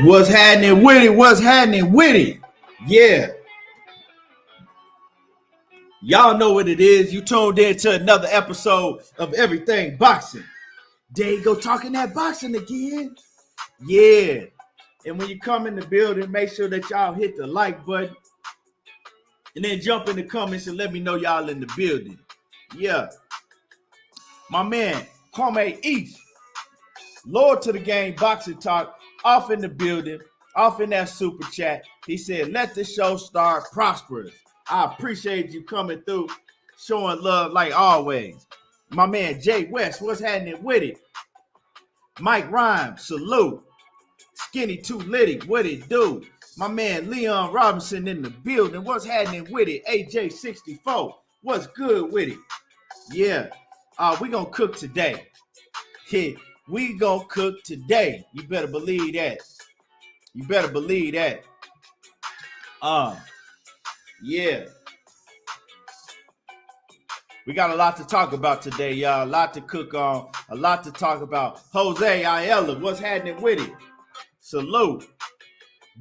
What's happening with it? What's happening with it? Yeah. Y'all know what it is. You tuned in to another episode of Everything Boxing. There you go, talking that boxing again. Yeah. And when you come in the building, make sure that y'all hit the like button. And then jump in the comments and let me know y'all in the building. Yeah. My man, Kwame East, Lord to the Game Boxing Talk, off in the building, off in that super chat. He said, let the show start prosperous. I appreciate you coming through, showing love like always. My man, Jay West, what's happening with it? Mike Rhymes, salute. Skinny Too Litty, what it do? My man, Leon Robinson in the building, what's happening with it? AJ64, what's good with it? Yeah, we gonna cook today. Yeah, we gonna cook today. You better believe that. You better believe that. Yeah. We got a lot to talk about today, y'all. A lot to cook on. A lot to talk about. Jose Ayala, what's happening with it? Salute.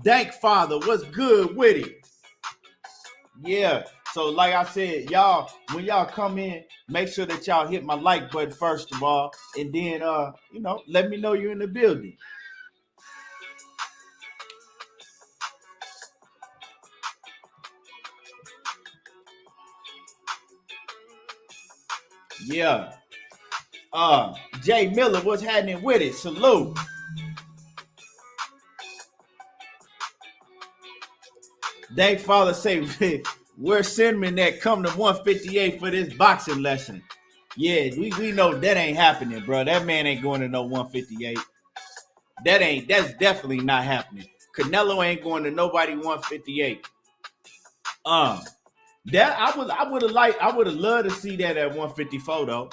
Dank Father, what's good with it? Yeah. So like I said, y'all, when y'all come in, make sure that y'all hit my like button first of all. And then, let me know you're in the building. Yeah. Jay Miller, what's happening with it? Salute. Dank Father say, where's Cinnamon that come to 158 for this boxing lesson? Yeah, we know that ain't happening, bro. That man ain't going to no 158. That's definitely not happening. Canelo ain't going to nobody 158. That I would have loved to see that at 154 though.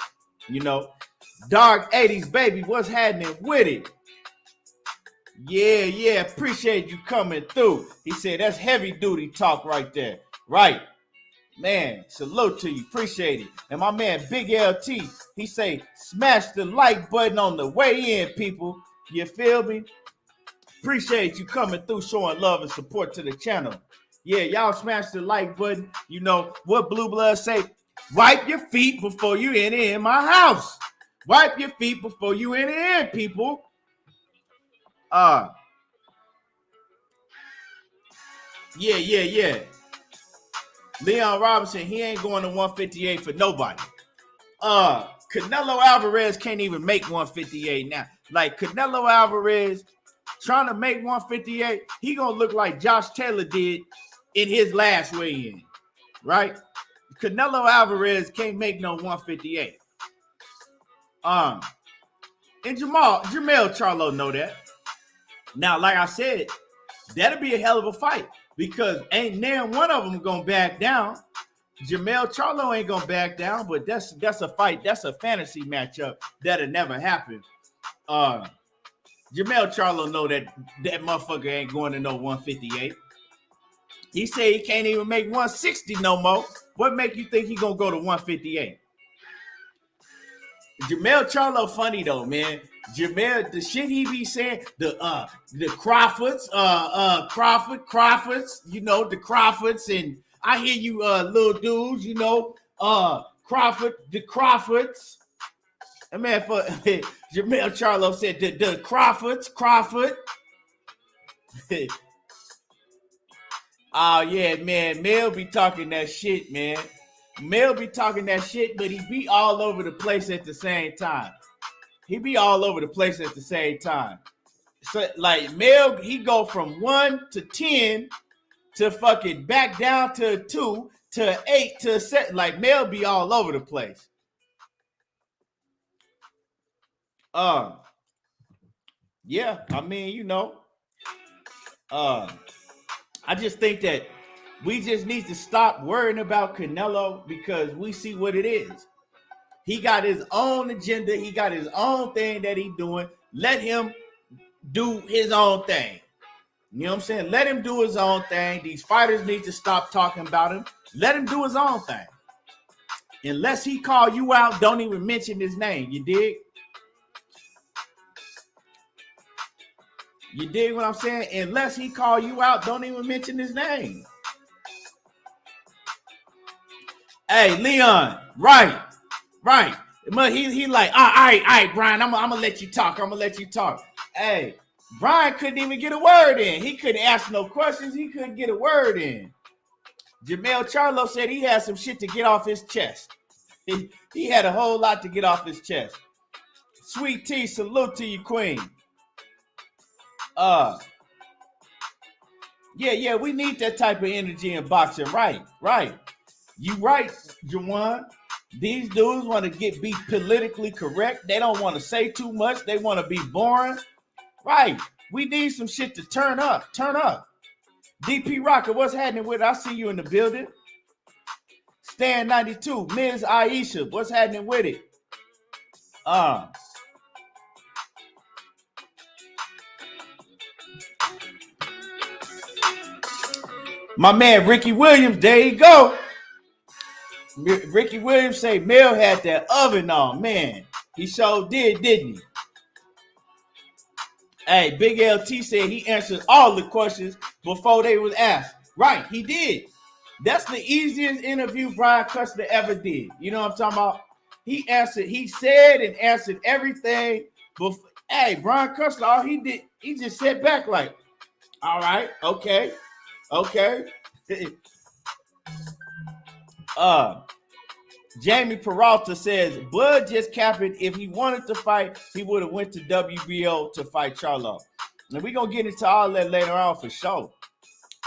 You know, Dark 80s baby, what's happening with it? Yeah, appreciate you coming through. He said that's heavy duty talk right there. Right. Man, salute to you. Appreciate it. And my man Big LT, he say smash the like button on the way in, people. You feel me? Appreciate you coming through, showing love and support to the channel. Yeah, y'all smash the like button. You know what Blue Blood say? Wipe your feet before you enter in my house. Wipe your feet before you enter in, people. Yeah. Leon Robinson, he ain't going to 158 for nobody. Canelo Alvarez can't even make 158 now. Like Canelo Alvarez trying to make 158, he gonna look like Josh Taylor did in his last weigh-in, right? Canelo Alvarez can't make no 158. And Jermell Charlo know that. Now, like I said, that'll be a hell of a fight because ain't now one of them gonna back down. Jermell Charlo ain't gonna back down, but that's a fight. That's a fantasy matchup that'll never happen. Jermell Charlo know that motherfucker ain't going to no 158. He said he can't even make 160 no more. What make you think he gonna go to 158? Jermell Charlo funny though, man. Jermell, the shit he be saying, the Crawfords, Crawfords, you know, the Crawfords, and I hear you little dudes, you know, Crawford, the Crawfords. And man, for Jermell Charlo said the Crawford. Oh yeah, man. Mel be talking that shit, man. Mel be talking that shit, but he be all over the place at the same time. So like Mel, he go from 1 to 10 to fucking back down to 2 to 8 to 7. Like Mel be all over the place. Yeah, I mean, you know, I just think that we just need to stop worrying about Canelo because we see what it is. He got his own agenda. He got his own thing that he's doing. Let him do his own thing. You know what I'm saying? Let him do his own thing. These fighters need to stop talking about him. Let him do his own thing. Unless he call you out, don't even mention his name. You dig? You dig what I'm saying? Unless he call you out, don't even mention his name. Hey, Leon, right. But he like, all right, Brian, I'm gonna let you talk. Hey, Brian couldn't even get a word in. He couldn't ask no questions. He couldn't get a word in. Jermell Charlo said he had some shit to get off his chest. He had a whole lot to get off his chest. Sweet Tea, salute to you, Queen. Yeah, we need that type of energy in boxing. Right. You right, Jawan. These dudes want to be politically correct. They don't want to say too much. They want to be boring. Right. We need some shit to turn up. DP Rocker, what's happening with it? I see you in the building. Stan 92, Ms. Aisha, what's happening with it? My man Ricky Williams, there you go. Ricky Williams say Mel had that oven on. Man, he sure did, didn't he? Hey, Big LT said he answered all the questions before they was asked. Right, he did. That's the easiest interview Brian Custer ever did. You know what I'm talking about? He said and answered everything before. Hey, Brian Custer, all he did, he just sat back like, all right, okay. Jamie Peralta says Bud just capping. If he wanted to fight, he would have went to WBO to fight Charlo. And we're gonna get into all that later on for sure.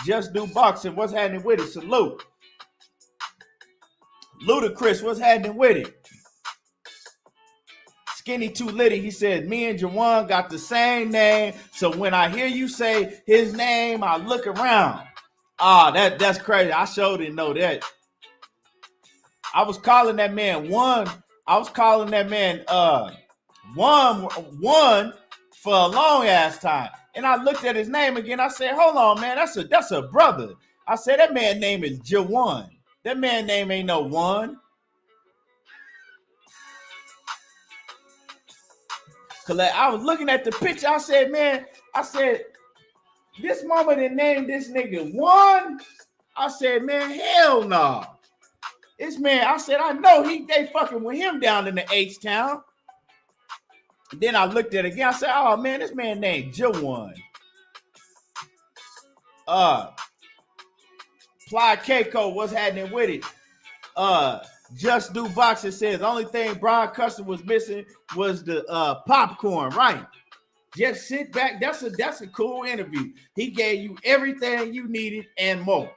Just do boxing. What's happening with it? Salute. Ludacris, what's happening with it? Skinny Too Litty, he said, me and Jawan got the same name. So when I hear you say his name, I look around. That's crazy. I sure didn't know that. I was calling that man one. I was calling that man one for a long ass time. And I looked at his name again. I said, hold on, man, that's a brother. I said, that man's name is Jawan. That man's name ain't no one. Cause I was looking at the picture. I said, this mama didn't name this nigga one. I said, man, hell no. This man, I said, I know they fucking with him down in the H-Town. Then I looked at it again. I said, oh man, this man named Jawan. Ply Keiko, what's happening with it? Just Do Boxing says the only thing Brian Custer was missing was the popcorn, right? Just sit back. That's a cool interview. He gave you everything you needed and more.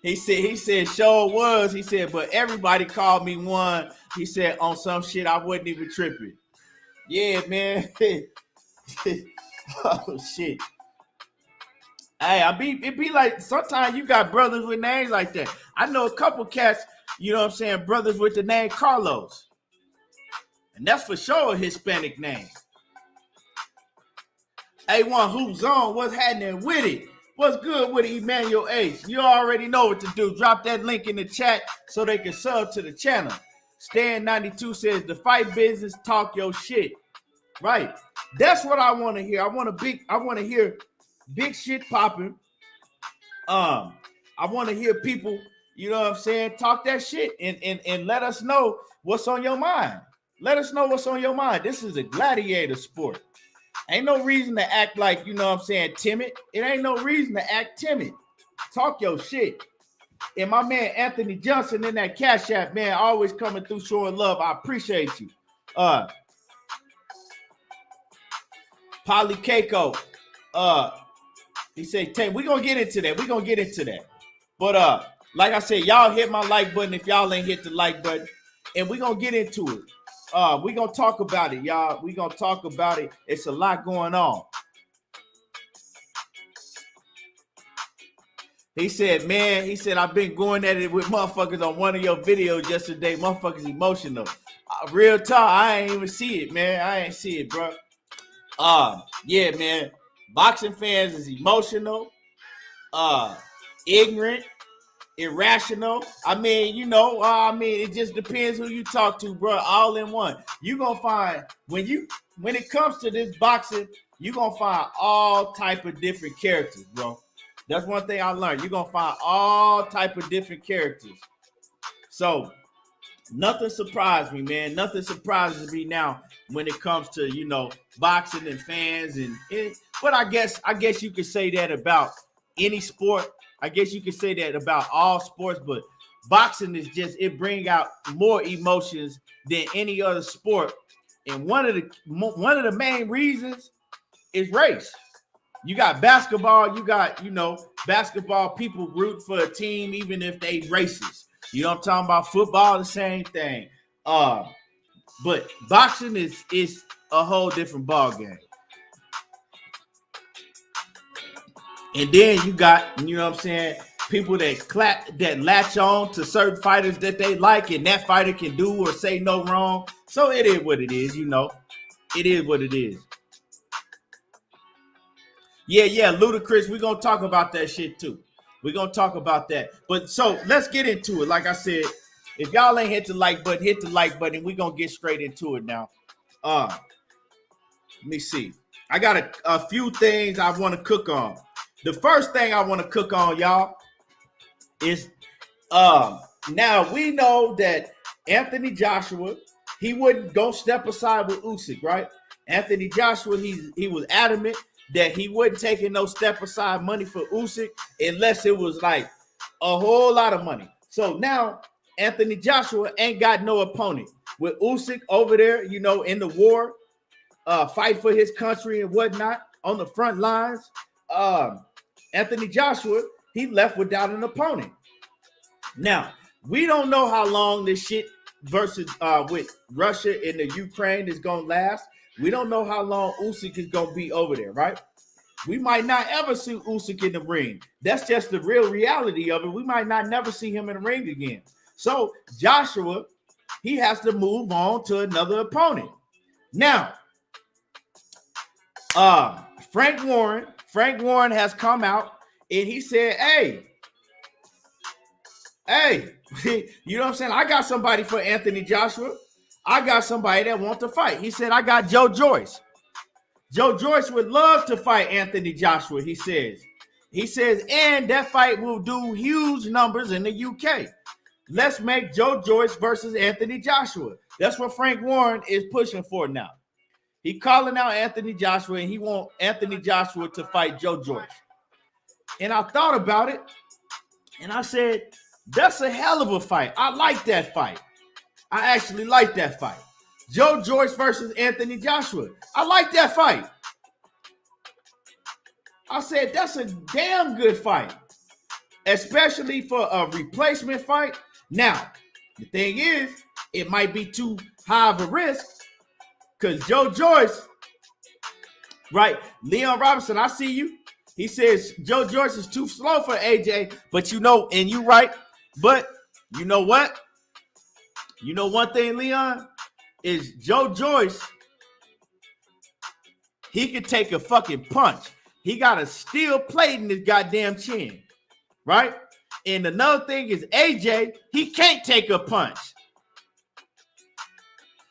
He said, sure was. He said, but everybody called me one. He said, on some shit I wasn't even tripping. Yeah, man. Oh shit. Hey, it be like sometimes you got brothers with names like that. I know a couple cats, you know what I'm saying, brothers with the name Carlos. And that's for sure a Hispanic name. A1 Hoops On, what's happening with it? What's good with Emmanuel H? You already know what to do. Drop that link in the chat so they can sub to the channel. Stan92 says the fight business, talk your shit. Right. That's what I want to hear. I want to hear big shit popping. I want to hear people, you know what I'm saying, talk that shit and let us know what's on your mind. Let us know what's on your mind. This is a gladiator sport. Ain't no reason to act like, you know what I'm saying, timid. It ain't no reason to act timid. Talk your shit. And my man Anthony Johnson in that Cash App, man, always coming through showing love. I appreciate you. Polly Keiko. He said, we're gonna get into that. But like I said, y'all hit my like button if y'all ain't hit the like button, and we're gonna get into it. We're gonna talk about it, y'all. We're gonna talk about it. It's a lot going on. He said, I've been going at it with motherfuckers on one of your videos yesterday. Motherfuckers emotional. Real talk, I ain't even see it, man. I ain't see it, bro. Yeah, man. Boxing fans is emotional, ignorant, irrational. I mean, it just depends who you talk to, bro. All in one. You gonna find when it comes to this boxing, you gonna find all type of different characters, bro. That's one thing I learned. You're gonna find all type of different characters. So nothing surprised me, man. Nothing surprises me now when it comes to boxing and fans but I guess you could say that about any sport. I guess you could say that about all sports, but boxing is it brings out more emotions than any other sport. And one of the main reasons is race. You got basketball, basketball people root for a team even if they racist. You know what I'm talking about? Football, the same thing. But boxing is a whole different ball game. And then you got, people that latch on to certain fighters that they like, and that fighter can do or say no wrong. So it is what it is, It is what it is. Yeah, Ludacris, we're going to talk about that shit too. We're going to talk about that. But so let's get into it. Like I said, if y'all ain't hit the like button, hit the like button. We're going to get straight into it now. Let me see. I got a few things I want to cook on. The first thing I want to cook on, y'all, is now we know that Anthony Joshua, he wouldn't go step aside with Usyk, right? Anthony Joshua, he was adamant that he wasn't taking no step aside money for Usyk unless it was like a whole lot of money. So now Anthony Joshua ain't got no opponent. With Usyk over there, in the war, fight for his country and whatnot on the front lines, Anthony Joshua, he left without an opponent. Now, we don't know how long this shit versus with Russia and the Ukraine is going to last. We don't know how long Usyk is going to be over there, right? We might not ever see Usyk in the ring. That's just the real reality of it. We might not never see him in the ring again. So Joshua, he has to move on to another opponent. Now, Frank Warren has come out and he said, hey, you know what I'm saying? I got somebody for Anthony Joshua. I got somebody that wants to fight. He said, I got Joe Joyce. Joe Joyce would love to fight Anthony Joshua, he says. He says, and that fight will do huge numbers in the UK. Let's make Joe Joyce versus Anthony Joshua. That's what Frank Warren is pushing for now. He calling out Anthony Joshua, and he wants Anthony Joshua to fight Joe Joyce. And I thought about it, and I said, that's a hell of a fight. I like that fight. I actually like that fight. Joe Joyce versus Anthony Joshua. I like that fight. I said, that's a damn good fight, especially for a replacement fight. Now, the thing is, it might be too high of a risk because Joe Joyce, right? Leon Robinson, I see you. He says Joe Joyce is too slow for AJ, but and you right. But you know what? You know one thing, Leon, is Joe Joyce, he could take a fucking punch. He got a steel plate in his goddamn chin, right? And another thing is AJ, he can't take a punch.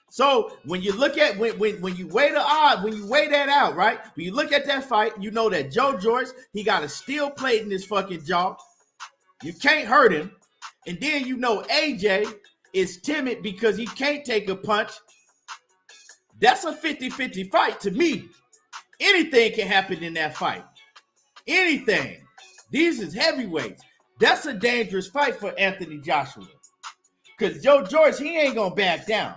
So when you look at when you weigh the odds, when you weigh that out, right? When you look at that fight, you know that Joe Joyce, he got a steel plate in his fucking jaw. You can't hurt him. And then AJ is timid because he can't take a punch. That's a 50-50 fight to me. Anything can happen in that fight. Anything. These is heavyweights. That's a dangerous fight for Anthony Joshua. Because Joe Joyce, he ain't going to back down.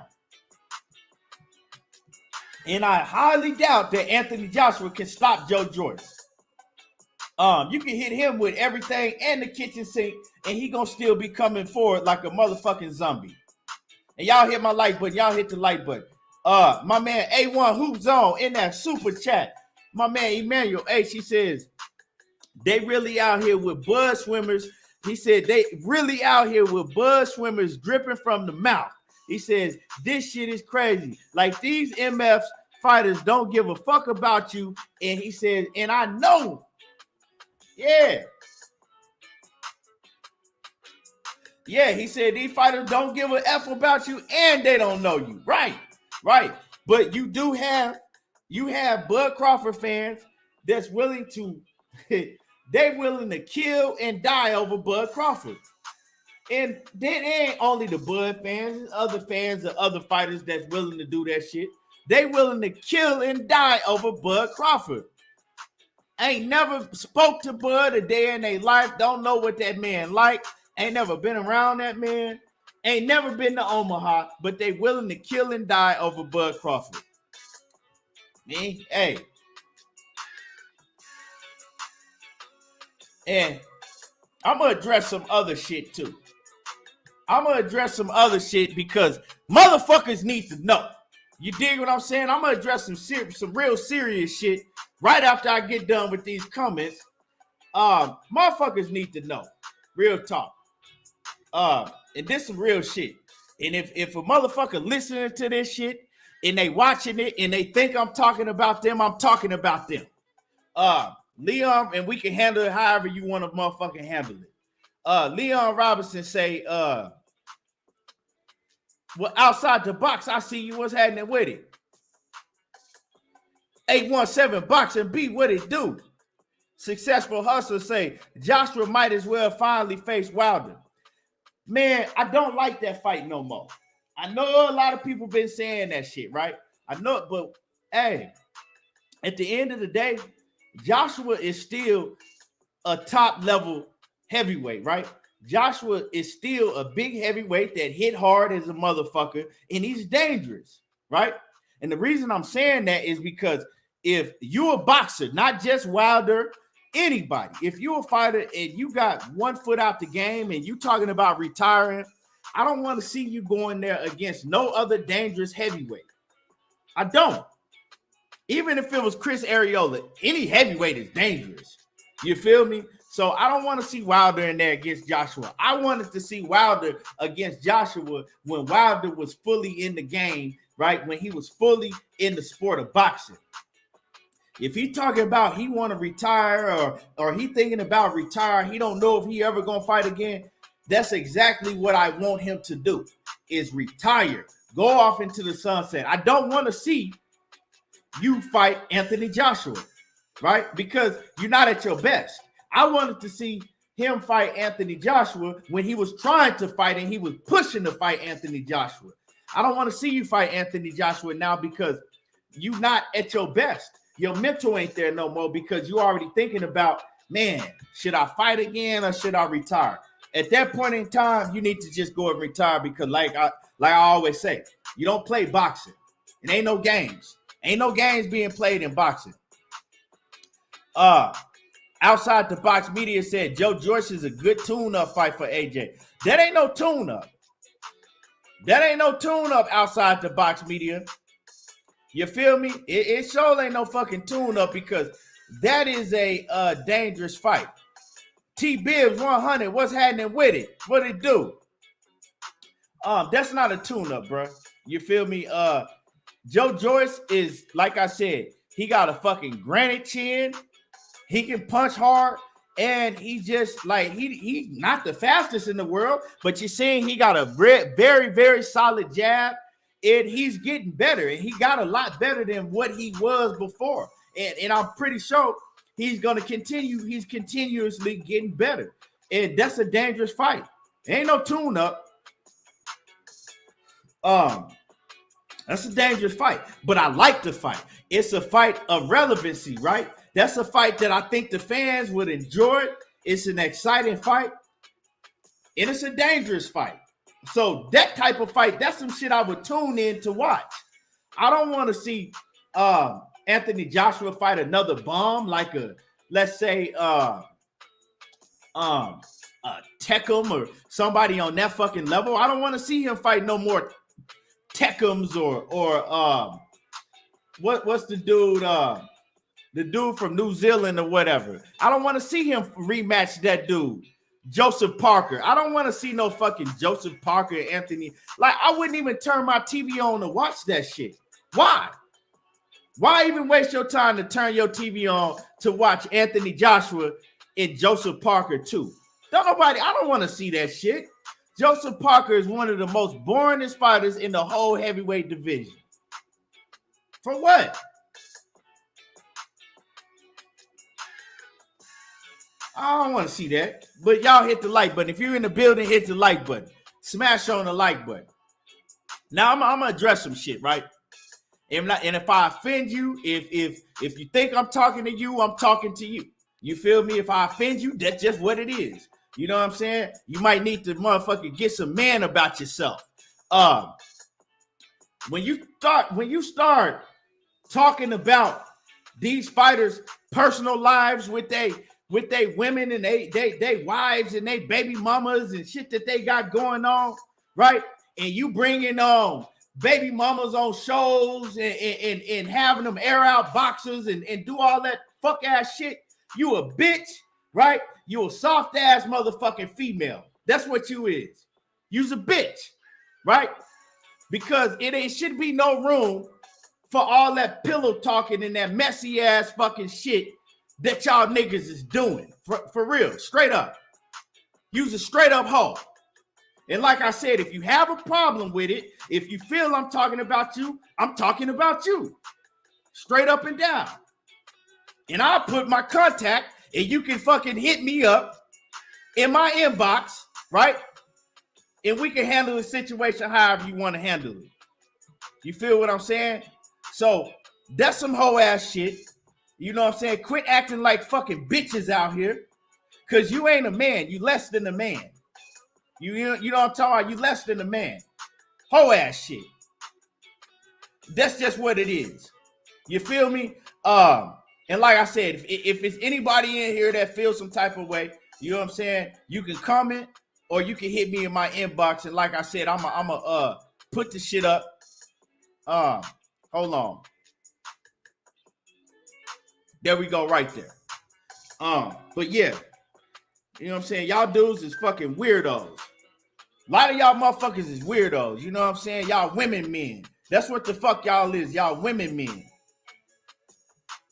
And I highly doubt that Anthony Joshua can stop Joe Joyce. You can hit him with everything and the kitchen sink, and he gonna still be coming forward like a motherfucking zombie. And y'all hit my like button. Y'all hit the like button. My man A1 Hoop Zone in that super chat. My man Emmanuel H, he says, they really out here with bud swimmers. He said they really out here with bud swimmers dripping from the mouth. He says, this shit is crazy. Like these MF fighters don't give a fuck about you. And he says, and I know. Yeah. Yeah, he said these fighters don't give a F about you and they don't know you. Right. But you have Bud Crawford fans that's willing to they willing to kill and die over Bud Crawford. And then ain't only the Bud fans, other fans of other fighters that's willing to do that shit. They willing to kill and die over Bud Crawford. Ain't never spoke to Bud a day in their life. Don't know what that man like. Ain't never been around that man. Ain't never been to Omaha, but they willing to kill and die over Bud Crawford. Me, hey. And I'm going to address some other shit too. I'm going to address some other shit because motherfuckers need to know. You dig what I'm saying? I'm going to address some real serious shit right after I get done with these comments. Motherfuckers need to know. Real talk. And this some real shit. And if a motherfucker listening to this shit and they watching it and they think I'm talking about them, I'm talking about them. Leon, and we can handle it however you want to motherfucking handle it. Leon Robinson say, well, outside the box, I see you. What's happening with it? 817 Boxing B, what it do? Successful Hustler say, Joshua might as well finally face Wilder. Man, I don't like that fight no more. I know a lot of people been saying that shit, right? I know it, but hey, at the end of the day, Joshua is still a top level heavyweight, right? Joshua is still a big heavyweight that hit hard as a motherfucker, and he's dangerous, right? And the reason I'm saying that is because if you're a boxer, not just Wilder, anybody, if you're a fighter and you got 1 foot out the game and you talking about retiring, I don't want to see you going there against no other dangerous heavyweight. I don't. Even if it was Chris Arreola, any heavyweight is dangerous. You feel me? So I don't want to see Wilder in there against Joshua. I wanted to see Wilder against Joshua when Wilder was fully in the game, right? When he was fully in the sport of boxing. If he talking about he want to retire or he thinking about retire, he don't know if he ever going to fight again. That's exactly what I want him to do, is retire. Go off into the sunset. I don't want to see you fight Anthony Joshua, right? Because you're not at your best. I wanted to see him fight Anthony Joshua when he was trying to fight and he was pushing to fight Anthony Joshua. I don't want to see you fight Anthony Joshua now because you're not at your best. Your mental ain't there no more because you're already thinking about, man, should I fight again or should I retire? At that point in time, you need to just go and retire because like I always say, you don't play boxing. It ain't no games. Ain't no games being played in boxing. Outside the box media said Joe Joyce is a good tune-up fight for AJ. That ain't no tune-up. That ain't no tune-up outside the box media. You feel me? It sure ain't no fucking tune-up because that is a dangerous fight. T-Bibbs 100, what's happening with it? What it do? That's not a tune-up, bro. You feel me? Joe Joyce is, like I said, he got a fucking granite chin. He can punch hard, and he just like he's not the fastest in the world, but you're seeing he got a very, very solid jab, and he's getting better, and he got a lot better than what he was before. And I'm pretty sure he's gonna continue. He's continuously getting better, and that's a dangerous fight. Ain't no tune-up. That's a dangerous fight, but I like the fight. It's a fight of relevancy, right? That's a fight that I think the fans would enjoy. It's an exciting fight, and it's a dangerous fight. So that type of fight, that's some shit I would tune in to watch. I don't want to see Anthony Joshua fight another bomb like let's say Tecum or somebody on that fucking level. I don't want to see him fight no more Tecums or what's the dude? The dude from New Zealand or whatever. I don't want to see him rematch that dude, Joseph Parker. I don't want to see no fucking Joseph Parker, Anthony. Like, I wouldn't even turn my TV on to watch that shit. Why? Why even waste your time to turn your TV on to watch Anthony Joshua and Joseph Parker too? I don't want to see that shit. Joseph Parker is one of the most boringest fighters in the whole heavyweight division. For what? I don't want to see that. But y'all hit the like button. If you're in the building, hit the like button. Smash on the like button. Now I'm gonna address some shit, right? And if I offend you, if you think I'm talking to you, I'm talking to you. You feel me? If I offend you, that's just what it is. You know what I'm saying? You might need to motherfucker get some man about yourself. When you start talking about these fighters' personal lives with they women and they wives and they baby mamas and shit that they got going on, right? And you bringing on baby mamas on shows and having them air out boxers and do all that fuck ass shit. You a bitch, right? You a soft ass motherfucking female. That's what you is. You's a bitch, right? Because it should be no room for all that pillow talking and that messy ass fucking shit that y'all niggas is doing. For real, straight up. You's a straight up hoe. And like I said, if you have a problem with it, if you feel I'm talking about you, I'm talking about you. Straight up and down. And I'll put my contact and you can fucking hit me up in my inbox, right? And we can handle the situation however you want to handle it. You feel what I'm saying? So that's some hoe ass shit. You know what I'm saying? Quit acting like fucking bitches out here. Cause you ain't a man. You less than a man. You know what I'm talking about? You less than a man. Hoe ass shit. That's just what it is. You feel me? And like I said, if it's anybody in here that feels some type of way, you know what I'm saying? You can comment or you can hit me in my inbox. And like I said, I'm a put the shit up. Hold on. There we go, right there. But yeah, you know what I'm saying? Y'all dudes is fucking weirdos. A lot of y'all motherfuckers is weirdos. You know what I'm saying? Y'all women men. That's what the fuck y'all is. Y'all women men.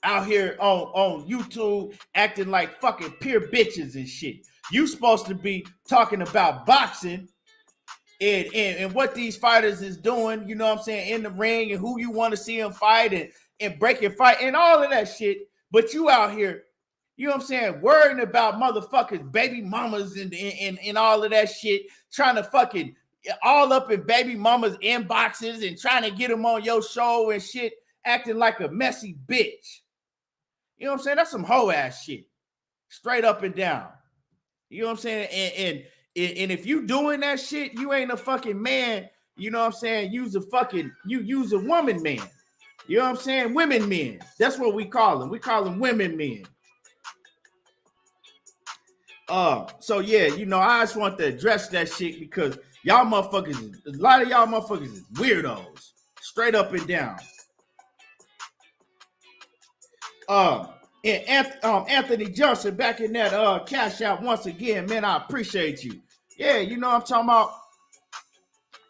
Out here on YouTube acting like fucking pure bitches and shit. You supposed to be talking about boxing and what these fighters is doing, you know what I'm saying, in the ring and who you want to see them fight and break your fight and all of that shit. But you out here, you know what I'm saying, worrying about motherfuckers, baby mamas and all of that shit, trying to fucking all up in baby mamas' inboxes and trying to get them on your show and shit, acting like a messy bitch. You know what I'm saying? That's some hoe ass shit. Straight up and down. You know what I'm saying? And if you doing that shit, you ain't a fucking man. You know what I'm saying? Use a woman man. You know what I'm saying? Women men. That's what we call them. We call them women men. So yeah, you know, I just want to address that shit because y'all motherfuckers, a lot of y'all motherfuckers is weirdos. Straight up and down. And Anthony Johnson back in that cash out once again, man. I appreciate you. Yeah, you know what I'm talking about.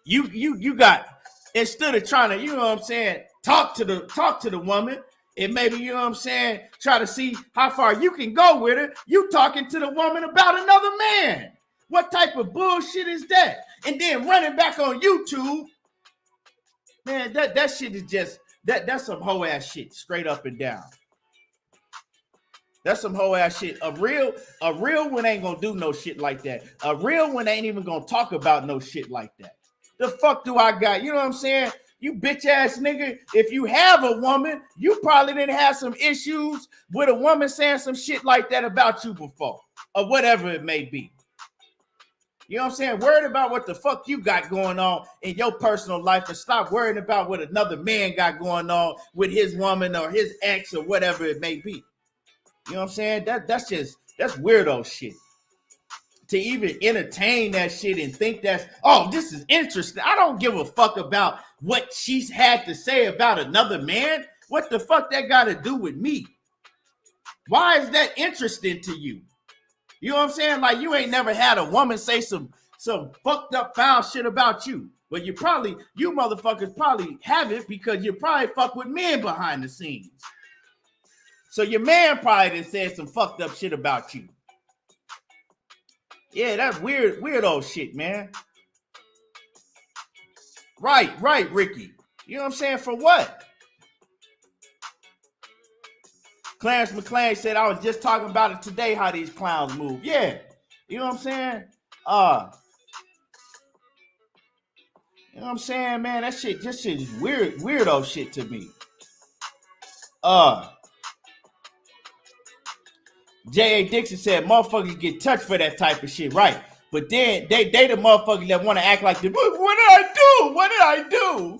You got, instead of trying to, you know what I'm saying, talk to the woman and maybe, you know what I'm saying, try to see how far you can go with her, you talking to the woman about another man. What type of bullshit is that? And then running back on YouTube, man, that shit is just that's some hoe ass shit, straight up and down. That's some hoe ass shit. A real one ain't gonna do no shit like that. A real one ain't even gonna talk about no shit like that. The fuck do I got? You know what I'm saying? You bitch ass nigga. If you have a woman, you probably didn't have some issues with a woman saying some shit like that about you before, or whatever it may be. You know what I'm saying? Worried about what the fuck you got going on in your personal life and stop worrying about what another man got going on with his woman or his ex or whatever it may be. You know what I'm saying? That's weirdo shit. To even entertain that shit and think this is interesting. I don't give a fuck about what she's had to say about another man. What the fuck that got to do with me? Why is that interesting to you? You know what I'm saying? Like you ain't never had a woman say some fucked up foul shit about you. But you motherfuckers probably haven't because you probably fuck with men behind the scenes. So your man probably done said some fucked up shit about you. Yeah, that's weirdo shit, man. Right, Ricky. You know what I'm saying? For what? Clarence McClain said, I was just talking about it today, how these clowns move. Yeah. You know what I'm saying? You know what I'm saying, man? That shit just is weirdo shit to me. J.A. Dixon said, motherfuckers get touched for that type of shit, right? But then they the motherfuckers that want to act like, what did I do? What did I do?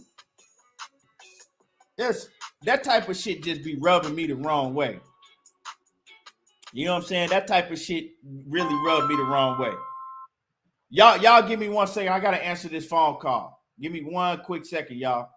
That type of shit just be rubbing me the wrong way. You know what I'm saying? That type of shit really rubbed me the wrong way. Y'all give me 1 second. I gotta answer this phone call. Give me 1 quick second, y'all.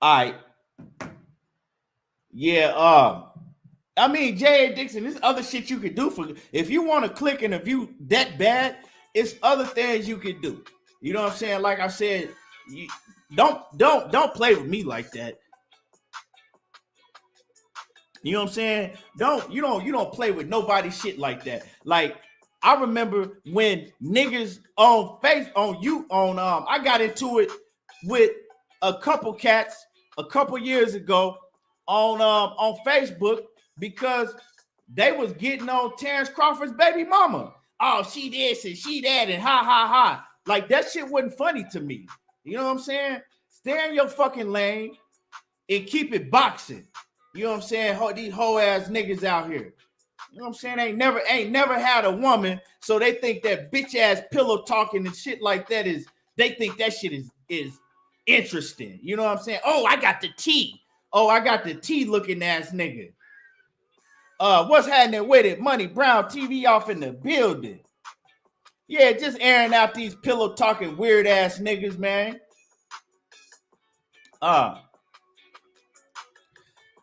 All right. Yeah, I mean, J.A. Dixon, there's other shit you could do for if you want to click and view that bad, it's other things you could do. You know what I'm saying? Like I said, don't play with me like that. You know what I'm saying? You don't play with nobody shit like that. Like I remember when niggas on I got into it with a couple cats a couple years ago on Facebook because they was getting on Terence Crawford's baby mama. Oh, she this and she that and ha ha ha. Like that shit wasn't funny to me. You know what I'm saying? Stay in your fucking lane and keep it boxing. You know what I'm saying? These hoe ass niggas out here. You know what I'm saying? Ain't never had a woman, so they think that bitch ass pillow talking and shit like that they think that shit is interesting. You know what I'm saying? Oh, I got the tea. Oh, I got the tea looking ass nigga. What's happening with it? Money Brown TV off in the building. Yeah, just airing out these pillow talking weird ass niggas, man.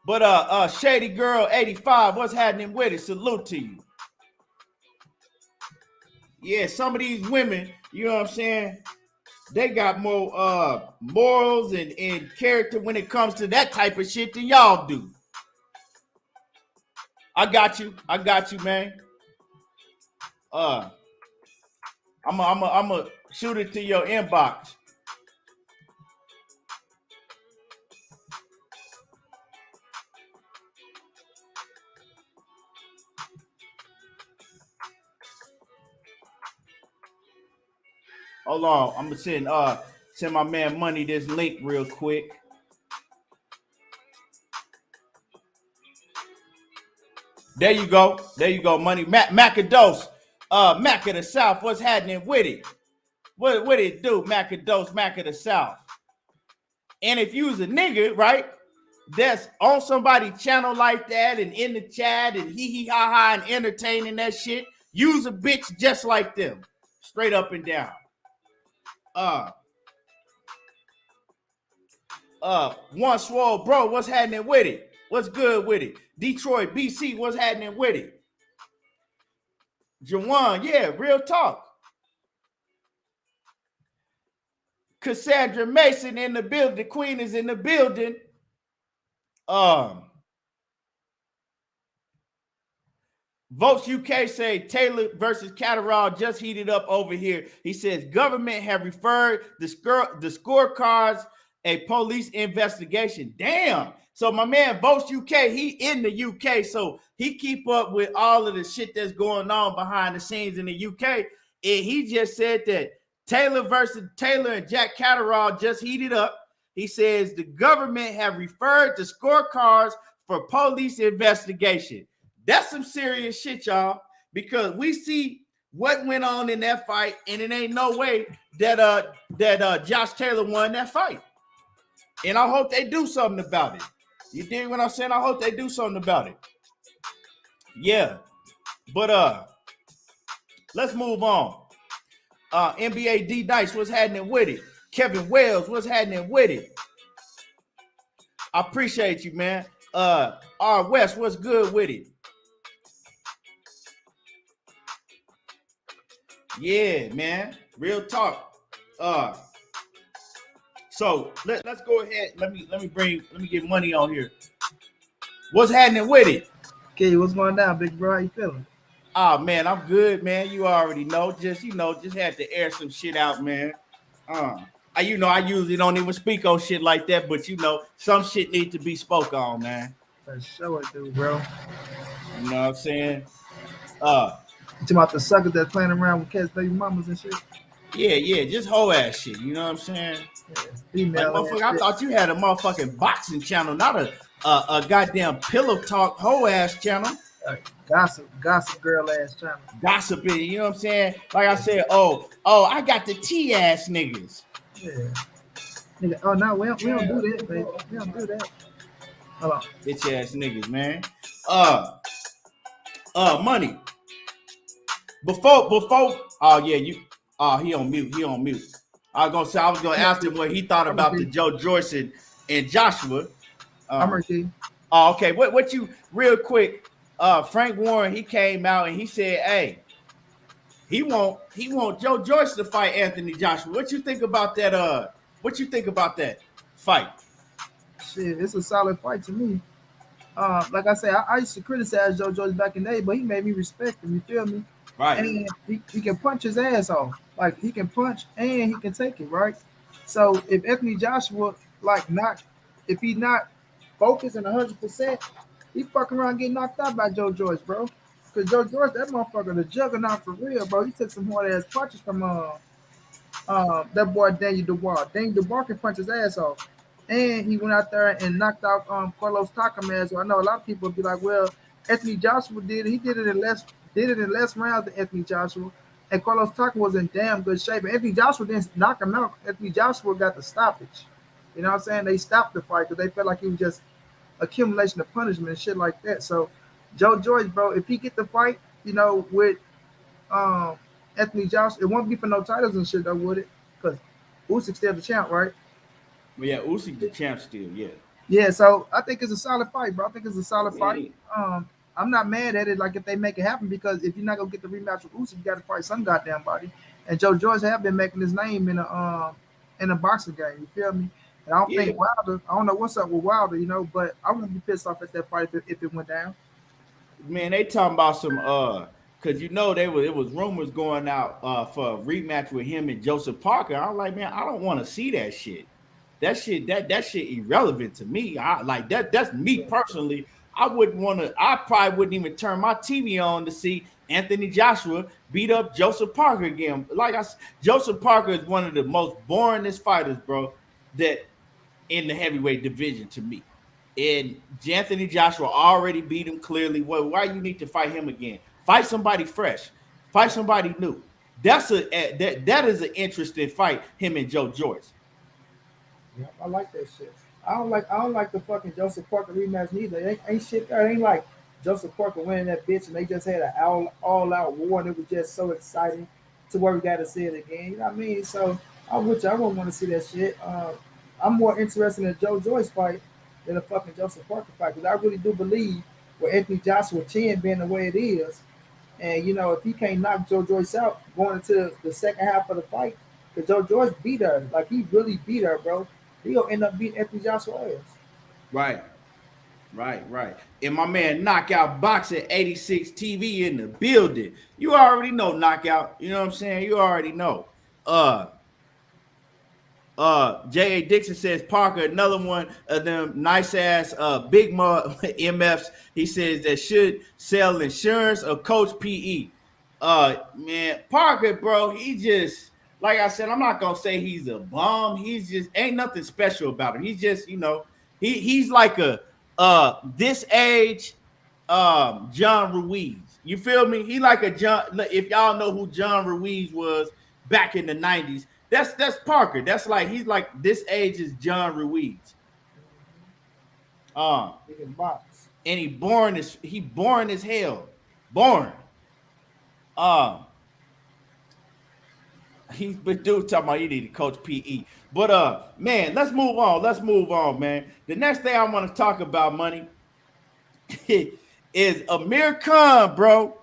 But Shady Girl 85, what's happening with it? Salute to you. Yeah, some of these women, you know what I'm saying? They got more morals and character when it comes to that type of shit than y'all do. I got you, man. I'm a shoot it to your inbox. Hold on, I'm gonna send my man Money this link real quick. There you go, Money. Macadose, Mac of the South. What's happening with it? What it do, Macadose, Mac of the South? And if you's a nigga, right, that's on somebody's channel like that and in the chat and hee hee ha ha and entertaining that shit, use a bitch just like them, straight up and down. One swole bro, what's happening with it? What's good with it? Detroit, BC, what's happening with it? Jawan, yeah, real talk. Cassandra Mason in the building. The queen is in the building. Votes UK say Taylor versus Catterall just heated up over here. He says government have referred the scorecards a police investigation. Damn. So my man Votes UK, he in the UK, so he keep up with all of the shit that's going on behind the scenes in the UK. And he just said that Taylor and Jack Catterall just heated up. He says the government have referred the scorecards for police investigation. That's some serious shit, y'all, because we see what went on in that fight, and it ain't no way that Josh Taylor won that fight. And I hope they do something about it. You dig what I'm saying? I hope they do something about it. Yeah. But let's move on. NBA D Dice, what's happening with it? Kevin Wells, what's happening with it? I appreciate you, man. R West, what's good with it? Yeah, man. Real talk. So let's go ahead. Let me get money on here. What's happening with it? Okay, what's going down, big bro? How you feeling? Oh man, I'm good, man. You already know. Just had to air some shit out, man. I usually don't even speak on shit like that, but some shit needs to be spoke on, man. For sure, it do, bro. You know what I'm saying? You talking about the suckers that playing around with cats, baby mamas and shit? Yeah, just whole ass shit. You know what I'm saying? Yeah, Like female motherfucker, I ass thought you had a motherfucking boxing channel, not a goddamn pillow talk whole ass channel. gossip girl ass channel. Gossiping, you know what I'm saying? Like I said, oh, I got the T ass niggas. Yeah. Nigga, oh no, we don't do that, baby. We don't do that. Hold on. Bitch ass niggas, man. Money. Before, oh yeah, he on mute. I was gonna ask him what he thought about the Joe Joyce and Joshua. I'm ready. Oh, okay. What you real quick? Frank Warren, he came out and he said, hey, he want Joe Joyce to fight Anthony Joshua. What you think about that? What you think about that fight? Shit, it's a solid fight to me. Like I said, I used to criticize Joe Joyce back in the day, but he made me respect him. You feel me? Right. And he can punch his ass off. Like he can punch and he can take it, right? So if Anthony Joshua if he's not focused and 100%, he fucking around getting knocked out by Joe Joyce, bro. Because Joe Joyce, that motherfucker, the juggernaut for real, bro. He took some hard ass punches from that boy Daniel Dubois. Daniel Dubois can punch his ass off. And he went out there and knocked out Carlos Takaman. So I know a lot of people be like, well, Anthony Joshua did it. He did it in less rounds than Anthony Joshua. And Carlos Takaman was in damn good shape. And Anthony Joshua didn't knock him out. Anthony Joshua got the stoppage. You know what I'm saying? They stopped the fight because they felt like it was just accumulation of punishment and shit like that. So Joe Joyce, bro, if he get the fight, with Anthony Joshua, it won't be for no titles and shit though, would it? Because Usyk still the champ, right? Well, yeah, Usyk the champ still, yeah. Yeah, so I think it's a solid fight, bro. I think it's a solid fight. I'm not mad at it, like if they make it happen, because if you're not gonna get the rematch with Usyk, you got to fight some goddamn body. And Joe Joyce have been making his name in a boxing game. You feel me? And I don't think Wilder. I don't know what's up with Wilder, but I wouldn't be pissed off at that fight if it went down. Man, they talking about some because it was rumors going out for a rematch with him and Joseph Parker. I was like, man, I don't want to see that shit. That shit irrelevant to me. I like that. That's me personally. I probably wouldn't even turn my TV on to see Anthony Joshua beat up Joseph Parker again. Joseph Parker is one of the most boringest fighters, bro, that in the heavyweight division to me. And Anthony Joshua already beat him clearly. Well, why you need to fight him again? Fight somebody fresh. Fight somebody new. That is an interesting fight, him and Joe Joyce. Yeah, I like that shit. I don't like the fucking Joseph Parker rematch neither. It ain't shit there. It ain't like Joseph Parker winning that bitch and they just had an all out war and it was just so exciting to where we got to see it again. You know what I mean? So I wouldn't want to see that shit. I'm more interested in a Joe Joyce fight than a fucking Joseph Parker fight because I really do believe with Anthony Joshua chin being the way it is, and if he can't knock Joe Joyce out going into the second half of the fight, because Joe Joyce beat her, like he really beat her, bro. He gonna end up beating Anthony Joshua ass. Right. And my man Knockout Boxing 86 TV in the building. You already know Knockout. You know what I'm saying? You already know. J.A. Dixon says Parker, another one of them nice ass big MFs. He says that should sell insurance or coach PE. Man, Parker, bro, he just, like I said, I'm not gonna say he's a bum. He's just ain't nothing special about him. He's just, he's like a this age John Ruiz. You feel me? He like a John. If y'all know who John Ruiz was back in the 90s. That's Parker. That's like he's like this age is John Ruiz. He can box. And he boring as hell. Boring. He's been dude talking about you need to coach PE. But man, let's move on, man. The next thing I want to talk about, money, is Amir Khan, bro.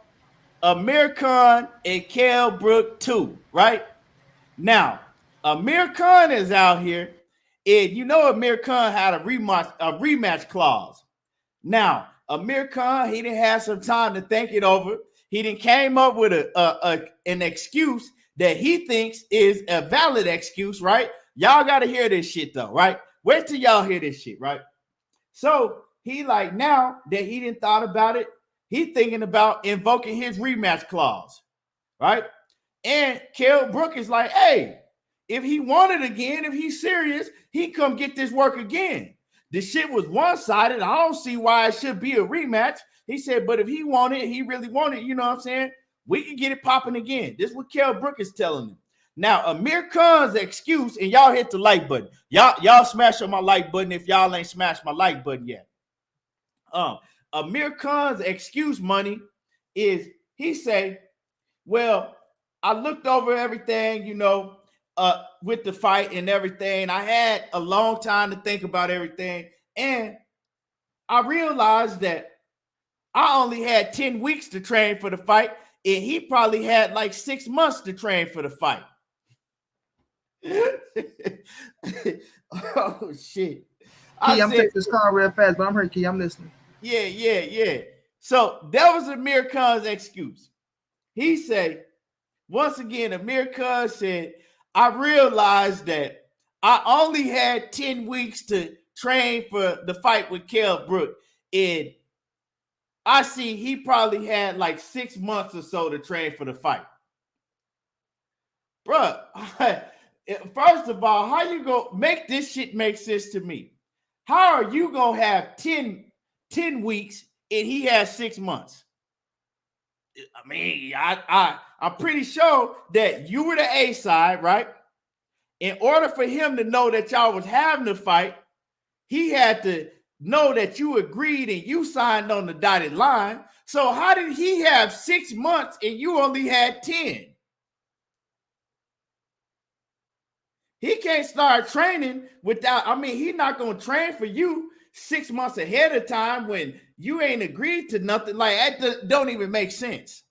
Amir Khan and Kell Brook 2, right? Now, Amir Khan is out here And you know Amir Khan had a rematch clause. Now, Amir Khan, he didn't have some time to think it over. He didn't came up with an excuse that he thinks is a valid excuse, right? Y'all got to hear this shit though, right? Wait till y'all hear this shit, right? So he like now that he didn't thought about it, he thinking about invoking his rematch clause, right? And Kell Brook is like, hey, if he wanted again, if he's serious, he come get this work again. The shit was one-sided. I don't see why it should be a rematch. He said, but if he wanted, he really wanted, you know what I'm saying? We can get it popping again. This is what Kell Brook is telling him. Now, Amir Khan's excuse, and y'all hit the like button. Y'all smash on my like button if y'all ain't smashed my like button yet. Amir Khan's excuse money is, he say, well, I looked over everything, you know, with the fight and everything. I had a long time to think about everything. And I realized that I only had 10 weeks to train for the fight. And he probably had like 6 months to train for the fight. Oh, shit. Key, I'm taking this call real fast, but I'm here, Key. I'm listening. Yeah. So that was Amir Khan's excuse. He said, once again, Amir Khan said, I realized that I only had 10 weeks to train for the fight with Kell Brook. And I see he probably had like 6 months or so to train for the fight. Bruh, first of all, how you go make this shit make sense to me? How are you going to have 10 weeks and he has 6 months? I mean, I'm pretty sure that you were the A side, right? In order for him to know that y'all was having the fight, he had to know that you agreed and you signed on the dotted line. So how did he have 6 months and you only had 10? He can't start training without, I mean, he's not going to train for you 6 months ahead of time when you ain't agreed to nothing. Like, that don't even make sense.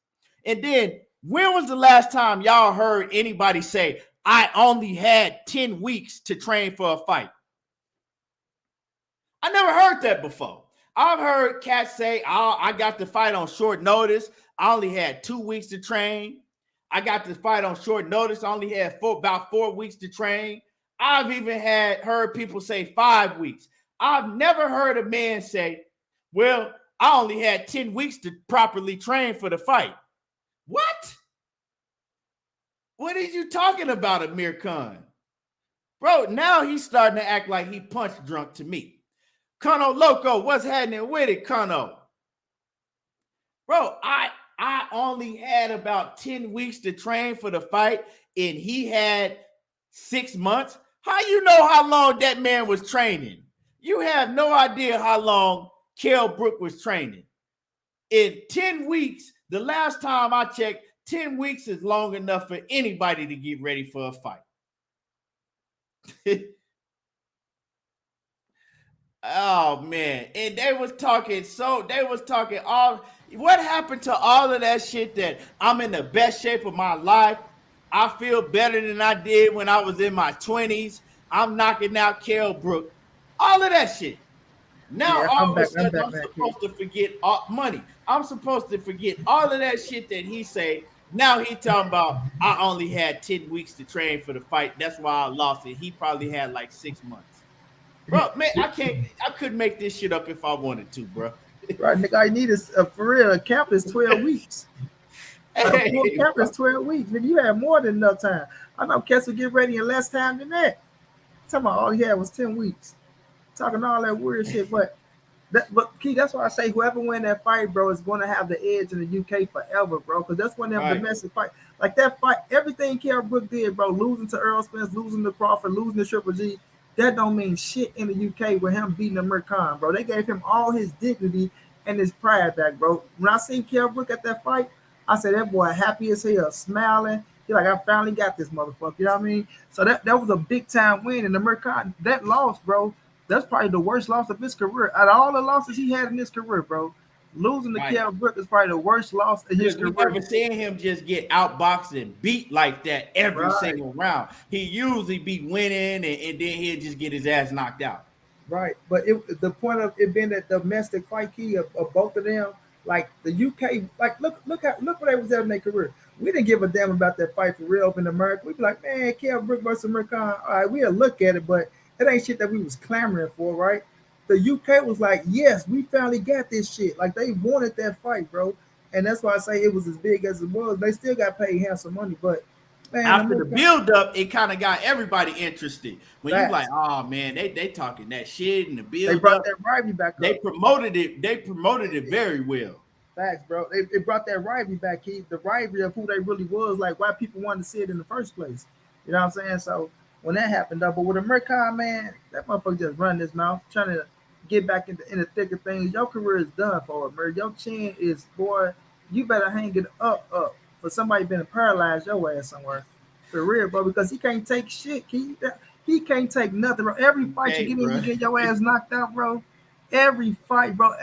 And then, when was the last time y'all heard anybody say, I only had 10 weeks to train for a fight? I never heard that before. I've heard cats say, oh, I got the fight on short notice. I only had 2 weeks to train. I got the fight on short notice. I only had about 4 weeks to train. I've even heard people say 5 weeks. I've never heard a man say, well, I only had 10 weeks to properly train for the fight. What? What are you talking about, Amir Khan? Bro, now he's starting to act like he punch drunk to me. Kano Loco, what's happening with it, Kano? Bro, I only had about 10 weeks to train for the fight, and he had 6 months. How you know how long that man was training? You have no idea how long Kell Brook was training. In 10 weeks, the last time I checked, 10 weeks is long enough for anybody to get ready for a fight. Oh, man. And they was talking all, what happened to all of that shit that I'm in the best shape of my life? I feel better than I did when I was in my 20s. I'm knocking out Kell Brook. All of that shit. Now, all of a sudden, I'm supposed to forget money. I'm supposed to forget all of that shit that he said. Now he talking about, I only had 10 weeks to train for the fight. That's why I lost it. He probably had like 6 months. Bro, man, I couldn't make this shit up if I wanted to, bro. Right, nigga, I need is for real. A cap is 12 weeks. A full cap is 12 weeks. Nigga, you had more than enough time. I know Kess will get ready in less time than that. Talking about all he had was 10 weeks. Talking all that weird shit, but Key, that's why I say whoever win that fight, bro, is going to have the edge in the UK forever, bro, because that's one of them domestic fight. Like that fight, everything Kell Brook did, bro, losing to Earl Spence, losing to Crawford, losing to Triple G, that don't mean shit in the UK with him beating Amir Khan, bro. They gave him all his dignity and his pride back, bro. When I seen Kell Brook at that fight, I said that boy happy as hell, smiling. He like, I finally got this motherfucker. You know what I mean? So that was a big time win. And Amir Khan, that loss, bro, that's probably the worst loss of his career. Out of all the losses he had in his career, bro, Losing to Right. Kell Brook is probably the worst loss in his Because we career. never seen him just get outboxed and beat like that every Right, single round. He usually be winning and then he'll just get his ass knocked out. right. But the point of it being that domestic fight key of both of them, like the UK, like look where they was at in their career. We didn't give a damn about that fight for real up in America. We'd be like, man, Kell Brook versus American. All right, we'll look at it, but it ain't shit that we was clamoring for, right? The UK was like, yes, we finally got this shit. Like they wanted that fight, bro. And that's why I say it was as big as it was. They still got paid handsome money, but man, After the America, build up, it kind of got everybody interested. When you like, facts. oh man, they talking that shit and the They build brought up, that rivalry back they up. promoted it. They promoted it very well. Facts, bro. It brought that rivalry back, Keith. The rivalry of who they really was, like why people wanted to see it in the first place. You know what I'm saying? So when that happened, though, but with American, man, that motherfucker just run his mouth, trying to get back in the thick of things. Your career is done for it, man. Your chin is, boy, you better hang it up for somebody been paralyzed your ass somewhere. For real, bro, because he can't take shit. He can't take nothing, bro. Every fight you Hey, get in, bro. you get your ass knocked out, bro. Every fight, bro.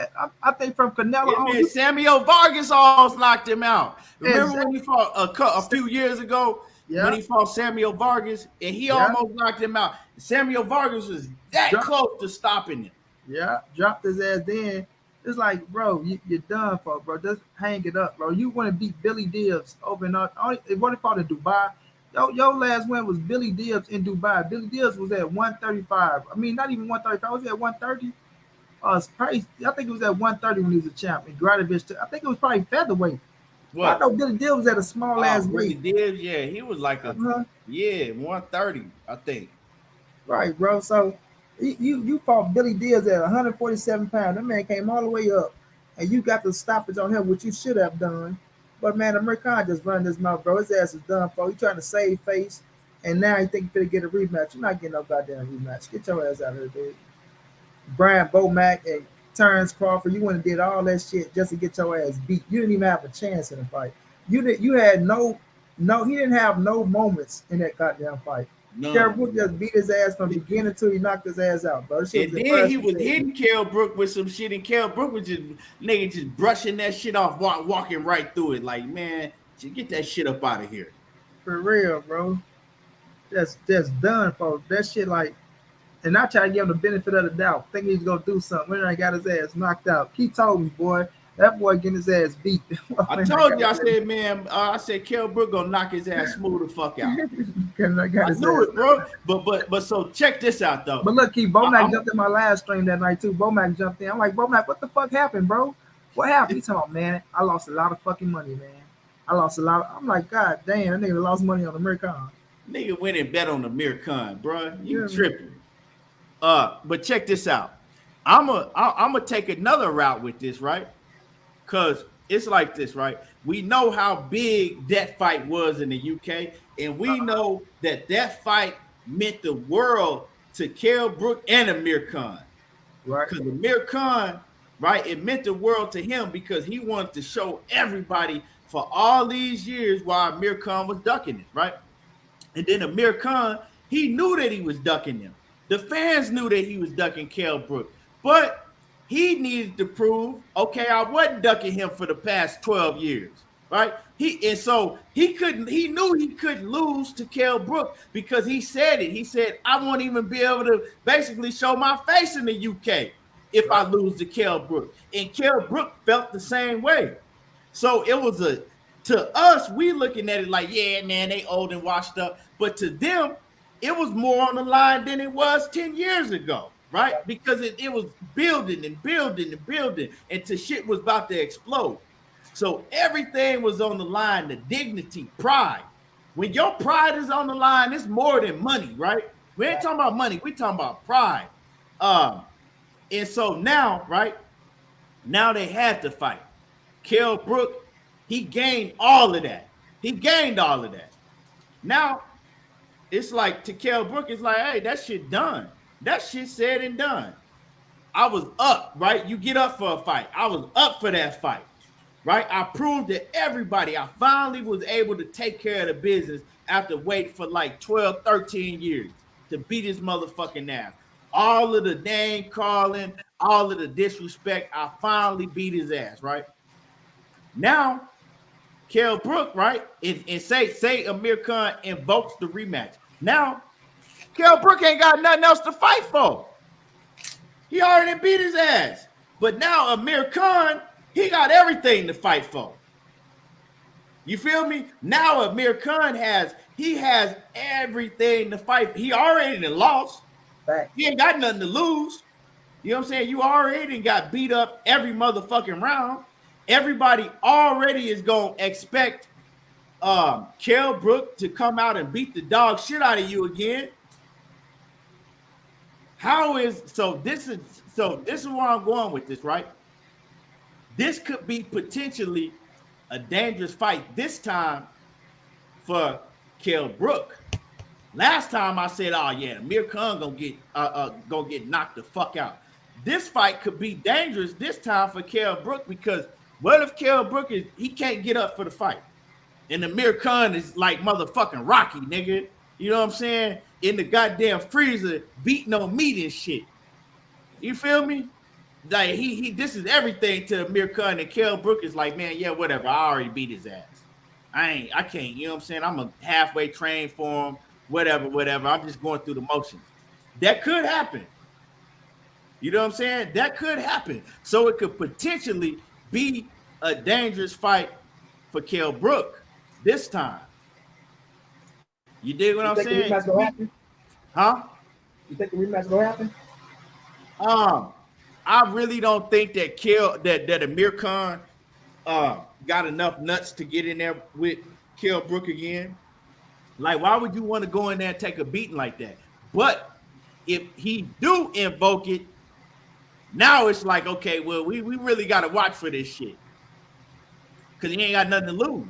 I think from Canelo And on, then Samuel Vargas almost knocked him out. Remember when exactly. he fought a few years ago when Yeah, he fought Samuel Vargas and he yeah. almost knocked him out. Samuel Vargas was that Drop, close to stopping him. yeah, dropped his ass. Then it's like, bro, you're done for, bro. Just hang it up, bro. You want to beat Billy Diaz over in what they fought in Dubai. Your last win was Billy Diaz in Dubai. Billy Diaz was at 135. I mean, not even 135. Was he at 130? It's probably, I think it was at 130 when he was a champ. And Gradovich, I think it was probably featherweight. But I What? know Billy Diaz was at a small ass Oh, Billy weight. Diaz, yeah, he was like a Uh-huh. 130, I think. Right, bro. So you fought Billy Diaz at 147 pounds. That man came all the way up, and you got the stoppage on him, which you should have done. But man, American just running his mouth, bro. His ass is done for. He trying to save face, and now he think he's finna get a rematch. You're not getting no goddamn rematch. Get your ass out of here, dude. Brian Bomack and Terence Crawford, you went and did all that shit just to get your ass beat. You didn't even have a chance in the fight. You had no. He didn't have no moments in that goddamn fight. Derek None. Wood just beat his ass from beginning till he knocked his ass out, bro. This shit And was then he was embarrassing. hitting Kell Brook with some shit, and Kell Brook was just nigga just brushing that shit off, walking right through it. Like, man, get that shit up out of here. For real, bro. Just done, folks. That shit like, and I try to give him the benefit of the doubt, thinking he's gonna do something. When I got his ass knocked out, he told me, boy, that boy getting his ass beat. I told you, I said, man, I said Kell Brook gonna knock his ass smooth the fuck out. I got I his knew ass. it, bro. But so check this out though. But look, Bomac I'm jumped in my live stream that night too. Bomac jumped in. I'm like, Bomac, what the fuck happened, bro? What happened? He's talking about, man, I lost a lot of fucking money, man. I lost a lot. I'm like, God damn, that nigga lost money on American. nigga went and bet on the Amir Khan, bro. You Yeah, tripping. But check this out. I'm gonna take another route with this, right? Because it's like this, right? We know how big that fight was in the UK, and we know that that fight meant the world to Kell Brook and Amir Khan. right. Because Amir Khan, right, it meant the world to him because he wanted to show everybody for all these years why Amir Khan was ducking it, right? And then Amir Khan, he knew that he was ducking him. The fans knew that he was ducking Kell Brook, but he needed to prove, okay, I wasn't ducking him for the past 12 years, right? So he couldn't. He knew he couldn't lose to Kell Brook because he said it. He said, I won't even be able to basically show my face in the UK if I Right. lose to Kell Brook. And Kell Brook felt the same way. So it was to us, we looking at it like, yeah, man, they old and washed up. But to them, it was more on the line than it was 10 years ago, right? Because it was building and building and building until shit was about to explode. So everything was on the line, the dignity, pride. When your pride is on the line, it's more than money, right? We ain't talking about money, we talking about pride. Um, and so now, right? Now they had to fight. Kell Brook, he gained all of that. He gained all of that. Now it's like to Kell Brook, it's like, hey, that shit done. That shit said and done. I was up, right? You get up for a fight. I was up for that fight, right? I proved to everybody I finally was able to take care of the business after waiting for like 12, 13 years to beat his motherfucking ass. All of the name calling, all of the disrespect. I finally beat his ass, right? Now, Kell Brook, right? And say Amir Khan invokes the rematch. Now, Kell Brook ain't got nothing else to fight for. He already beat his ass. But now Amir Khan, he got everything to fight for. You feel me? Now Amir Khan has everything to fight. He already lost. Fact. He ain't got nothing to lose. You know what I'm saying? You already got beat up every motherfucking round. Everybody already is gonna expect Kell Brook to come out and beat the dog shit out of you again. This is where I'm going with this, right? This could be potentially a dangerous fight this time for Kell Brook. Last time I said, oh yeah, Amir Khan gonna get knocked the fuck out. This fight could be dangerous this time for Kell Brook, because what if Kell Brook he can't get up for the fight? And Amir Khan is like motherfucking Rocky, nigga. You know what I'm saying? In the goddamn freezer, beating on meat and shit. You feel me? Like this is everything to Amir Khan, and Kell Brook is like, man, yeah, whatever. I already beat his ass. I can't, you know what I'm saying? I'm a halfway train for him, whatever. I'm just going through the motions. That could happen. You know what I'm saying? That could happen. So it could potentially be a dangerous fight for Kell Brook this time. You dig what I'm saying? The rematch gonna happen? Huh? You think the rematch gonna happen? I really don't think that Amir Khan got enough nuts to get in there with Kell Brook again. Like, why would you want to go in there and take a beating like that? But if he do invoke it, now it's like, okay, well, we really got to watch for this shit, because he ain't got nothing to lose.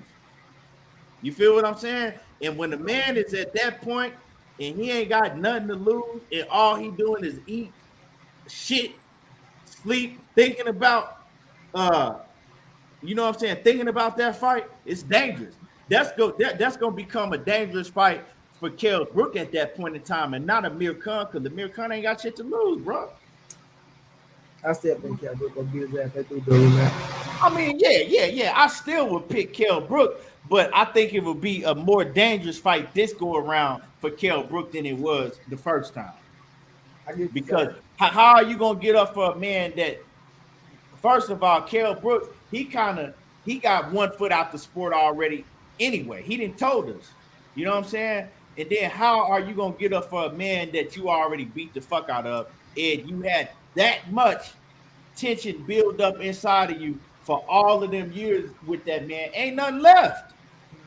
You feel what I'm saying? And when the man is at that point and he ain't got nothing to lose and all he doing is eat, shit, sleep, thinking about, you know what I'm saying, thinking about that fight, it's dangerous. That's gonna become a dangerous fight for Kell Brook at that point in time, and not Amir Khan, because Amir Khan ain't got shit to lose, bro. I still think Kell Brook gonna beat his ass. They do that. I mean, yeah. I still would pick Kell Brook, but I think it would be a more dangerous fight this go around for Kell Brook than it was the first time. Because how are you gonna get up for a man that, first of all, Kell Brook, he got 1 foot out the sport already anyway. He didn't told us. You know what I'm saying? And then how are you gonna get up for a man that you already beat the fuck out of, and you had that much tension build up inside of you for all of them years with that man? Ain't nothing left.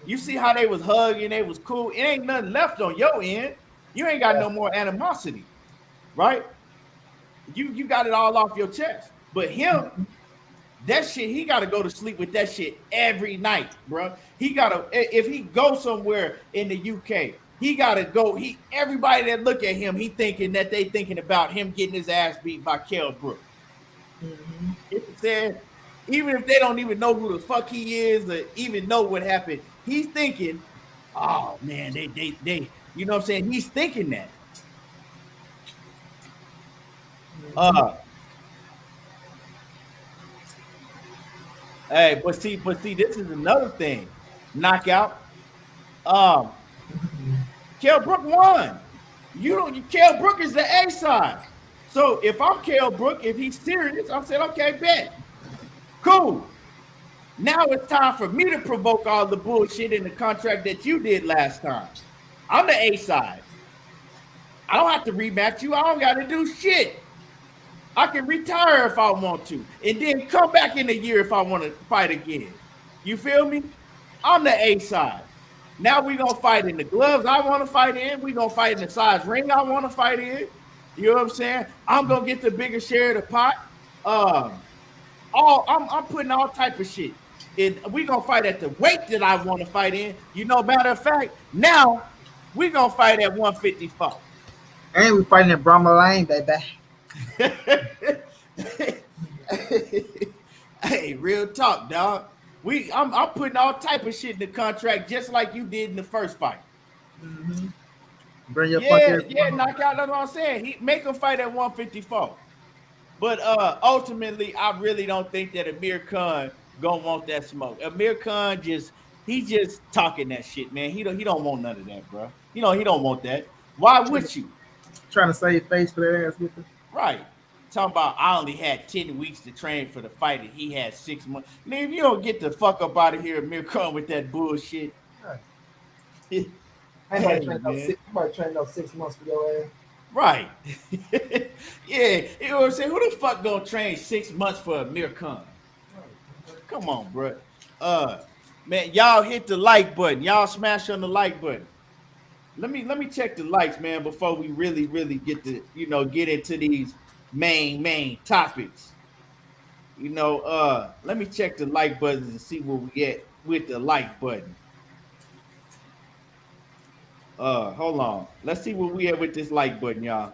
You see how they was hugging, they was cool. It ain't nothing left on your end. You ain't got no more animosity, right? You got it all off your chest. But him, that shit, he got to go to sleep with that shit every night, bro. He got to, if he goes somewhere in the UK, he got to go. Everybody that look at him, he thinking that they thinking about him getting his ass beat by Kell Brook. Mm-hmm. It said, even if they don't even know who the fuck he is or even know what happened, he's thinking, oh man, they, you know what I'm saying? He's thinking that. Hey, but see, this is another thing. Knockout. Kell Brook won. Kell Brook is the A side. So if I'm Kell Brook, if he's serious, I'm saying, okay, bet. Cool. Now it's time for me to provoke all the bullshit in the contract that you did last time. I'm the A side. I don't have to rematch you. I don't got to do shit. I can retire if I want to, and then come back in a year if I want to fight again. You feel me? I'm the A side. Now we're going to fight in the gloves I want to fight in. We're going to fight in the size ring I want to fight in. You know what I'm saying? I'm going to get the bigger share of the pot. I'm putting all type of shit. And we're going to fight at the weight that I want to fight in. You know, matter of fact, now we're going to fight at 154. And we're fighting in Brahma Lane, baby. Hey, real talk, dog. I'm putting all type of shit in the contract, just like you did in the first fight. Mm-hmm. Bring your knockout. That's what I'm saying. He make him fight at 154. But ultimately, I really don't think that Amir Khan gonna want that smoke. Amir Khan he just talking that shit, man. He don't want none of that, bro. He don't want that. Why would you? Trying to save face for that ass with her. Right. Talking about I only had 10 weeks to train for the fight and he had 6 months. Man, if you don't get the fuck up out of here, Amir Khan, with that bullshit. Right. I ain't Hey, train no man. six. I might train no 6 months for your ass. Right. Yeah. You know what I'm saying? Who the fuck gonna train 6 months for Amir Khan? Come on, bro. Uh Man, y'all hit the like button. Y'all smash on the like button. Let me check the likes, man, before we really get to, get into these main topics. Let me check the like buttons and see where we at with the like button. Hold on. Let's see where we at with this like button, y'all.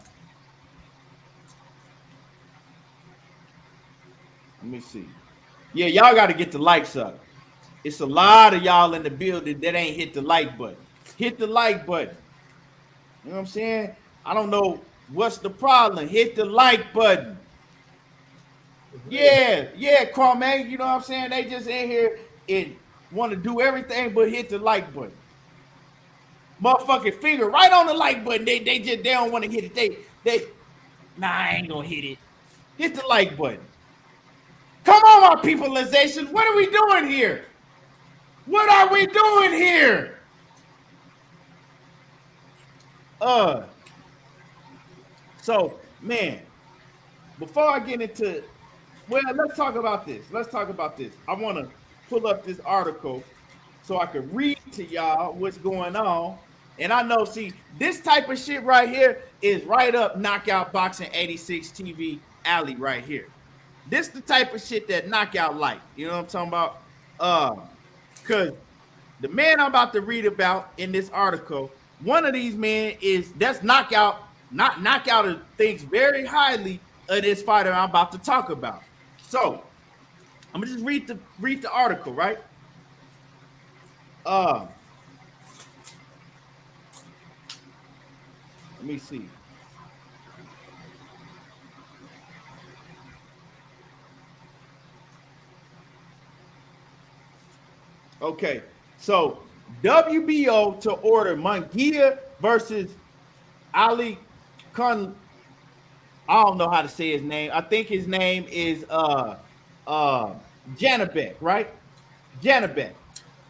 Let me see. Yeah, y'all got to get the likes up. It's a lot of y'all in the building that ain't hit the like button. Hit the like button. You know what I'm saying? I don't know what's the problem. Hit the like button. Yeah, Kwame. You know what I'm saying? They just in here and want to do everything but hit the like button. Motherfucking finger right on the like button. They don't want to hit it. I ain't gonna hit it. Hit the like button. Come on, my peopleization. What are we doing here? What are we doing here? So, man, before I get into, well, let's talk about this. I want to pull up this article so I can read to y'all what's going on. And I know, see, this type of shit right here is right up Knockout Boxing 86 TV alley right here. This the type of shit that Knockout like. You know what I'm talking about? Because the man I'm about to read about in this article, one of these men that's Knockout. Knockout thinks very highly of this fighter I'm about to talk about. So I'm gonna just read the article, right? Let me see. Okay, so WBO to order Munguia versus Ali Khan. I don't know how to say his name. I think his name is Janabek, right? Janabek.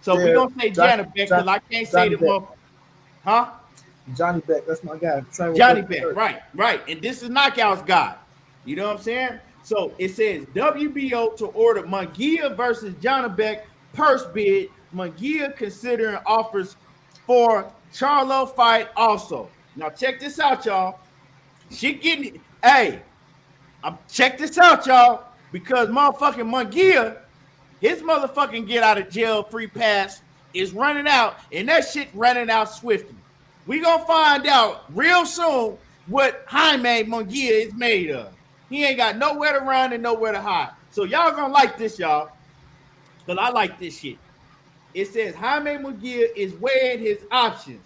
So we're Yeah, gonna say Janabek because I can't say Johnny the Beck. more, huh? Johnny Beck, that's my guy. Train with Johnny Brook. Beck, right. And this is Knockout's guy. You know what I'm saying? So it says WBO to order Munguia versus Johnny Beck purse bid. Munguia considering offers for Charlo fight also. Now check this out, y'all. She getting, hey, check this out, y'all, because motherfucking Munguia, his motherfucking get out of jail free pass is running out, and that shit running out swiftly. We gonna find out real soon what Jaime Munguia is made of. He ain't got nowhere to run and nowhere to hide. So y'all gonna like this, y'all, because I like this shit. It says Jaime Munguia is weighing his options.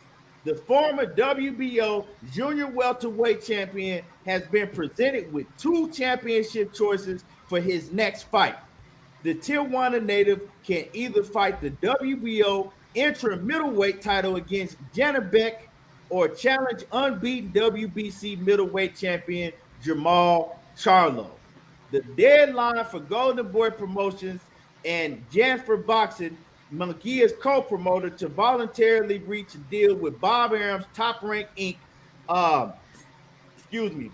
The former WBO junior welterweight champion has been presented with two championship choices for his next fight. The Tijuana native can either fight the WBO interim middleweight title against Janabek or challenge unbeaten WBC middleweight champion Jermall Charlo. The deadline for Golden Boy Promotions and Janford Boxing, Munguia's co-promoter, to voluntarily reach a deal with Bob Arum's Top Rank Inc. Um, excuse me,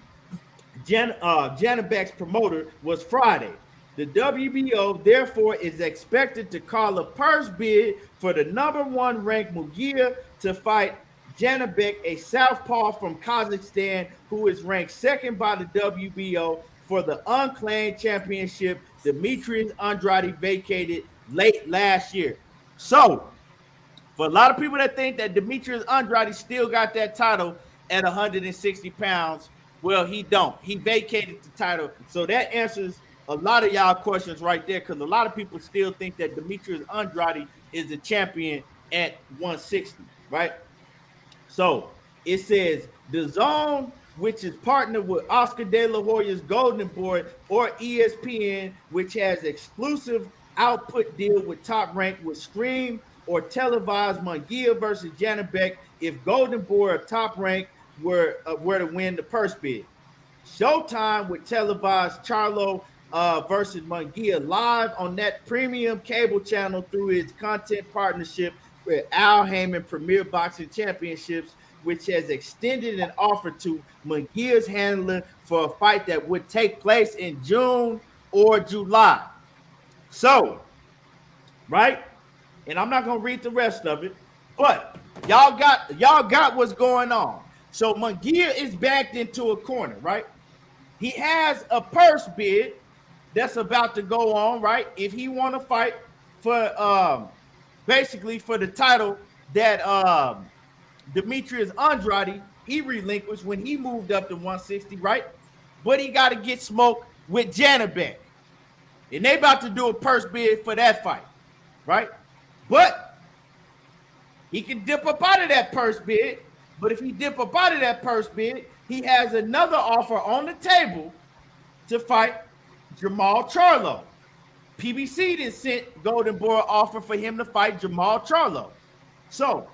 Janabek's promoter was Friday. The WBO, therefore, is expected to call a purse bid for the number one ranked Munguia to fight Janabek, a southpaw from Kazakhstan, who is ranked second by the WBO for the unclaimed championship Demetrius Andrade vacated late last year. So, for a lot of people that think that Demetrius Andrade still got that title at 160 pounds, well, he don't. He vacated the title. So that answers a lot of y'all questions right there, because a lot of people still think that Demetrius Andrade is the champion at 160, right? So it says the zone which is partnered with Oscar De La Hoya's Golden Boy, or ESPN, which has exclusive output deal with Top Rank, with stream or televised Munguia versus Janabek if Golden Boy or Top Rank were to win the purse bid. Showtime would televise Charlo versus Munguia live on that premium cable channel through its content partnership with Al Heyman Premier Boxing Championships, which has extended an offer to Munguia's handler for a fight that would take place in June or July. So, right? And I'm not gonna read the rest of it, but y'all got what's going on. So Munguia is backed into a corner, right? He has a purse bid that's about to go on, right? If he want to fight for basically for the title that Demetrius Andrade he relinquished when he moved up to 160, right? But he got to get smoked with Janabek. And they about to do a purse bid for that fight, right? But he can dip up out of that purse bid. But if he dip up out of that purse bid, he has another offer on the table to fight Jermall Charlo. PBC then sent Golden Boy offer for him to fight Jermall Charlo. So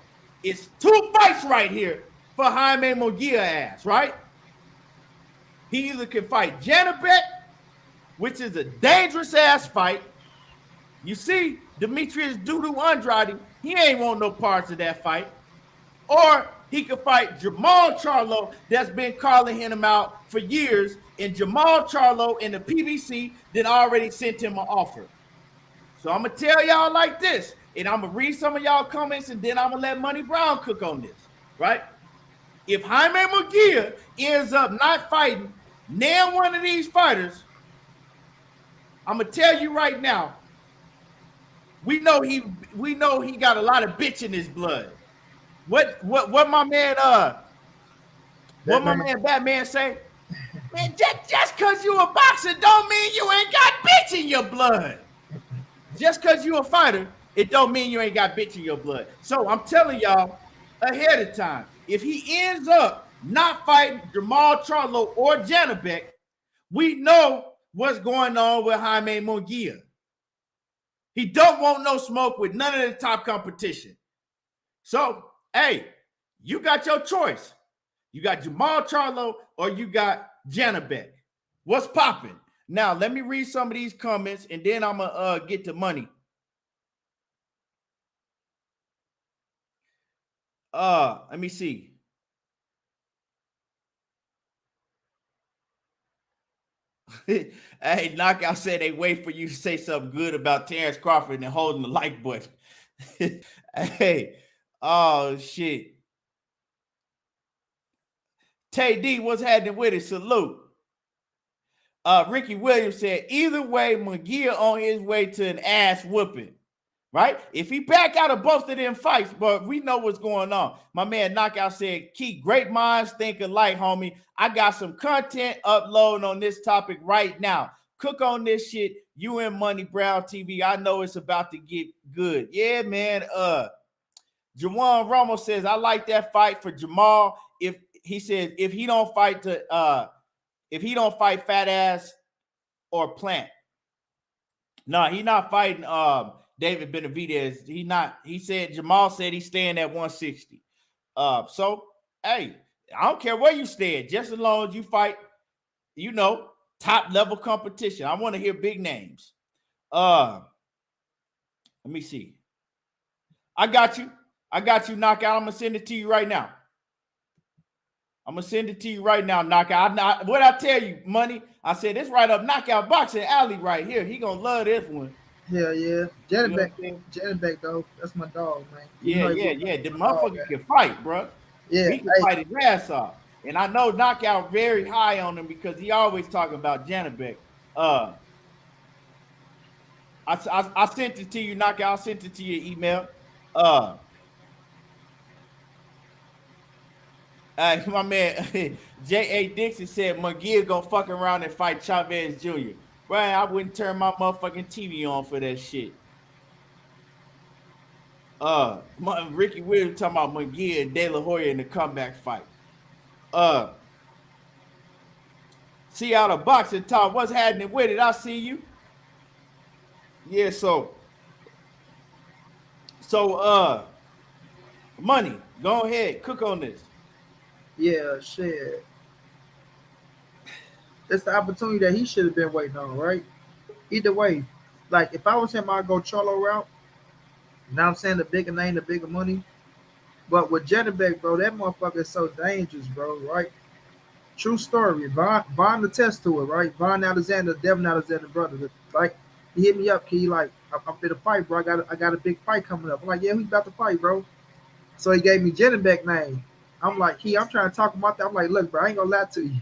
it's two fights right here for Jaime Munguia ass, right? He either can fight Janabek, which is a dangerous ass fight. You see, Demetrius Dudu Andrade, he ain't want no parts of that fight. Or he could fight Jermall Charlo, that's been calling him out for years, and Jermall Charlo and the PBC that already sent him an offer. So I'm going to tell y'all like this, and I'm going to read some of y'all comments, and then I'm going to let Money Brown cook on this, right? If Jaime Munguia ends up not fighting now one of these fighters, I'm going to tell you right now, we know he got a lot of bitch in his blood. What my man Batman say? Man, just cause you a boxer don't mean you ain't got bitch in your blood. Just cause you a fighter, it don't mean you ain't got bitch in your blood. So I'm telling y'all ahead of time, if he ends up not fighting Jermall Charlo or Janabek, we know what's going on with Jaime Munguia. He don't want no smoke with none of the top competition. So, hey, you got your choice. You got Jermall Charlo or you got Janabek. What's popping? Now, let me read some of these comments and then I'm going to get to money. Let me see. Hey, Knockout said they wait for you to say something good about Terence Crawford and holding the like button. Hey, oh shit. Tay D, what's happening with it? Salute. Ricky Williams said, either way, Munguia on his way to an ass whooping. Right? If he back out of both of them fights, but we know what's going on. My man Knockout said, Keith, great minds think alike, homie. I got some content uploading on this topic right now. Cook on this shit. You and Money Brown TV. I know it's about to get good. Yeah, man. Juwan Ramos says, I like that fight for Jermall. If he don't fight Fat Ass or Plant. No, he not fighting David Benavidez. He said Jermall said he's staying at 160. So hey, I don't care where you stand, just as long as you fight, top level competition. I want to hear big names. Let me see. I got you, Knockout. I'm gonna send it to you right now. Knockout. What I tell you, Money? I said this right up Knockout Boxing Alley right here. He gonna love this one. Hell yeah. Janabek though. That's my dog, man. Yeah. The motherfucker can fight, bro. Yeah. He can fight his ass off. And I know Knockout very high on him because he always talking about Janabek. I sent it to you, Knockout. I sent it to your email. My man J.A. Dixon said Munguia gonna fuck around and fight Chavez Jr. Right, I wouldn't turn my motherfucking TV on for that shit. Ricky Williams talking about Munguia and De La Hoya in the comeback fight. See out of boxing talk. What's happening with it? I see you. Yeah, so money. Go ahead, cook on this. Yeah, shit. It's the opportunity that he should have been waiting on, right? Either way, like if I was him, I'd go Charlo route. You know what I'm saying? The bigger name, the bigger money. But with Jetterbeck, bro, that motherfucker is so dangerous, bro, right? True story. Von attest to it, right? Von Alexander, Devin Alexander, brother. Like, he hit me up, Key, like, I'm fit to fight, bro. I got a big fight coming up. I'm like, yeah, who's about to fight, bro? So he gave me Jetterbeck name. I'm like, Key, I'm trying to talk about that. I'm like, look, bro, I ain't gonna lie to you.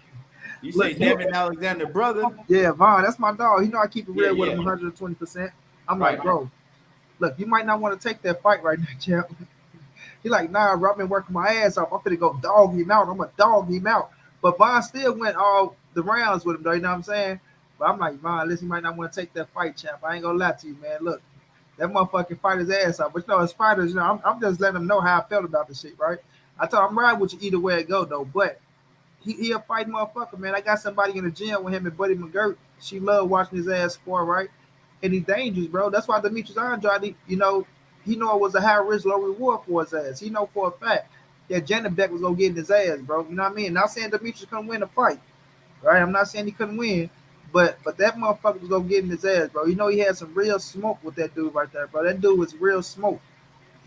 You Look, say Devin Alexander, brother? yeah, Von, that's my dog. You know I keep it real with Yeah. him 120%. I'm Right. like, bro, look, you might not want to take that fight right now, champ. He like, nah, bro, I've been working my ass off. I'm finna go dog him out. I'm gonna dog him out. But Von still went all the rounds with him, though. You know what I'm saying? But I'm like, Von, listen, you might not want to take that fight, champ. I ain't gonna lie to you, man. Look, that motherfucking fight his ass off. But you know, as fighters, you know, I'm just letting him know how I felt about the shit, right? I told him I'm riding with you either way it go, though. But he a fighting motherfucker, man. I got somebody in the gym with him and Buddy McGirt. She loved watching his ass spar, right? And he's dangerous, bro. That's why Demetrius Andrade, you know, he know it was a high risk, low reward for his ass. He know for a fact that Beck was gonna get in his ass, bro. You know what I mean? Not saying Demetrius couldn't win the fight, right? I'm not saying he couldn't win, but that motherfucker was gonna get in his ass, bro. You know he had some real smoke with that dude right there, bro. That dude was real smoke.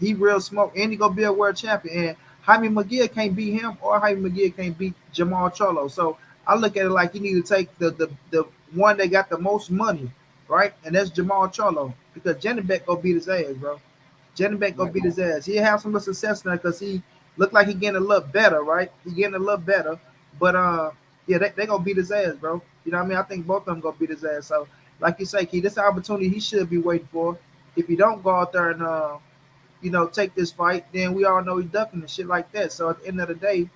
He real smoke, and he gonna be a world champion. And Jaime Munguia can't beat him, or Jaime Munguia can't beat Jermall Charlo. So I look at it like you need to take the one that got the most money, right? And that's Jermall Charlo, because Beck gonna beat his ass, bro. Beck gonna beat his ass. He'll have some success now because he looked like he getting a little better, right? He getting a little better, but yeah, they gonna beat his ass, bro. You know what I mean? I think both of them gonna beat his ass. So, like you say, Key, this opportunity he should be waiting for. If he don't go out there and you know, take this fight, then we all know he's ducking and shit like that. So at the end of the day,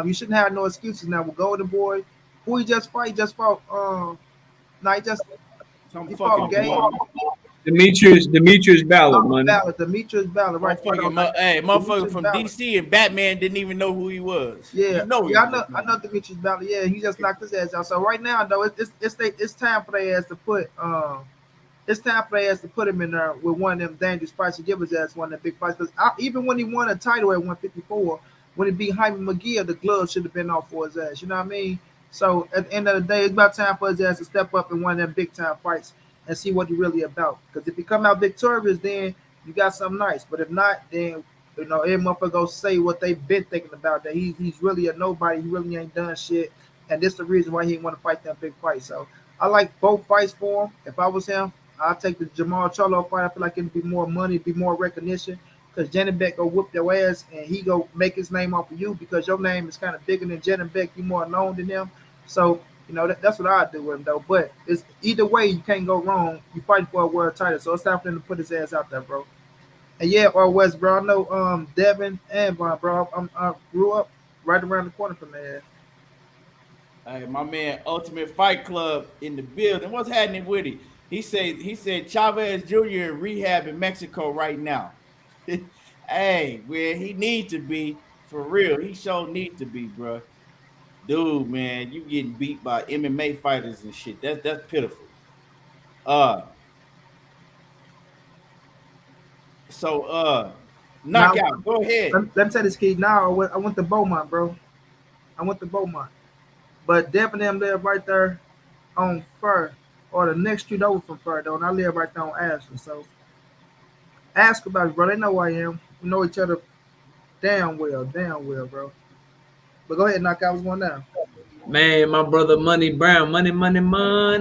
you shouldn't have no excuses now with Golden Boy. Who he just fought? He just fought. Nah, he fought Game. Demetrius Ballard, money. Demetrius Ballard, right? Hey, motherfucker from DC and Batman didn't even know who he was. Yeah, you know I know Demetrius Ballard. Yeah, he just knocked his ass out. So right now, though, it's time for their ass to put him in there with one of them dangerous fights to give his ass one of them big fights. Because even when he won a title at 154, when he beat Jaime Munguia, the glove should have been off for his ass. You know what I mean? So at the end of the day, it's about time for his ass to step up in one of them big time fights and see what he's really about. Because if he come out victorious, then you got something nice. But if not, then you know every motherfucker go say what they've been thinking about, that he's really a nobody. He really ain't done shit, and this the reason why he didn't want to fight that big fight. So I like both fights for him. If I was him, I'll take the Jermall Charlo fight. I feel like it'd be more money, be more recognition. Because Beck go whoop your ass and he go make his name off of you because your name is kind of bigger than Beck. You more known than him. So, you know, that's what I do with him, though. But it's either way, you can't go wrong. You fighting for a world title. So it's time for him to put his ass out there, bro. And yeah, or West, bro. I know Devin and Von, bro. I grew up right around the corner from there. Hey, my man, Ultimate Fight Club in the building. What's happening with it? He said Chavez Jr. in rehab in Mexico right now. Hey, where he need to be for real. He sure need to be, bro. Dude, man, you getting beat by MMA fighters and shit. That's pitiful. Now, knockout. Go ahead. let me say this, kid. Now I went to Beaumont, bro. I went to Beaumont. But Devin them live right there on Fur, or the next street over from Fur, though. And I live right there on Ashland. So ask about it, bro. They know who I am. We know each other damn well, bro. But go ahead, knock out. What's going down? Man, my brother Money Brown, money.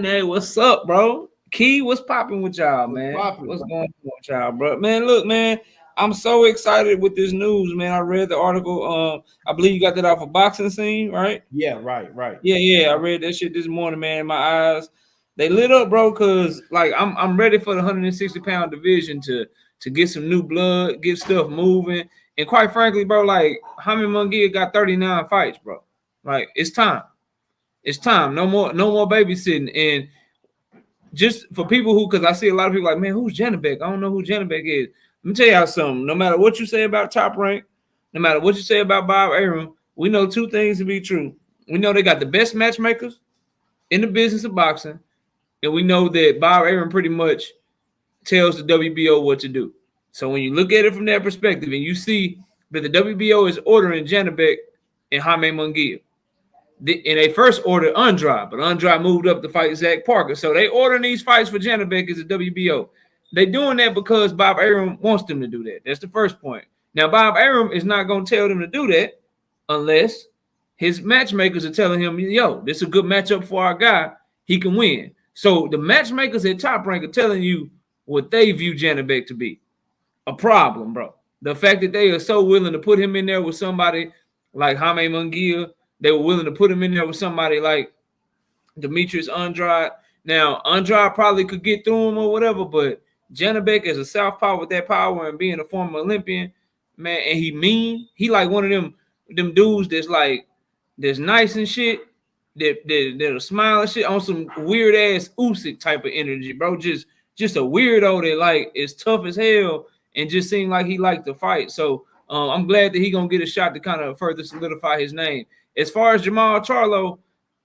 Hey, what's up, bro? Key, what's popping with y'all, man? What's going on with y'all, bro? Man, look, man, I'm so excited with this news, man. I read the article. I believe you got that off of Boxing Scene, right? Yeah, right. Yeah. I read that shit this morning, man. My eyes, they lit up, bro, because like I'm ready for the 160-pound division to get some new blood, get stuff moving. And quite frankly, bro, like Jaime Munguia got 39 fights, bro. Like it's time. It's time. No more babysitting. And just for people who, because I see a lot of people like, man, who's Beck? I don't know who Beck is. Let me tell y'all something. No matter what you say about Top Rank, no matter what you say about Bob Arum, we know two things to be true. We know they got the best matchmakers, in the business of boxing, and we know that Bob Arum pretty much tells the WBO what to do. So when you look at it from that perspective, and you see that the WBO is ordering Janabek and Jaime Munguia, and they first ordered Andrade, but Andrade moved up to fight Zach Parker. So they ordering these fights for Janabek as a WBO. They doing that because Bob Arum wants them to do that. That's the first point. Now, Bob Arum is not going to tell them to do that unless his matchmakers are telling him, yo, this is a good matchup for our guy. He can win. So the matchmakers at Top Rank are telling you what they view Janabek to be. A problem, bro. The fact that they are so willing to put him in there with somebody like Jaime Munguia, they were willing to put him in there with somebody like Demetrius Andrade. Now, Andrade probably could get through him or whatever, but Janabek as a southpaw with that power and being a former Olympian, man, and he like one of them dudes that's nice and shit, that'll smile and shit on some weird ass Usyk type of energy, bro. Just a weirdo that like is tough as hell and just seemed like he liked to fight. So I'm glad that he gonna get a shot to kind of further solidify his name. As far as Jermell Charlo,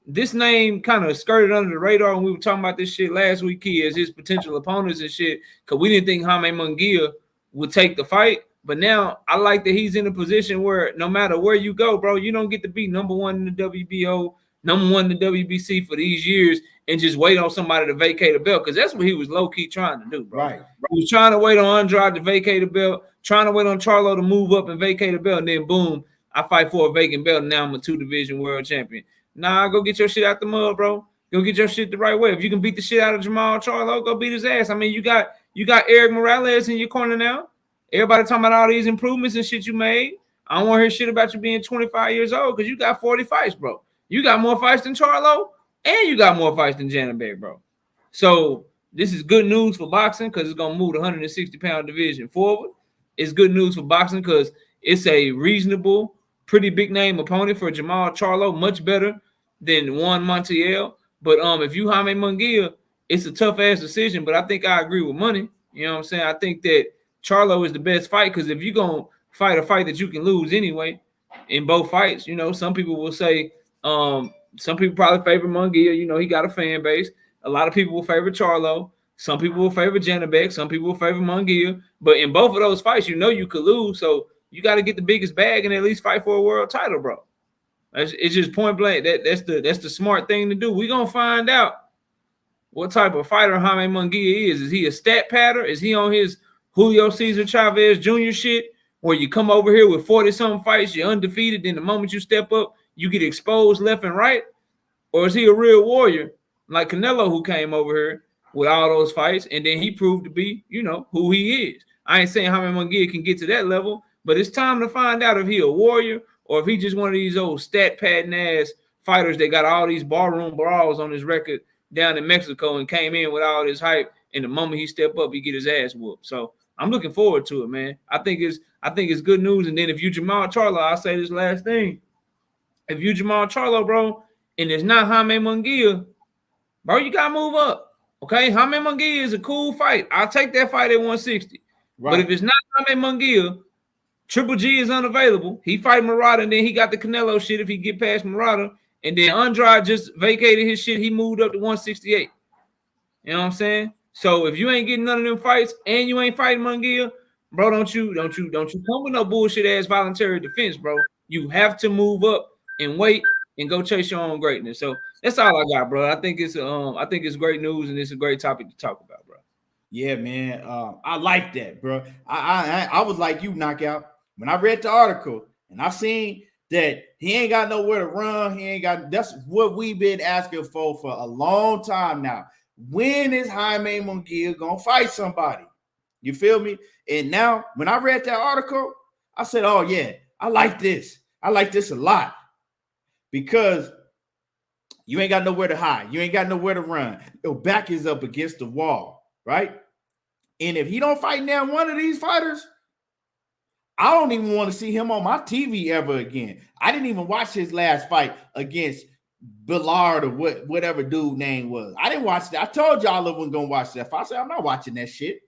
this name kind of skirted under the radar when we were talking about this shit last week, as his potential opponents and shit, because we didn't think Jaime Munguia would take the fight. But now I like that he's in a position where no matter where you go, bro, you don't get to be number one in the WBO, number one in the WBC for these years and just wait on somebody to vacate a belt, because that's what he was low-key trying to do, bro. Right. He was trying to wait on Andrade to vacate a belt, trying to wait on Charlo to move up and vacate a belt, and then boom, I fight for a vacant belt, and now I'm a 2-division world champion. Nah, go get your shit out the mud, bro. Go get your shit the right way. If you can beat the shit out of Jermall Charlo, go beat his ass. I mean, you got Eric Morales in your corner now. Everybody talking about all these improvements and shit you made. I don't want to hear shit about you being 25 years old because you got 40 fights, bro. You got more fights than Charlo, and you got more fights than Janabek, bro. So this is good news for boxing because it's going to move the 160-pound division forward. It's good news for boxing because it's a reasonable, pretty big name opponent for Jermall Charlo, much better than Juan Montiel. But if you Jaime Munguia, it's a tough-ass decision, but I think I agree with Money. You know what I'm saying? I think that Charlo is the best fight because if you're going to fight a fight that you can lose anyway in both fights, you know, some people will say some people probably favor Munguia. You know, he got a fan base. A lot of people will favor Charlo. Some people will favor Janabek. Some people will favor Munguia. But in both of those fights, you know you could lose. So you got to get the biggest bag and at least fight for a world title, bro. It's just point blank. That's the smart thing to do. We're going to find out what type of fighter Jaime Munguia is. Is he a stat patter? Is he on his Julio Cesar Chavez Jr. shit where you come over here with 40-something fights, you're undefeated, then the moment you step up, you get exposed left and right? Or is he a real warrior like Canelo who came over here with all those fights and then he proved to be, you know, who he is? I ain't saying Jaime Munguia can get to that level, but it's time to find out if he a warrior or if he just one of these old stat padding ass fighters that got all these barroom brawls on his record down in Mexico and came in with all this hype, and the moment he step up, he get his ass whooped. So I'm looking forward to it, man. I think it's good news. And then if you Jermall Charlo, I'll say this last thing. If you Jermall Charlo, bro, and it's not Jaime Munguia, bro, you gotta move up. Okay, Jaime Munguia is a cool fight. I'll take that fight at 160. Right. But if it's not Jaime Munguia, Triple G is unavailable. He fight Murata, and then he got the Canelo shit if he get past Murata. And then Andrade just vacated his shit. He moved up to 168. You know what I'm saying? So if you ain't getting none of them fights and you ain't fighting Munguia, bro, don't you come with no bullshit ass voluntary defense, bro. You have to move up and wait and go chase your own greatness. So that's all I got, bro. I think it's great news and it's a great topic to talk about, bro. Yeah, man. I like that, bro. I was like you, Knockout. When I read the article and I seen that he ain't got nowhere to run, that's what we've been asking for a long time now. When is Jaime Munguia gonna fight somebody? You feel me? And now, when I read that article, I said, "Oh yeah, I like this. I like this a lot because you ain't got nowhere to hide. You ain't got nowhere to run. Your back is up against the wall, right? And if he don't fight now one of these fighters, I don't even want to see him on my TV ever again. I didn't even watch his last fight against Billard or whatever dude name was. I didn't watch that. I told y'all I wasn't gonna watch that. I said I'm not watching that shit.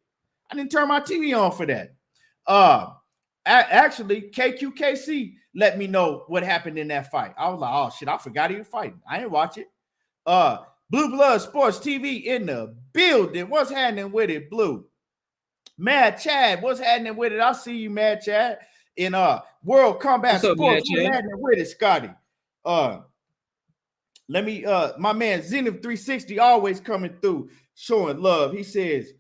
I didn't turn my TV on for that. Actually, KQKC let me know what happened in that fight. I was like, oh shit, I forgot he was fighting. I didn't watch it. Blue Blood Sports TV in the building. What's happening with it, Blue? Mad Chad, what's happening with it? I see you, Mad Chad. In World Combat What's up, Sports, Mad what's Chad? happening with it, Scotty? Let me my man Zenith 360 always coming through, showing love. He says,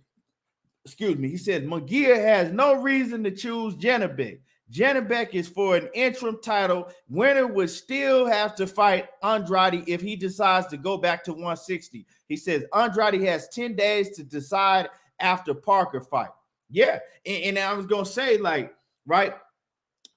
excuse me, he says Munguia has no reason to choose Janabek. Janabek is for an interim title. Winner would still have to fight Andrade if he decides to go back to 160. He says Andrade has 10 days to decide after Parker fight. Yeah, and I was gonna say, like, right,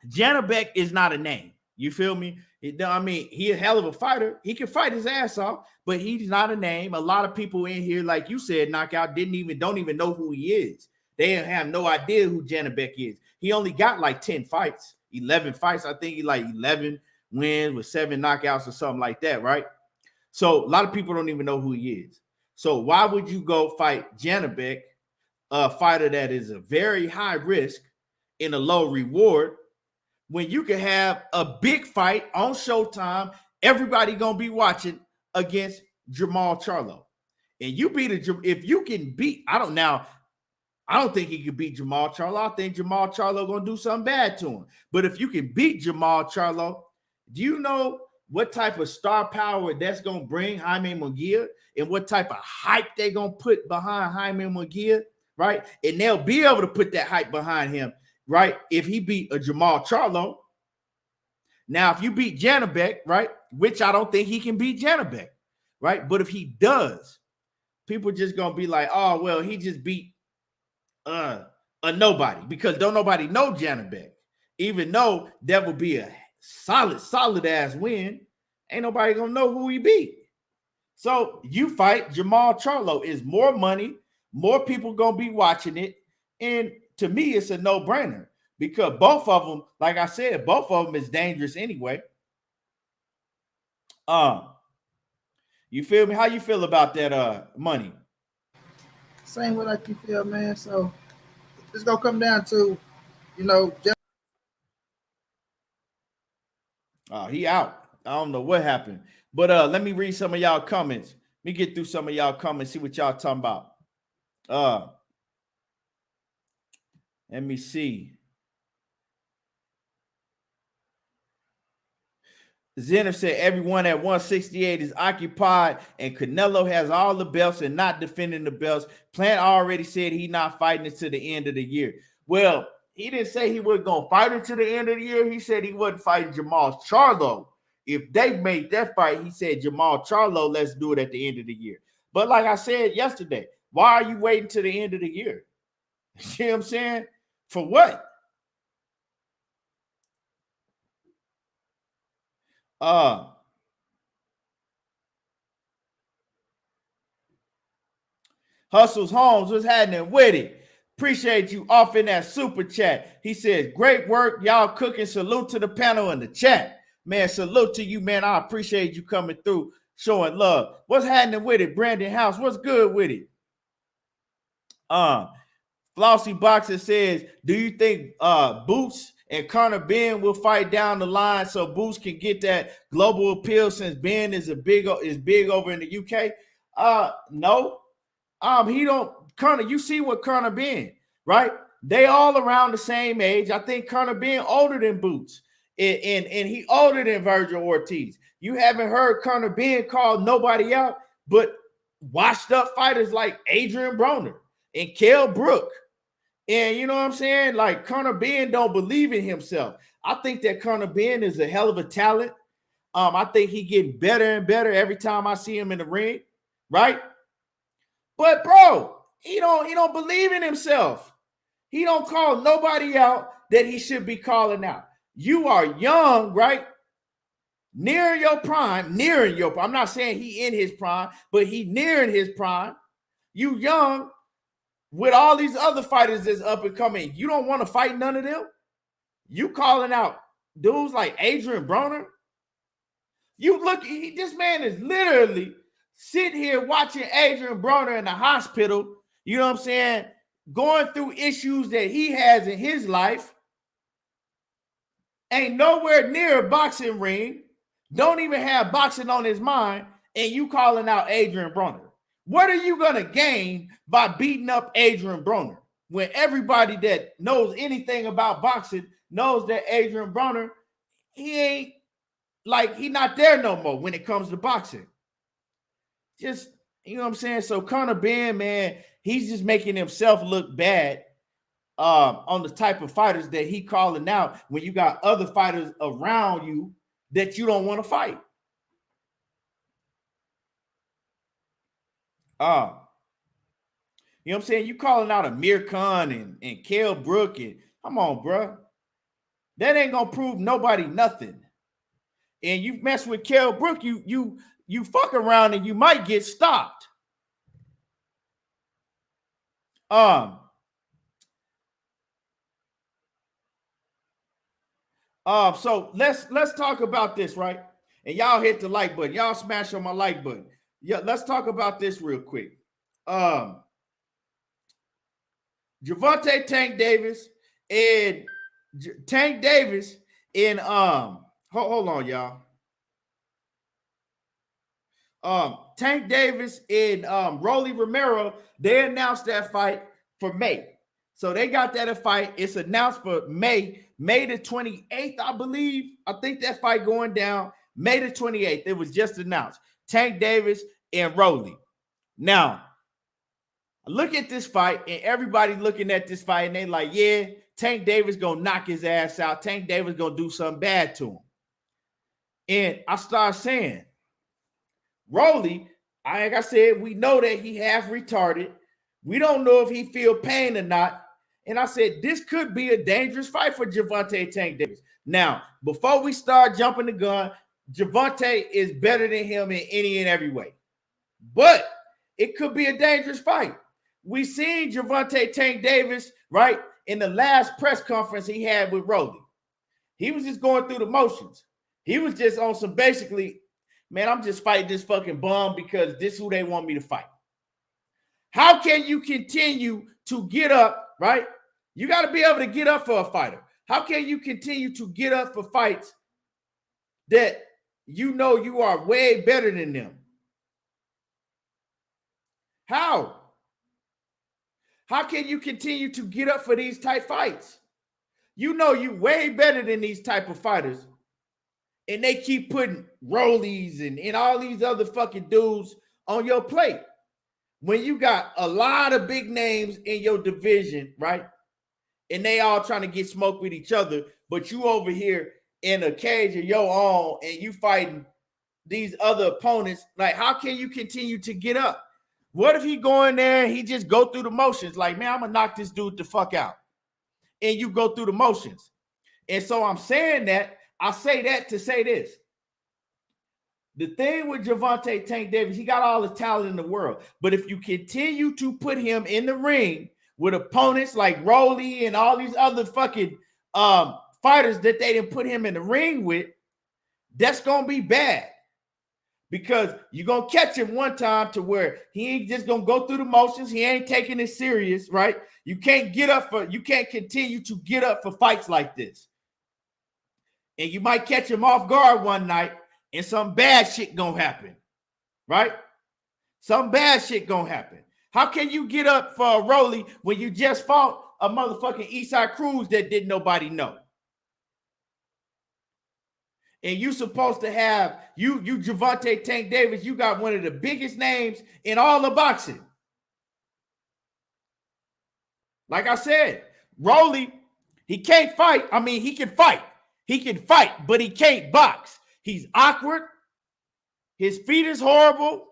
Janabek is not a name. You feel me? I mean, he a hell of a fighter. He can fight his ass off, but he's not a name. A lot of people in here, like you said, Knockout, don't even know who he is. They have no idea who Janabek is. He only got like 10 fights, 11 fights. I think he like 11 wins with 7 knockouts or something like that, right? So a lot of people don't even know who he is. So why would you go fight Janabek, a fighter that is a very high risk in a low reward, when you can have a big fight on Showtime, everybody gonna be watching against Jermall Charlo? And you if you can beat, I don't think he could beat Jermall Charlo. I think Jermall Charlo gonna do something bad to him. But if you can beat Jermall Charlo, do you know what type of star power that's gonna bring Jaime Munguia, and what type of hype they gonna put behind Jaime Munguia, right? And they'll be able to put that hype behind him, right? If he beat a Jermall Charlo. Now, if you beat Janabek, right, which I don't think he can beat Janabek, right? But if he does, people just gonna be like, oh, well, he just beat a nobody, because don't nobody know Janabek. Even though that would be a solid ass win, ain't nobody gonna know who he beat. So you fight Jermall Charlo, is more money, more people gonna be watching it, and to me, it's a no-brainer, because both of them, like I said, both of them is dangerous anyway. You feel me? How you feel about that money? Same way like you feel, man. So it's gonna come down to, you know, just He out. I don't know what happened. But let me read some of y'all comments. Let me get through some of y'all comments, see what y'all talking about. Let me see. Zenith said everyone at 168 is occupied, and Canelo has all the belts and not defending the belts. Plant already said he not fighting until the end of the year. Well, he didn't say he wasn't going to fight until the end of the year. He said he wasn't fighting Jermall Charlo. If they made that fight, he said, Jermall Charlo, let's do it at the end of the year. But like I said yesterday, why are you waiting till the end of the year? You see what I'm saying? For what? Hustles Holmes, what's happening with it? Appreciate you off in that super chat. He says, great work. Y'all cooking. Salute to the panel in the chat. Man, salute to you, man. I appreciate you coming through, showing love. What's happening with it? Brandon House, what's good with it? Flossy Boxer says, do you think Boots and Conor Ben will fight down the line so Boots can get that global appeal, since Ben is big over in the UK? No. He don't. Conor, you see what Conor Ben, right? They all around the same age. I think Conor Ben older than Boots, and he older than Virgil Ortiz. You haven't heard Conor Ben call nobody out but washed up fighters like Adrian Broner and Kell Brook. And you know what I'm saying? Like, Conor Ben don't believe in himself. I think that Conor Ben is a hell of a talent. I think he getting better and better every time I see him in the ring, right? But bro, he don't believe in himself. He don't call nobody out that he should be calling out. You are young, right? Nearing your prime. I'm not saying he in his prime, but he nearing his prime. You young with all these other fighters that's up and coming. You don't want to fight none of them. You calling out dudes like Adrian Broner. You look, this man is literally sitting here watching Adrian Broner in the hospital, you know what I'm saying, going through issues that he has in his life, ain't nowhere near a boxing ring, don't even have boxing on his mind, and you calling out Adrian Broner. What are you going to gain by beating up Adrian Broner when everybody that knows anything about boxing knows that Adrian Broner, he not there no more when it comes to boxing. Just, you know what I'm saying? So Conor Benn, man, he's just making himself look bad on the type of fighters that he calling out when you got other fighters around you that you don't want to fight. You know what I'm saying? You calling out Amir and Kell, Brook, and come on, bro. That ain't gonna prove nobody nothing. And you mess with Kell, Brook, you fuck around and you might get stopped. So let's talk about this, right? And y'all hit the like button. Y'all smash on my like button. Yeah, let's talk about this real quick. Gervonta Tank Davis and Tank Davis in hold on, y'all. Tank Davis and Rollie Romero, they announced that fight for May. So they got that a fight. It's announced for May the 28th, I believe. I think that fight going down May the 28th. It was just announced. Tank Davis and Rollie. Now, look at this fight, and everybody looking at this fight, and they like, yeah, Tank Davis gonna knock his ass out. Tank Davis gonna do something bad to him. And I start saying, Rollie, like I said, we know that he half retarded. We don't know if he feel pain or not. And I said, this could be a dangerous fight for Gervonta Tank Davis. Now, before we start jumping the gun, Gervonta is better than him in any and every way. But it could be a dangerous fight. We seen Gervonta Tank Davis, right, in the last press conference he had with Rollie. He was just going through the motions. He was just on some basically, man, I'm just fighting this fucking bum because this is who they want me to fight. How can you continue to get up, right? You got to be able to get up for a fighter. How can you continue to get up for fights that you know you are way better than them? How? How can you continue to get up for these type fights? You know you way better than these type of fighters. And they keep putting Rollies and all these other fucking dudes on your plate. When you got a lot of big names in your division, right? And they all trying to get smoked with each other, but you over here in a cage of your own and you fighting these other opponents. Like, how can you continue to get up? What if he go in there and he just go through the motions? Like, man, I'm going to knock this dude the fuck out. And you go through the motions. And so I'm saying that, I say that to say this. The thing with Gervonta Tank Davis, he got all the talent in the world. But if you continue to put him in the ring with opponents like Rollie and all these other fucking fighters that they didn't put him in the ring with, that's going to be bad. Because you're going to catch him one time to where he ain't just going to go through the motions. He ain't taking it serious, right? You can't continue to get up for fights like this. And you might catch him off guard one night and some bad shit gonna happen, right? Some bad shit gonna happen. How can you get up for a Rollie when you just fought a motherfucking Eastside Cruz that didn't nobody know? And you supposed to have, you Gervonta Tank Davis, you got one of the biggest names in all of boxing. Like I said, Rollie, he can't fight. I mean, he can fight. He can fight, but he can't box. He's awkward. His feet is horrible,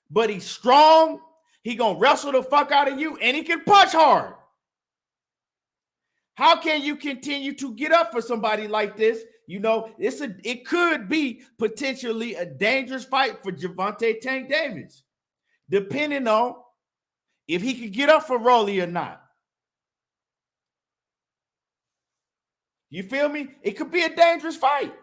but he's strong. He gonna wrestle the fuck out of you, and he can punch hard. How can you continue to get up for somebody like this? You know, it could be potentially a dangerous fight for Gervonta Tank Davis, depending on if he could get up for Rollie or not. You feel me? It could be a dangerous fight.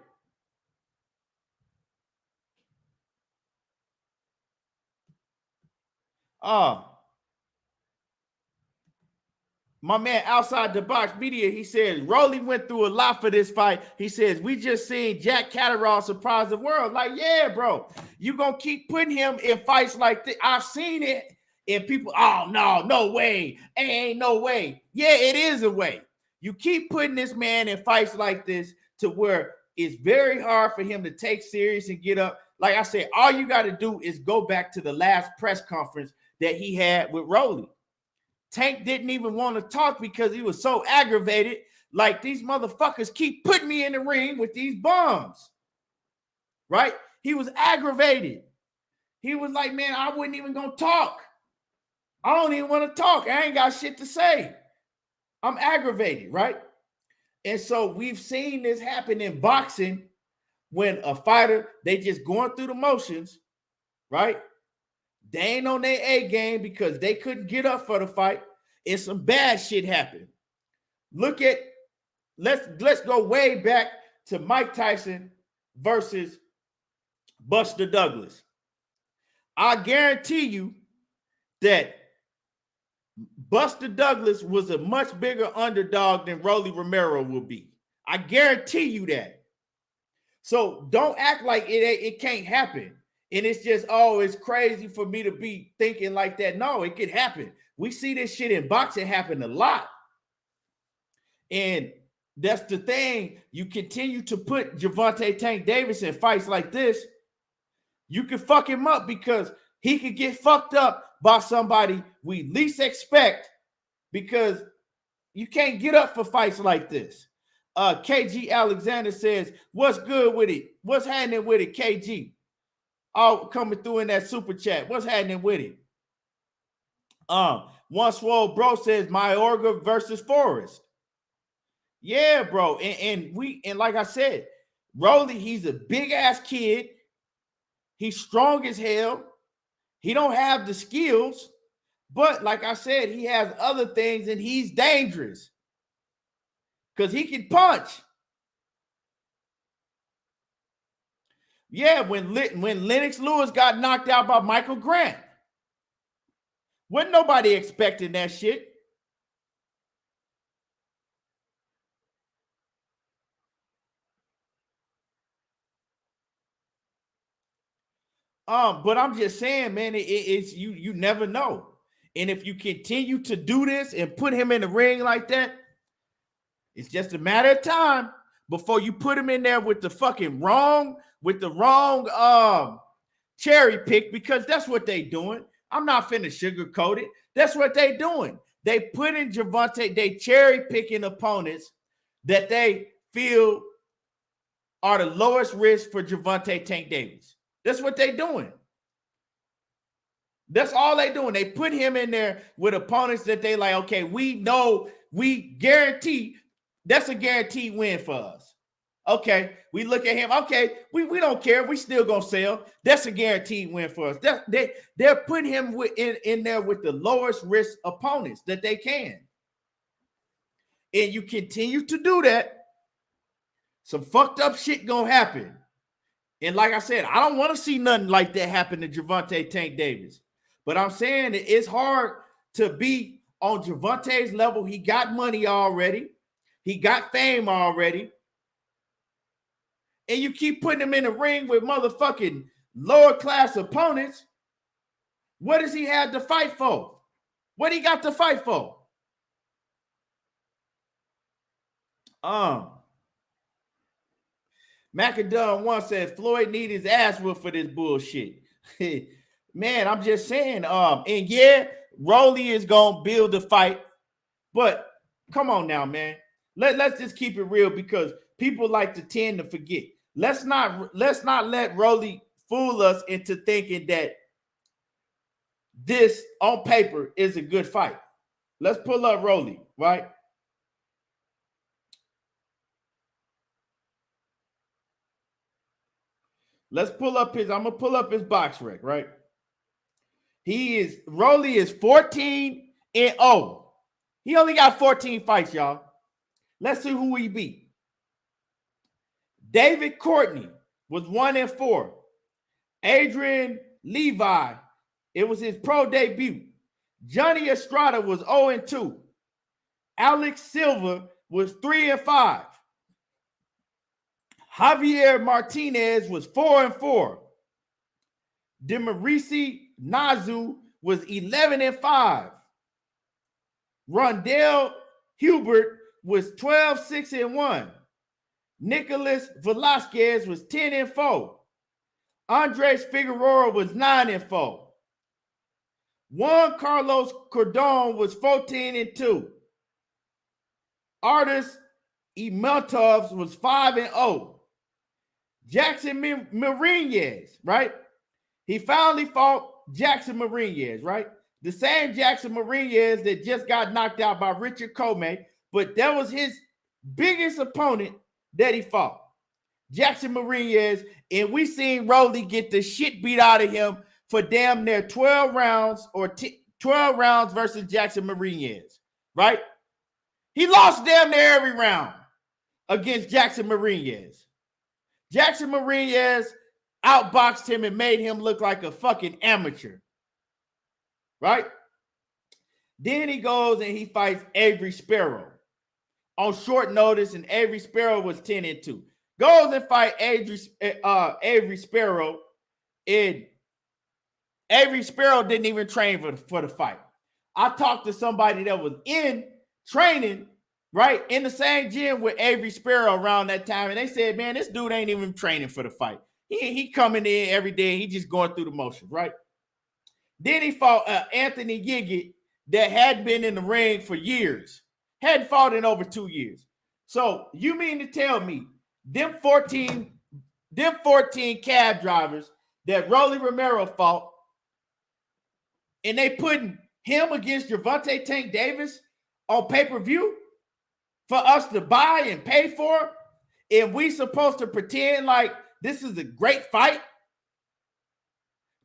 my man outside the box media, he says Rollie went through a lot for this fight. He says we just seen Jack Catterall surprise the world. Like, yeah, bro, you gonna keep putting him in fights like this? I've seen it, and people, oh no way, ain't no way. Yeah, it is a way. You keep putting this man in fights like this to where it's very hard for him to take serious and get up. Like I said, all you got to do is go back to the last press conference that he had with Rollie. Tank didn't even want to talk because he was so aggravated. Like, these motherfuckers keep putting me in the ring with these bums. Right? He was aggravated. He was like, man, I wasn't even going to talk. I don't even want to talk. I ain't got shit to say. I'm aggravated, right? And so we've seen this happen in boxing when a fighter, they just going through the motions, right? They ain't on their A game because they couldn't get up for the fight, and some bad shit happened. Let's go way back to Mike Tyson versus Buster Douglas. I guarantee you that Buster Douglas was a much bigger underdog than Rollie Romero will be. I guarantee you that. So don't act like it can't happen. And it's just, oh, it's crazy for me to be thinking like that. No, it could happen. We see this shit in boxing happen a lot. And that's the thing. You continue to put Gervonta Tank Davis in fights like this, you can fuck him up because he could get fucked up by somebody we least expect because you can't get up for fights like this. KG Alexander says, what's good with it? What's happening with it, KG? Oh, coming through in that super chat. What's happening with it? One Swole Bro says Mayorga versus Forrest. Yeah, bro. And like I said, Rollie, he's a big ass kid. He's strong as hell. He don't have the skills, but like I said, he has other things and he's dangerous because he can punch. Yeah, when Lennox Lewis got knocked out by Michael Grant, wasn't nobody expecting that shit. But I'm just saying, man, it's you never know. And if you continue to do this and put him in the ring like that, it's just a matter of time before you put him in there with the wrong cherry pick, because that's what they doing. I'm not finna sugarcoat it. That's what they doing. They put in Gervonta, they cherry picking opponents that they feel are the lowest risk for Gervonta Tank Davis. That's what they doing. That's all they doing. They put him in there with opponents that they like, okay, we know, we guarantee, that's a guaranteed win for us. Okay, we look at him, okay, we don't care, we still gonna sell. That's a guaranteed win for us. They're putting him in there with the lowest risk opponents that they can. And you continue to do that, some fucked up shit gonna happen. And like I said, I don't want to see nothing like that happen to Gervonta Tank Davis. But I'm saying that it's hard to be on Gervonta's level. He got money already. He got fame already. And you keep putting him in the ring with motherfucking lower class opponents. What does he have to fight for? What he got to fight for? Macadon once said Floyd need his ass whooped for this bullshit. Man, I'm just saying, and yeah, Rollie is gonna build the fight, but come on now, man. Let's just keep it real because people like to tend to forget. Let's not let Rollie fool us into thinking that this on paper is a good fight. Let's pull up Rollie, right? Let's pull up I'm gonna pull up his box rec, right? Rollie is 14-0. He only got 14 fights, y'all. Let's see who he beat. David Courtney was 1-4. Adrian Levi, it was his pro debut. Johnny Estrada was 0-2. Alex Silva was 3-5. Javier Martinez was 4-4. Demarisi Nazu was 11-5. Rondell Hubert was 12-6-1. Nicholas Velasquez was 10-4. Andres Figueroa was 9-4. Juan Carlos Cordon was 14-2. Artis Imeltovs was 5-0. Jackson Marinez, right? He finally fought Jackson Marinez, right? The same Jackson Marinez that just got knocked out by Richard Comey, but that was his biggest opponent that he fought. Jackson Marinez, and we seen Rollie get the shit beat out of him for damn near 12 rounds or 12 rounds versus Jackson Marinez, right? He lost damn near every round against Jackson Marinez. Jackson Marinez outboxed him and made him look like a fucking amateur, right? Then he goes and he fights Avery Sparrow on short notice, and Avery Sparrow was 10-2. Goes and fight Avery Sparrow, and Avery Sparrow didn't even train for the fight. I talked to somebody that was in training, right, in the same gym with Avery Sparrow around that time, and they said, man, this dude ain't even training for the fight. He coming in every day. He just going through the motions, right? Then he fought Anthony Yiggett that had been in the ring for years. Hadn't fought in over 2 years. So you mean to tell me them 14 cab drivers that Rollie Romero fought, and they putting him against Gervonta Tank Davis on pay-per-view for us to buy and pay for, and we supposed to pretend like this is a great fight?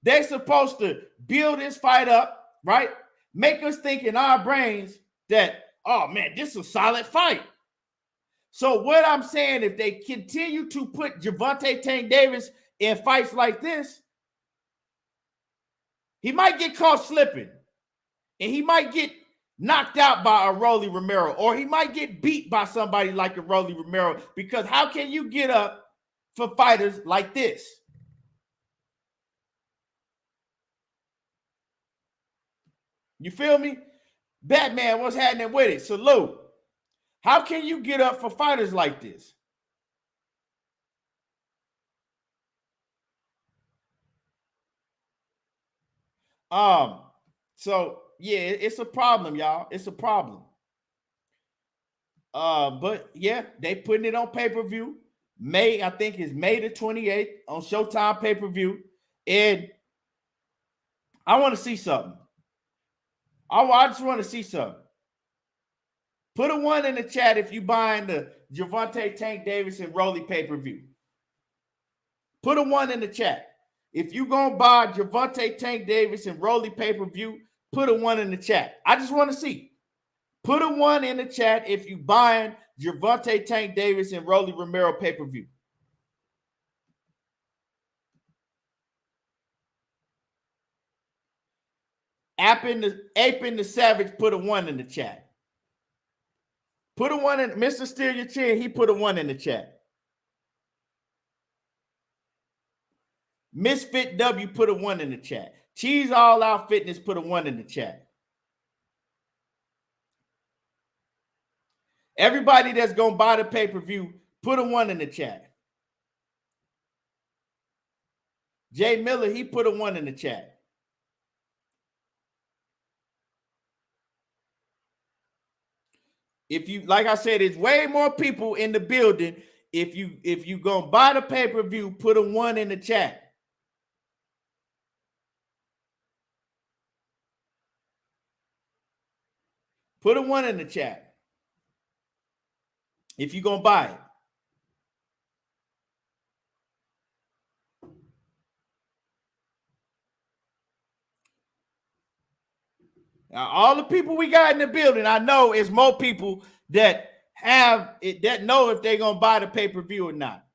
They're supposed to build this fight up, right? Make us think in our brains that, oh man, this is a solid fight. So what I'm saying, if they continue to put Gervonta Tank Davis in fights like this, he might get caught slipping, and he might get knocked out by a Rollie Romero, or he might get beat by somebody like a Rollie Romero, because how can you get up for fighters like this? You feel me? Batman, what's happening with it? Salute. How can you get up for fighters like this? So yeah, it's a problem, y'all. It's a problem. But yeah, they putting it on pay-per-view. I think it's May the 28th on Showtime pay-per-view. And I want to see something. I just want to see something. Put a 1 in the chat if you buying the Gervonta Tank Davis and Rollie pay-per-view. Put a 1 in the chat. If you gonna buy Gervonta Tank Davis and Rollie pay-per-view, put a 1 in the chat. I just want to see. Put a 1 in the chat if you buying Gervonta Tank Davis and Rollie Romero pay-per-view. Apin the Savage put a 1 in the chat. Put a 1 in. Mr. Steer Your Chin, he put a 1 in the chat. Misfit W put a 1 in the chat. Cheese All Out Fitness put a 1 in the chat. Everybody that's going to buy the pay-per-view, put a 1 in the chat. Jay Miller, he put a 1 in the chat. If you, like I said, it's way more people in the building. If you going to buy the pay-per-view, put a 1 in the chat. Put a 1 in the chat if you're going to buy it. Now, all the people we got in the building, I know is more people that have it, that know if they're going to buy the pay-per-view or not.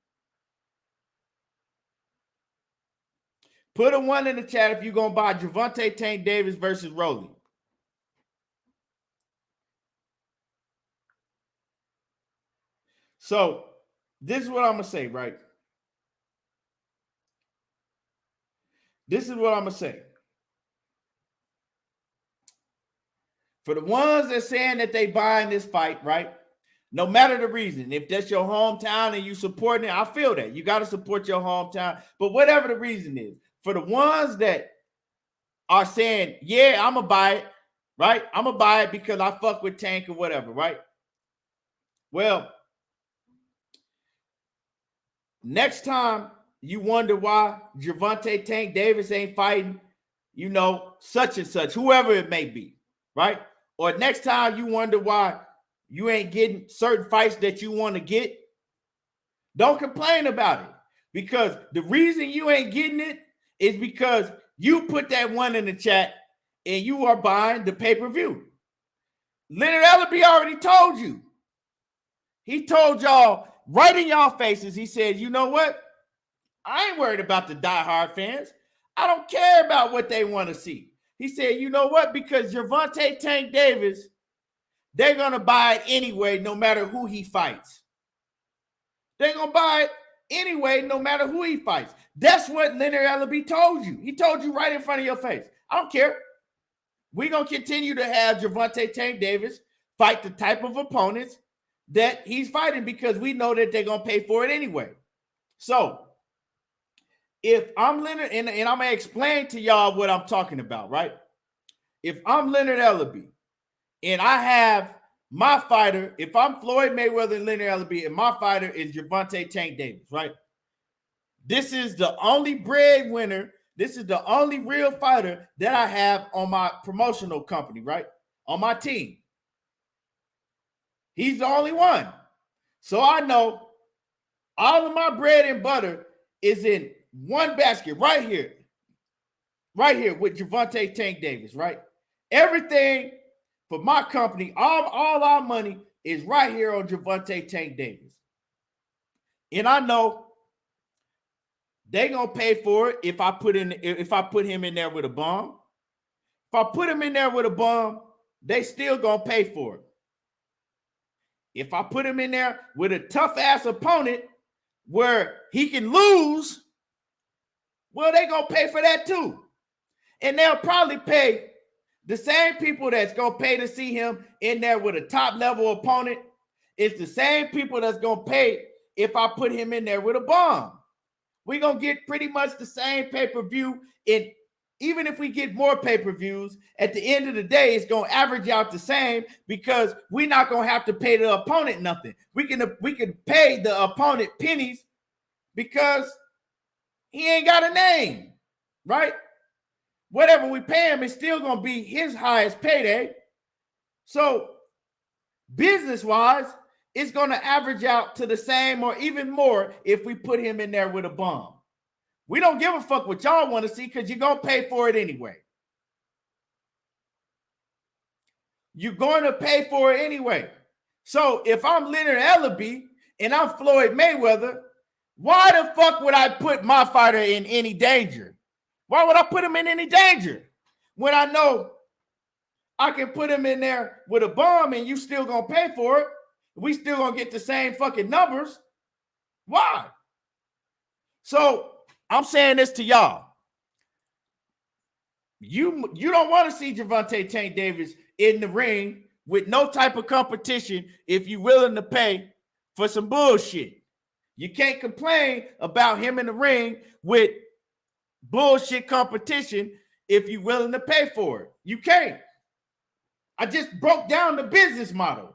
Put a 1 in the chat if you're going to buy Gervonta Tank Davis versus Rollie. So this is what I'm gonna say, right? This is what I'm gonna say. For the ones that saying that they buying this fight, right? No matter the reason, if that's your hometown and you supporting it, I feel that. You got to support your hometown. But whatever the reason is, for the ones that are saying, yeah, I'm going to buy it, right? I'm going to buy it because I fuck with Tank or whatever, right? Well, next time you wonder why Gervonta Tank Davis ain't fighting, you know, such and such, whoever it may be, right? Or next time you wonder why you ain't getting certain fights that you want to get, don't complain about it. Because the reason you ain't getting it is because you put that one in the chat and you are buying the pay-per-view. Leonard Ellerbe already told you. He told y'all right in y'all faces, he said, you know what? I ain't worried about the diehard fans. I don't care about what they want to see. He said, you know what? Because Gervonta Tank Davis, they're going to buy it anyway, no matter who he fights. They're going to buy it anyway, no matter who he fights. That's what Leonard Ellerbe told you. He told you right in front of your face. I don't care. We're going to continue to have Gervonta Tank Davis fight the type of opponents that he's fighting because we know that they're going to pay for it anyway. So, if I'm Leonard, and I'm going to explain to y'all what I'm talking about, right? If I'm Leonard Ellerbe and I have my fighter, if I'm Floyd Mayweather and Leonard Ellerbe and my fighter is Gervonta Tank Davis, right? This is the only breadwinner. This is the only real fighter that I have on my promotional company, right? On my team. He's the only one. So I know all of my bread and butter is in one basket right here with Gervonta Tank Davis, right? Everything for my company, all our money is right here on Gervonta Tank Davis. And I know they're gonna pay for it if I put him in there with a bomb. If I put him in there with a bomb, they still gonna pay for it. If I put him in there with a tough ass opponent where he can lose, well, they gonna pay for that too. And they'll probably pay the same people that's gonna pay to see him in there with a top level opponent. It's the same people that's gonna pay if I put him in there with a bomb. We're gonna get pretty much the same pay-per-view. And even if we get more pay-per-views, at the end of the day, it's gonna average out the same because we're not gonna have to pay the opponent nothing. We can pay the opponent pennies because he ain't got a name, right? Whatever we pay him is still gonna be his highest payday. So business-wise, it's going to average out to the same or even more if we put him in there with a bomb. We don't give a fuck what y'all want to see because you're going to pay for it anyway. You're going to pay for it anyway. So if I'm Leonard Ellerbe and I'm Floyd Mayweather, why the fuck would I put my fighter in any danger? Why would I put him in any danger when I know I can put him in there with a bomb and you still going to pay for it? We still gonna get the same fucking numbers. Why? So I'm saying this to y'all. You don't want to see Gervonta Tank Davis in the ring with no type of competition if you're willing to pay for some bullshit. You can't complain about him in the ring with bullshit competition if you're willing to pay for it. You can't. I just broke down the business model.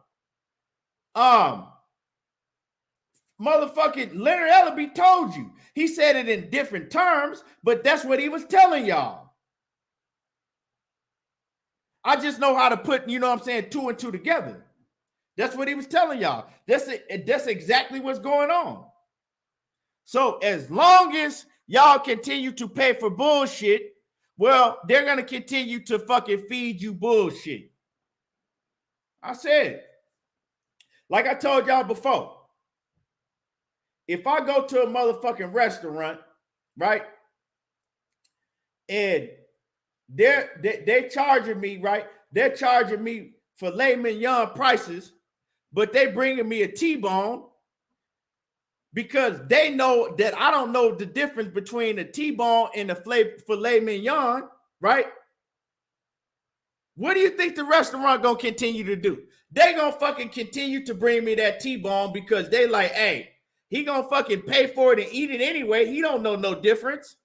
Motherfucking Leonard Ellerbe told you. He said it in different terms, but that's what he was telling y'all. I just know how to put, you know what I'm saying, two and two together. That's what he was telling y'all. That's exactly what's going on. So as long as y'all continue to pay for bullshit, well, they're going to continue to fucking feed you bullshit. I said it. Like I told y'all before, if I go to a motherfucking restaurant, right, and they're charging me, right, they're charging me filet mignon prices, but they bringing me a T-bone, because they know that I don't know the difference between a T-bone and a filet mignon, right? What do you think the restaurant gonna continue to do? They gonna fucking continue to bring me that T-bone because they like, hey, he gonna fucking pay for it and eat it anyway. He don't know no difference.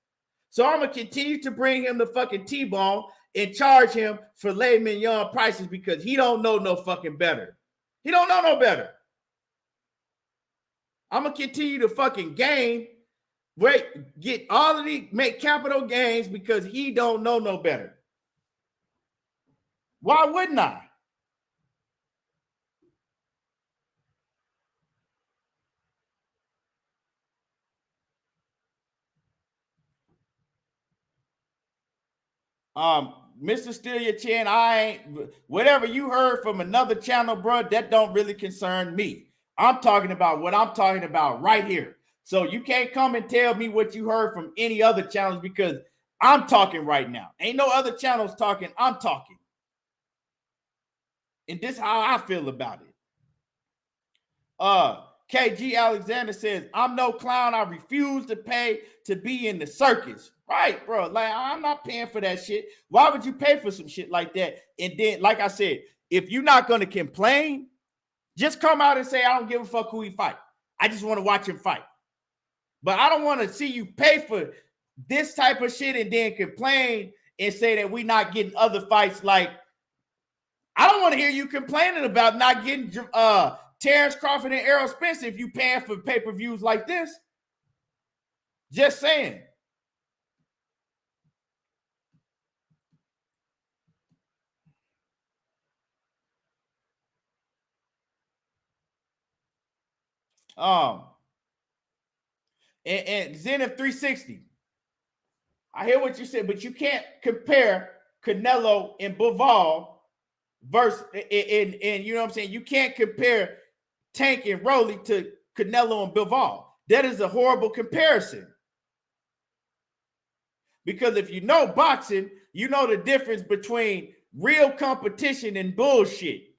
So I'm gonna continue to bring him the fucking T-bone and charge him filet mignon prices because he don't know no fucking better. He don't know no better. I'm gonna continue to fucking get all of these, make capital gains because he don't know no better. Why wouldn't I? Mr. Steal Your Chin, whatever you heard from another channel, bro, that don't really concern me. I'm talking about what I'm talking about right here. So you can't come and tell me what you heard from any other channels because I'm talking right now. Ain't no other channels talking. I'm talking. And this is how I feel about it. KG Alexander says, I'm no clown. I refuse to pay to be in the circus. Right, bro. Like, I'm not paying for that shit. Why would you pay for some shit like that? And then, like I said, if you're not going to complain, just come out and say, I don't give a fuck who he fight. I just want to watch him fight. But I don't want to see you pay for this type of shit and then complain and say that we're not getting other fights. Like, I don't want to hear you complaining about not getting Terence Crawford and Errol Spence if you paying for pay-per-views like this. Just saying. And Zenith 360. I hear what you said, but you can't compare Canelo and Ppv versus and you know what I'm saying? You can't compare Tank and Rollie to Canelo and Ppv. That is a horrible comparison. Because if you know boxing, you know the difference between real competition and bullshit.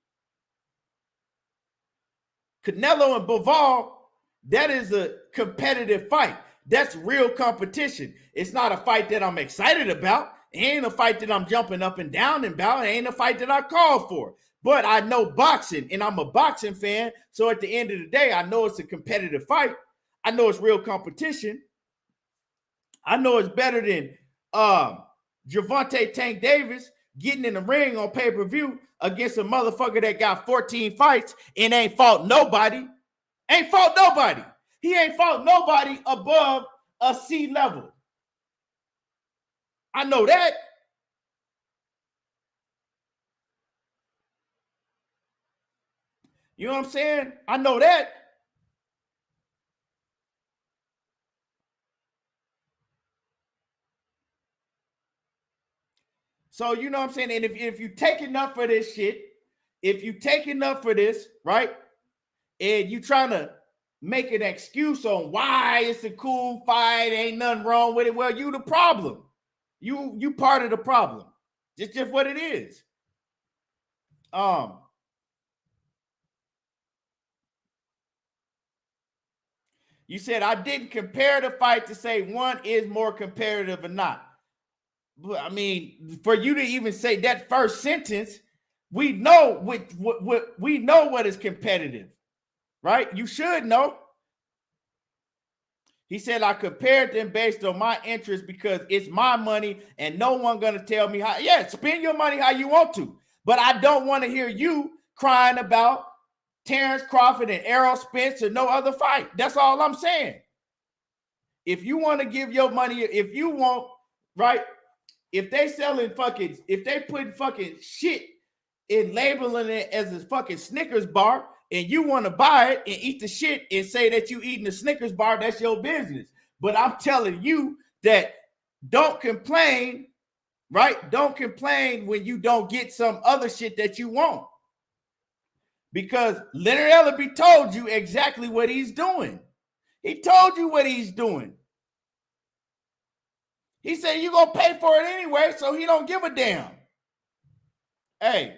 Canelo and Ppv, that is a competitive fight. That's real competition. It's not a fight that I'm excited about. It ain't a fight that I'm jumping up and down about. It ain't a fight that I call for. But I know boxing, and I'm a boxing fan. So at the end of the day, I know it's a competitive fight. I know it's real competition. I know it's better than Gervonta Tank Davis getting in the ring on pay-per-view against a motherfucker that got 14 fights and ain't fought nobody. Ain't fought nobody. He ain't fought nobody above a C level. I know that. You know what I'm saying? I know that. So you know what I'm saying? And if you take enough for this shit, if you take enough for this, right? And you trying to make an excuse on why it's a cool fight, ain't nothing wrong with it. Well, you the problem. You part of the problem. It's just what it is. You said I didn't compare the fight to say one is more competitive or not. I mean, for you to even say that first sentence, we know what we know what is competitive, right? You should know. He said I compared them based on my interest because it's my money and no one gonna tell me how. Yeah, spend your money how you want to, but I don't want to hear you crying about Terence Crawford and Errol Spence or no other fight. That's all I'm saying. If you want to give your money, if you want, right? If they selling fucking, if they putting fucking shit and labeling it as a fucking Snickers bar and you want to buy it and eat the shit and say that you eating the Snickers bar, that's your business. But I'm telling you that don't complain, right? Don't complain when you don't get some other shit that you want. Because Leonard Ellerby told you exactly what he's doing. He told you what he's doing. He said you're going to pay for it anyway, so he don't give a damn. Hey.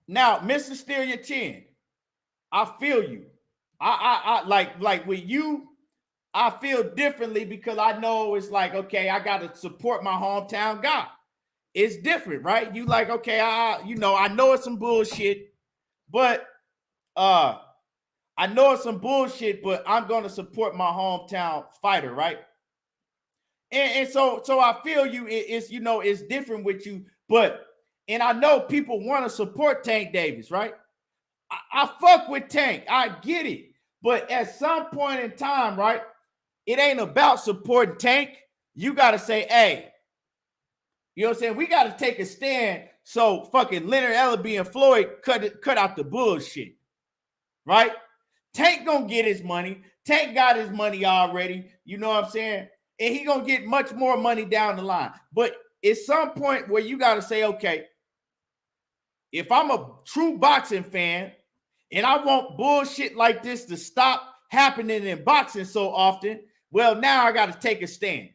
Now, Mr. Steal Your Chin. I feel you. I like with you, I feel differently because I know it's like, okay, I got to support my hometown guy. It's different, right? You like, okay, I know it's some bullshit, but I know it's some bullshit, but I'm gonna support my hometown fighter, right? And so I feel you. It's it's different with you, but and I know people want to support Tank Davis, right? I fuck with Tank. I get it. But at some point in time, right, it ain't about supporting Tank. You got to say, hey, you know what I'm saying? We got to take a stand so fucking Leonard Ellaby and Floyd cut out the bullshit, right? Tank gonna get his money. Tank got his money already. You know what I'm saying? And he gonna get much more money down the line. But at some point where you got to say, okay, if I'm a true boxing fan and I want bullshit like this to stop happening in boxing so often, well, now I got to take a stand.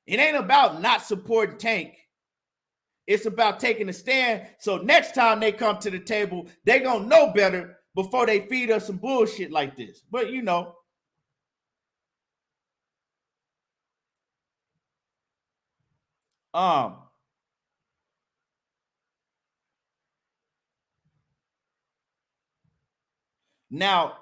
It ain't about not supporting Tank. It's about taking a stand. So next time they come to the table, they gonna know better before they feed us some bullshit like this. But now,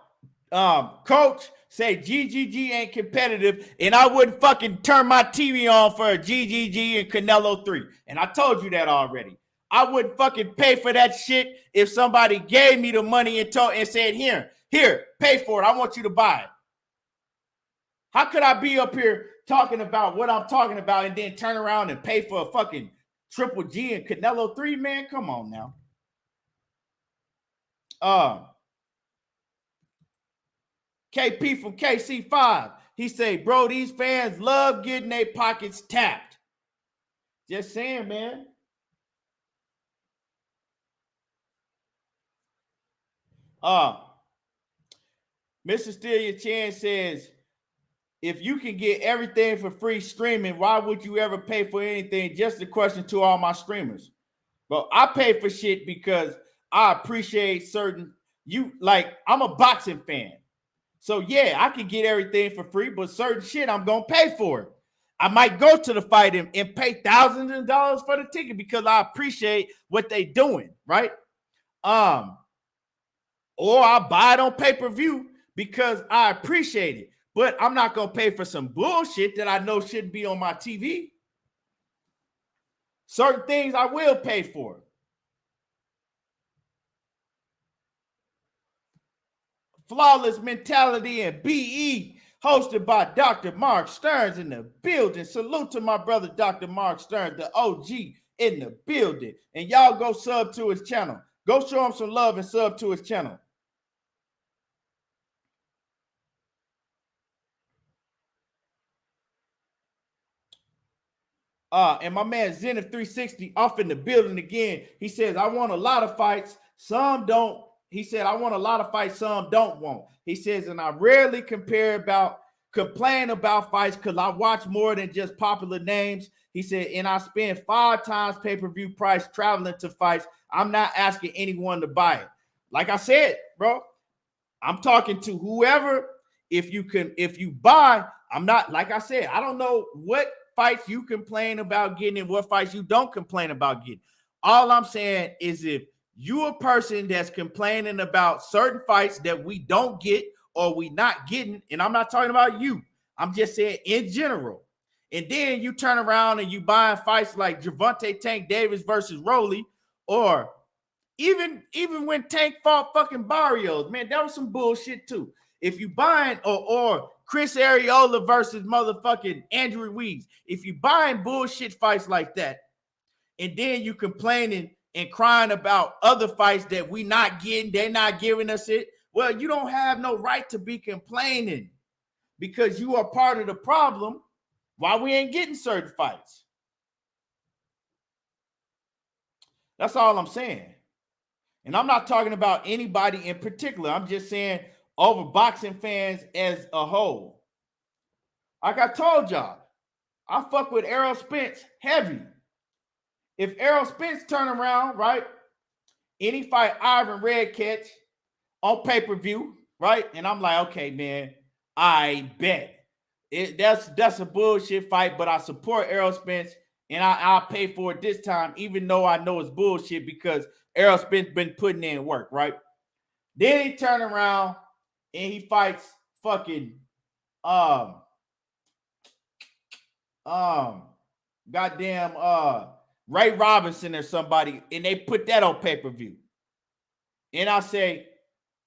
coach say GGG ain't competitive, and I wouldn't fucking turn my TV on for a GGG and Canelo 3. And I told you that already. I wouldn't fucking pay for that shit if somebody gave me the money and said, here, pay for it. I want you to buy it. How could I be up here talking about what I'm talking about and then turn around and pay for a fucking Triple G and Canelo 3, man? Come on now. KP from KC5. He say, bro, these fans love getting their pockets tapped. Just saying, man. Mr. Stelia Chan says, if you can get everything for free streaming, why would you ever pay for anything? Just a question to all my streamers. But I pay for shit because I appreciate I'm a boxing fan. So yeah, I can get everything for free, but certain shit I'm gonna pay for it. I might go to the fight and pay thousands of dollars for the ticket because I appreciate what they doing, right? Or I buy it on pay-per-view because I appreciate it. But I'm not gonna pay for some bullshit that I know shouldn't be on my TV. Certain things I will pay for. Flawless Mentality and BE, hosted by Dr. Mark Stearns in the building. Salute to my brother, Dr. Mark Stearns, the OG in the building. And y'all go sub to his channel. Go show him some love and sub to his channel. And my man Zenith 360 off in the building again. He says, I want a lot of fights. Some don't. He said, I want a lot of fights. Some don't want. He says, and I rarely complain about fights because I watch more than just popular names. He said, and I spend 5 times pay-per-view price traveling to fights. I'm not asking anyone to buy it. Like I said, bro, I'm talking to whoever. If you buy, I'm not, like I said, I don't know what fights you complain about getting and what fights you don't complain about getting. All I'm saying is if you a person that's complaining about certain fights that we don't get or we not getting, and I'm not talking about you, I'm just saying in general, and then you turn around and you buying fights like Gervonta Tank Davis versus Rollie, or even when Tank fought fucking Barrios, man, that was some bullshit too. If you buying or Chris Arreola versus motherfucking Andrew Weeds, if you buying bullshit fights like that, and then you complaining and crying about other fights that we not getting, they're not giving us it, well, you don't have no right to be complaining because you are part of the problem why we ain't getting certain fights. That's all I'm saying. And I'm not talking about anybody in particular. I'm just saying over boxing fans as a whole. Like I told y'all, I fuck with Errol Spence heavy. If Errol Spence turn around, right, any fight Ivan Redkach on pay-per-view, right? And I'm like, okay, man, I bet. That's a bullshit fight, but I support Errol Spence, and I'll pay for it this time, even though I know it's bullshit because Errol Spence been putting in work, right? Then he turn around and he fights fucking goddamn Ray Robinson or somebody, and they put that on pay-per-view. And I say,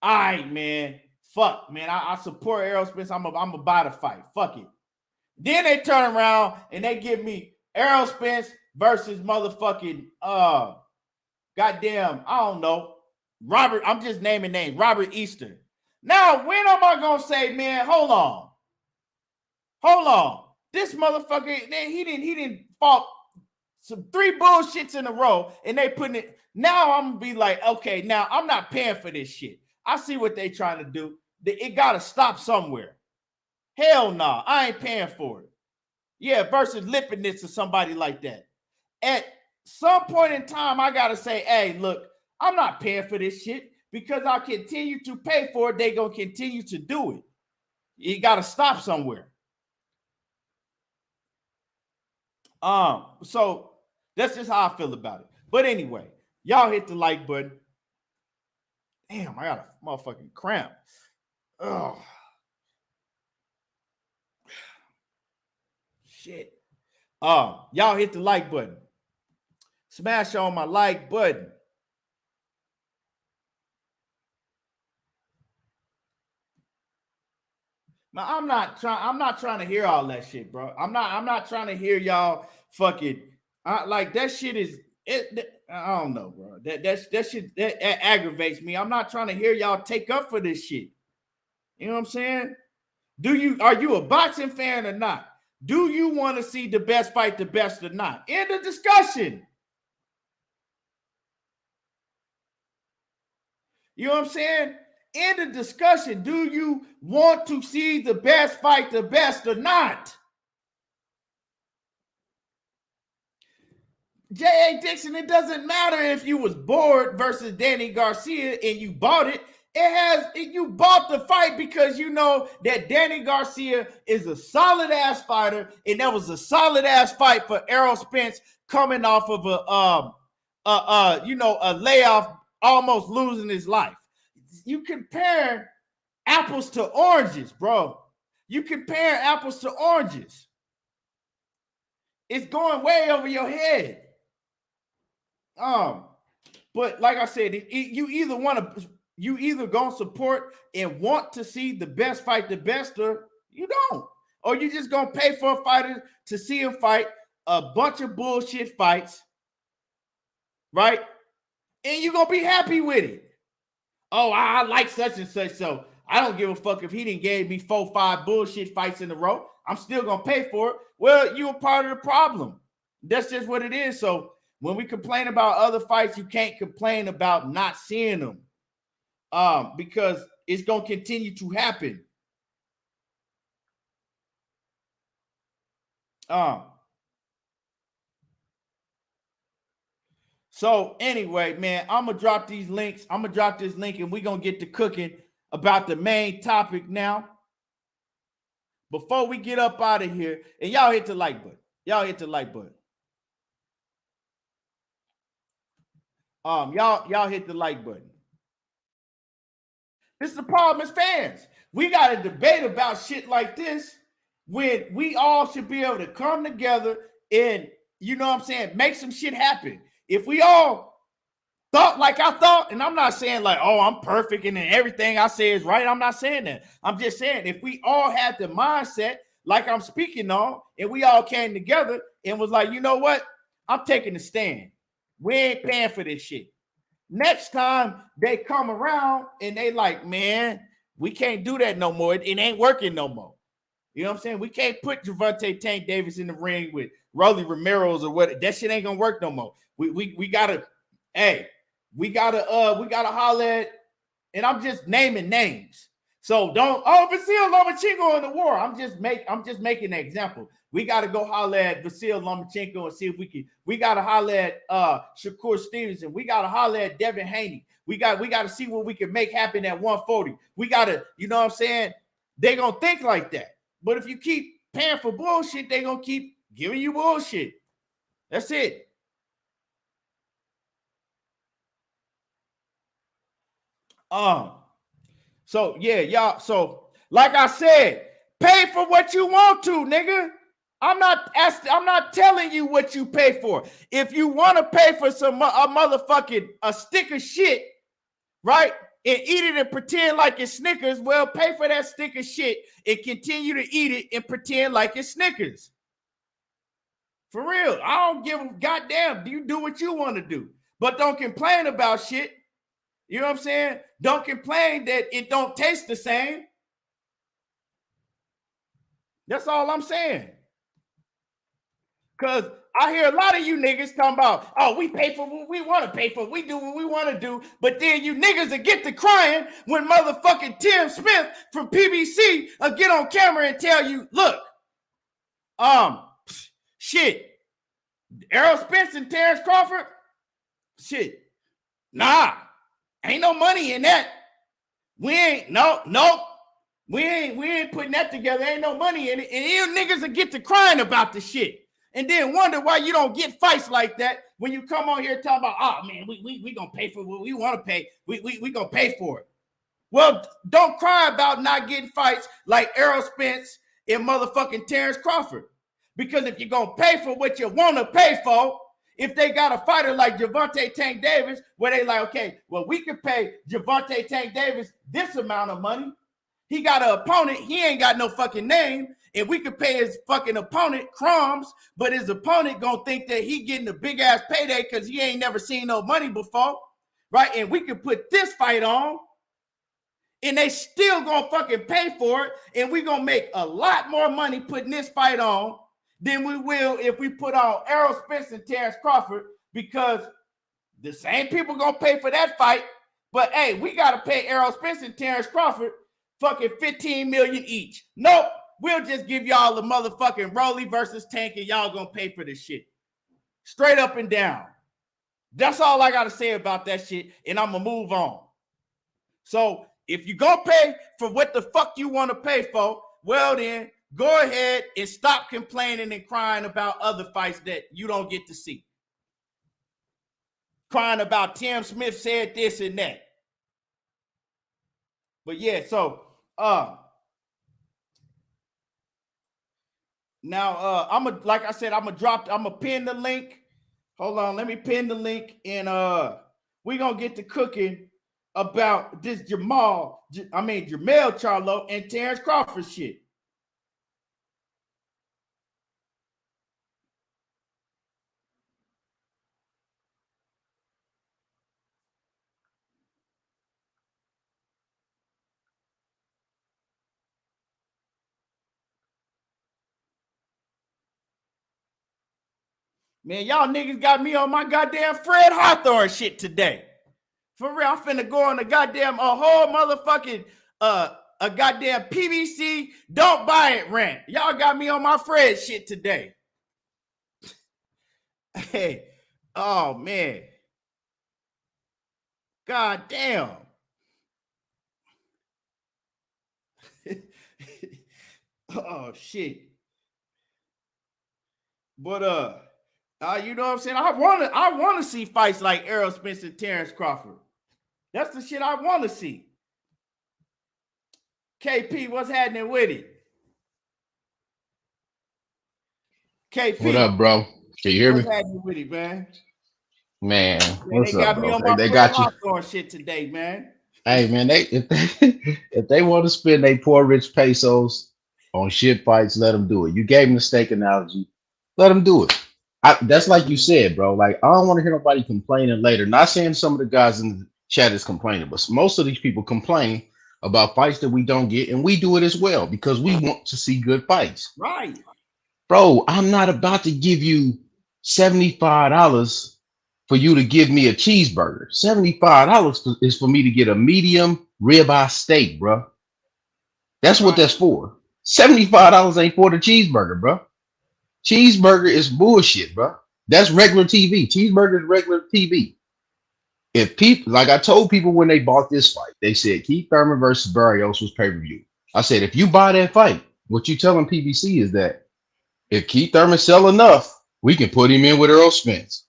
all right, man, fuck, man, I support Errol Spence. I'm gonna buy the fight. Fuck it. Then they turn around and they give me Errol Spence versus motherfucking goddamn, I don't know, Robert. I'm just naming names. Robert Easter. Now, when am I gonna say, man, hold on. This motherfucker, he didn't fought some 3 bullshits in a row, and they putting it. Now I'm gonna be like, okay, now I'm not paying for this shit. I see what they trying to do. It gotta stop somewhere. Hell nah, I ain't paying for it. Yeah, versus Lipinets or somebody like that. At some point in time, I gotta say, hey, look, I'm not paying for this shit because I continue to pay for it. They gonna continue to do it. You gotta stop somewhere. So that's just how I feel about it. But anyway, y'all hit the like button. Damn, I got a motherfucking cramp. Oh, shit. Y'all hit the like button. Smash on my like button. Now, I'm not trying to hear all that shit, bro. I'm not trying to hear y'all fucking like that shit is it. I don't know, bro. That shit that aggravates me. I'm not trying to hear y'all take up for this shit. You know what I'm saying? Are you a boxing fan or not? Do you want to see the best fight the best or not? End of discussion. You know what I'm saying? End of discussion. Do you want to see the best fight the best or not? J.A. Dixon, it doesn't matter if you was bored versus Danny Garcia and you bought it. You bought the fight because you know that Danny Garcia is a solid ass fighter, and that was a solid ass fight for Errol Spence coming off of a layoff, almost losing his life. You compare apples to oranges, bro. You compare apples to oranges. It's going way over your head. But like I said, you either gonna support and want to see the best fight the best, or you don't. Or you just gonna pay for a fighter to see him fight a bunch of bullshit fights, right? And you're gonna be happy with it. Oh, I like such and such, so I don't give a fuck if he didn't gave me 4-5 bullshit fights in a row. I'm still gonna pay for it. Well, you're a part of the problem. That's just what it is. So when we complain about other fights, you can't complain about not seeing them, because it's gonna continue to happen. So anyway, man, I'm gonna drop these links. I'm gonna drop this link, and we're gonna get to cooking about the main topic now. Before we get up out of here, and y'all hit the like button. Y'all hit the like button. Y'all hit the like button. This is the problem as fans. We got to debate about shit like this when we all should be able to come together and, you know what I'm saying, make some shit happen. If we all thought like I thought, and I'm not saying like, oh, I'm perfect and everything I say is right. I'm not saying that. I'm just saying if we all had the mindset like I'm speaking on, and we all came together and was like, you know what? I'm taking a stand. We ain't paying for this shit. Next time they come around and they like, man, we can't do that no more. It ain't working no more. You know what I'm saying? We can't put Gervonta Davis in the ring with Rollie Romero's or what. That shit ain't gonna work no more. We gotta holler at, and I'm just naming names. So don't Vasil Lomachenko in the war. I'm just making an example. We got to go holler at Vasil Lomachenko and see if we can. We got to holler at Shakur Stevenson. We got to holler at Devin Haney. We got to see what we can make happen at 140. We got to, you know what I'm saying? They gonna think like that. But if you keep paying for bullshit, they gonna keep giving you bullshit. That's it. So yeah, y'all. So like I said, pay for what you want to, nigga. I'm not telling you what you pay for. If you want to pay for a stick of shit, right, and eat it and pretend like it's Snickers, well, pay for that stick of shit and continue to eat it and pretend like it's Snickers. For real, I don't give a goddamn. You do what you want to do, but don't complain about shit. You know what I'm saying? Don't complain that it don't taste the same. That's all I'm saying. Because I hear a lot of you niggas talking about, oh, we pay for what we want to pay for. We do what we want to do. But then you niggas will get to crying when motherfucking Tim Smith from PBC will get on camera and tell you, look, shit, Errol Spence and Terence Crawford, shit, nah, ain't no money in that. We ain't, nope. We ain't putting that together. Ain't no money in it. And you niggas will get to crying about the shit. And then wonder why you don't get fights like that when you come on here talking about, oh man, we gonna pay for what we want to pay. We gonna pay for it. Well, don't cry about not getting fights like Errol Spence and motherfucking Terence Crawford. Because if you're gonna pay for what you want to pay for, if they got a fighter like Gervonta Tank Davis, where they like, okay, well, we could pay Gervonta Tank Davis this amount of money. He got an opponent, he ain't got no fucking name, and we could pay his fucking opponent crumbs, but his opponent gonna think that he getting a big ass payday because he ain't never seen no money before, right? And we could put this fight on, and they still gonna fucking pay for it, and we gonna make a lot more money putting this fight on than we will if we put on Errol Spence and Terence Crawford, because the same people gonna pay for that fight, but hey, we gotta pay Errol Spence and Terence Crawford fucking $15 million each. Nope, we'll just give y'all the motherfucking Rollie versus Tank, and y'all gonna pay for this shit. Straight up and down. That's all I gotta say about that shit, and I'm gonna move on. So if you gonna pay for what the fuck you want to pay for, well then, go ahead and stop complaining and crying about other fights that you don't get to see. Crying about Tim Smith said this and that. But yeah, so now I'm gonna pin the link. Hold on, let me pin the link, and we're gonna get to cooking about this Jermell Charlo and Terence Crawford shit. Man, y'all niggas got me on my goddamn Fred Hawthorne shit today. For real, I'm finna go on a whole motherfucking a goddamn PBC don't buy it rant. Y'all got me on my Fred shit today. Hey, oh man. God damn. Oh shit. But you know what I'm saying? I want to see fights like Errol Spence and Terence Crawford. That's the shit I want to see. KP, what's happening with it? KP, what up, bro? Can you hear me? What's happening with it, man? Man, what's they got up, me bro? on my They Fred got you. Hawthorne shit today, man. Hey, man, if they want to spend their poor rich pesos on shit fights, let them do it. You gave them the steak analogy. Let them do it. That's like you said, bro. Like, I don't want to hear nobody complaining later. Not saying some of the guys in the chat is complaining, but most of these people complain about fights that we don't get, and we do it as well because we want to see good fights. Right. Bro, I'm not about to give you $75 for you to give me a cheeseburger. $75 is for me to get a medium ribeye steak, bro. That's what that's for. $75 ain't for the cheeseburger, bro. Cheeseburger is bullshit, bro. That's regular TV. Cheeseburger is regular TV. If people, like I told people when they bought this fight, they said Keith Thurman versus Barrios was pay-per-view. I said, if you buy that fight, what you telling PBC is that if Keith Thurman sell enough, we can put him in with Earl Spence.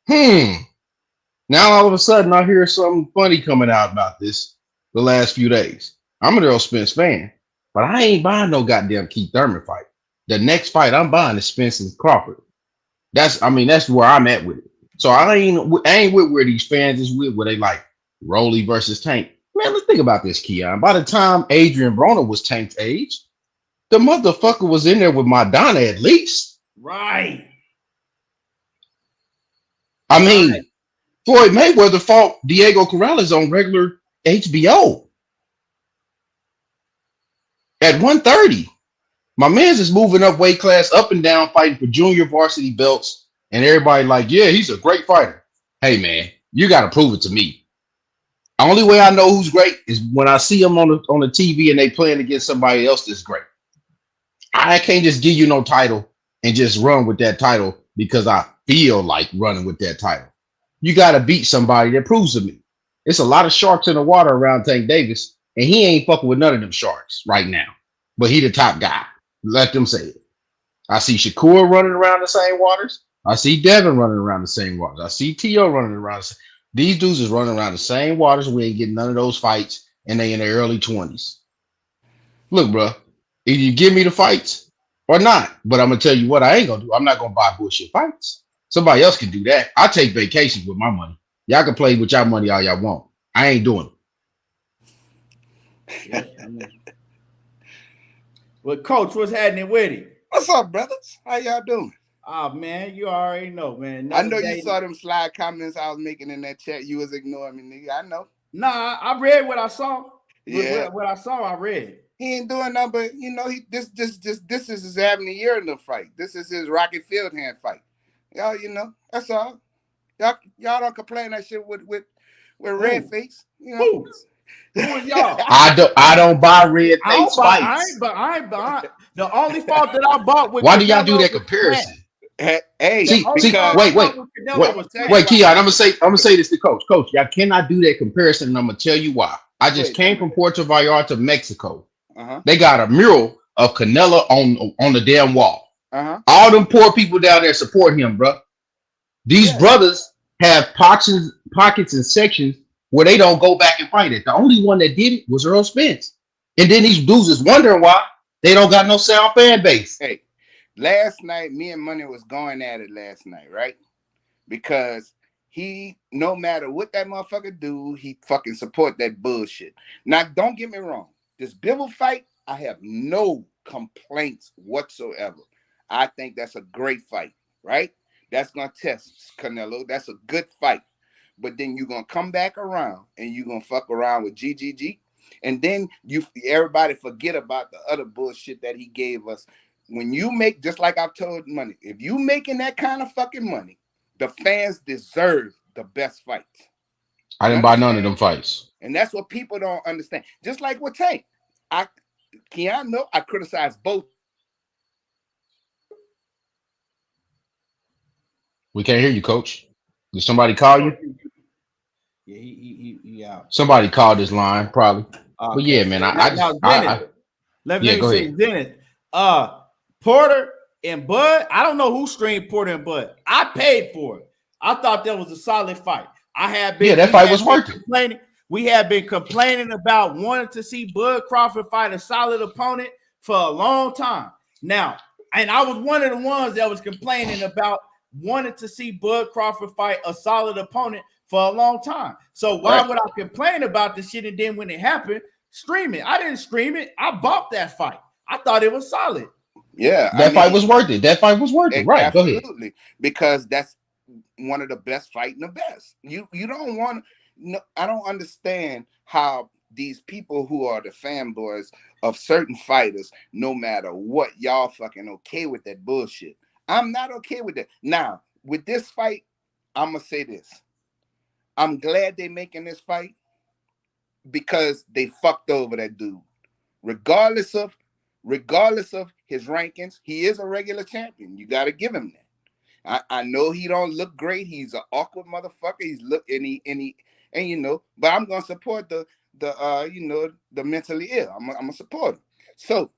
Now all of a sudden I hear something funny coming out about this the last few days. I'm an Earl Spence fan, but I ain't buying no goddamn Keith Thurman fight. The next fight I'm buying is Spence and Crawford. That's where I'm at with it. So I ain't with where these fans is with, where they like Rollie versus Tank. Man, let's think about this, Keon. By the time Adrian Broner was Tank's age, the motherfucker was in there with Madonna at least. Right. I mean, Floyd Mayweather fought Diego Corrales on regular HBO at 130. My man's is moving up weight class, up and down, fighting for junior varsity belts, and everybody like, yeah, he's a great fighter. Hey, man, you got to prove it to me. The only way I know who's great is when I see them on the TV and they playing against somebody else that's great. I can't just give you no title and just run with that title because I feel like running with that title. You got to beat somebody that proves to me. It's a lot of sharks in the water around Tank Davis, and he ain't fucking with none of them sharks right now. But he the top guy. Let them say it. I see Shakur running around the same waters. I see Devin running around the same waters. I see T.O. running around. These dudes is running around the same waters. We ain't getting none of those fights, and they in their early 20s. Look, bro, either you give me the fights or not. But I'm going to tell you what I ain't going to do. I'm not going to buy bullshit fights. Somebody else can do that. I take vacations with my money. Y'all can play with y'all money all y'all want. I ain't doing it. Yeah, well, Coach, what's happening with it? What's up, brothers? How y'all doing? Oh, man, you already know, man. I know you saw them slide comments I was making in that chat. You was ignoring me, nigga. I know. Nah, I read what I saw. Yeah. What I saw, I read. He ain't doing nothing, but you know, this is his having a year in the fight. This is his Rocky Field hand fight. Y'all, you know, that's all. Y'all don't complain that shit with red face. You know. Who is y'all? I don't buy red face fights. I ain't buy. The only fault that I bought with why do y'all do that comparison? Hey, wait, Keon, I'm gonna say this to Coach. Coach, y'all cannot do that comparison, and I'm gonna tell you why. I just came from Puerto Vallarta, Mexico. They got a mural of Canelo on the damn wall. All them poor people down there support him, bro. These brothers have pockets and sections where they don't go back and fight it. The only one that did it was Earl Spence. And then these dudes is wondering why they don't got no sound fan base. Hey, last night, me and Money was going at it last night, right? Because he, no matter what that motherfucker do, he fucking support that bullshit. Now, don't get me wrong. This Bivol fight, I have no complaints whatsoever. I think that's a great fight, right? That's going to test Canelo. That's a good fight. But then you're going to come back around and you're going to fuck around with GGG. And then everybody forget about the other bullshit that he gave us. When you make, just like I've told Money, if you making that kind of fucking money, the fans deserve the best fights. I didn't buy none of them fights. And that's what people don't understand. Just like with Tank. I criticize both. We can't hear you, Coach. Did somebody call you? Yeah, he out. Somebody called this line, probably. But yeah, man, let me say Dennis. Porter and Bud. I don't know who streamed Porter and Bud. I paid for it. I thought that was a solid fight. That fight was worth it. We have been complaining about wanting to see Bud Crawford fight a solid opponent for a long time now. And I was one of the ones that was complaining about wanting to see Bud Crawford fight a solid opponent for a long time. So why would I complain about this shit? And then when it happened, stream it. I didn't stream it. I bought that fight. I thought it was solid. Yeah. That fight was worth it. That fight was worth it. Right. Absolutely. Go ahead. Because that's one of the best fighting the best. You don't want no, I don't understand how these people who are the fanboys of certain fighters, no matter what, y'all fucking okay with that bullshit. I'm not okay with that. Now, with this fight, I'm gonna say this. I'm glad they making this fight because they fucked over that dude. regardless of his rankings, he is a regular champion. You got to give him that. I know he don't look great. He's an awkward motherfucker. He's but I'm gonna support the mentally ill. I'm gonna support him. So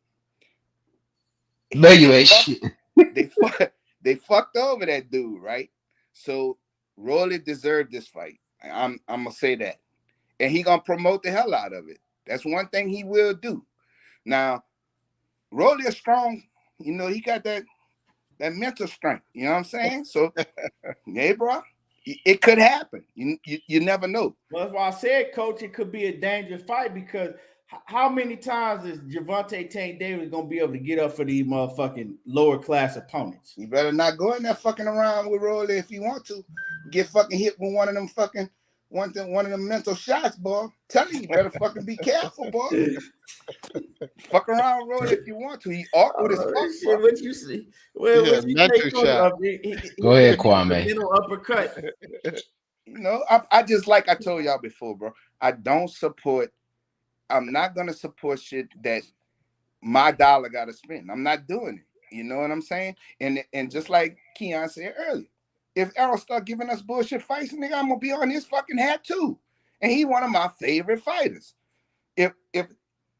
no, you ain't shit. They fucked over that dude, right? So Rollie deserved this fight. I'm gonna say that, and he gonna promote the hell out of it. That's one thing he will do. Now, Rollie is strong. He got that mental strength. You know what I'm saying? So, hey, bro, it could happen. You never know. Well, that's why I said, Coach, it could be a dangerous fight because how many times is Gervonta Davis gonna be able to get up for these motherfucking lower class opponents? You better not go in there fucking around with Rollie if you want to. Get fucking hit with one of them fucking one of them mental shots, boy. Tell you better fucking be careful, boy. Fuck around, Rollie, if you want to. He awkward as fuck. Shit, what you see? Well, Yeah, mental shot. Go ahead, Kwame. Middle uppercut. I just like I told y'all before, bro. I'm not gonna support shit that my dollar gotta spend. I'm not doing it. You know what I'm saying? And just like Keon said earlier, if Errol start giving us bullshit fights, nigga, I'm gonna be on his fucking hat too. And he one of my favorite fighters. If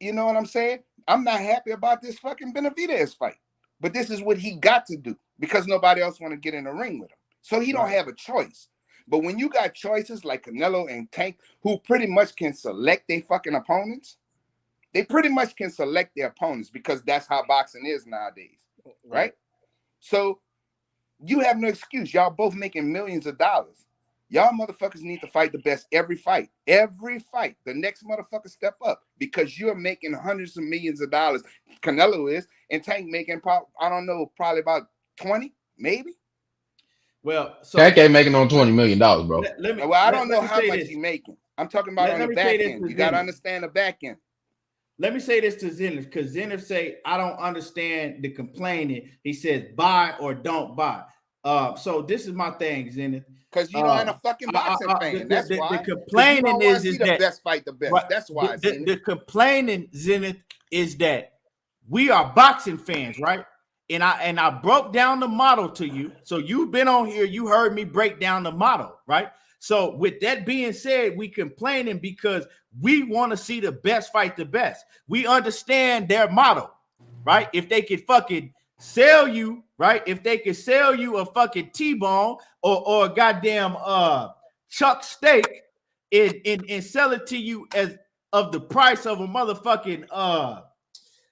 you know what I'm saying, I'm not happy about this fucking Benavidez fight. But this is what he got to do because nobody else want to get in the ring with him. So he don't have a choice. But when you got choices like Canelo and Tank, who pretty much can select their fucking opponents, they pretty much can select their opponents because that's how boxing is nowadays, right? So you have no excuse. Y'all both making millions of dollars. Y'all motherfuckers need to fight the best every fight. Every fight. The next motherfucker step up because you're making hundreds of millions of dollars. Canelo is, and Tank making, probably about 20, maybe. Well, so Tank ain't making on $20 million, bro. I don't know how much he's making. I'm talking about on the back end. You got to understand the back end. Let me say this to Zenith, because Zenith say, I don't understand the complaining. He says, buy or don't buy. So this is my thing, Zenith. Because you ain't a fucking boxing fan. That's why. The complaining is the that best fight the best. Right, That's why. The complaining, Zenith, is that we are boxing fans, right? And I broke down the model to you. So you've been on here, you heard me break down the model, right? So with that being said, we complaining because we want to see the best fight the best. We understand their model, right? If they could fucking sell you, right? If they could sell you a fucking T-bone or a goddamn chuck steak and sell it to you as of the price of a motherfucking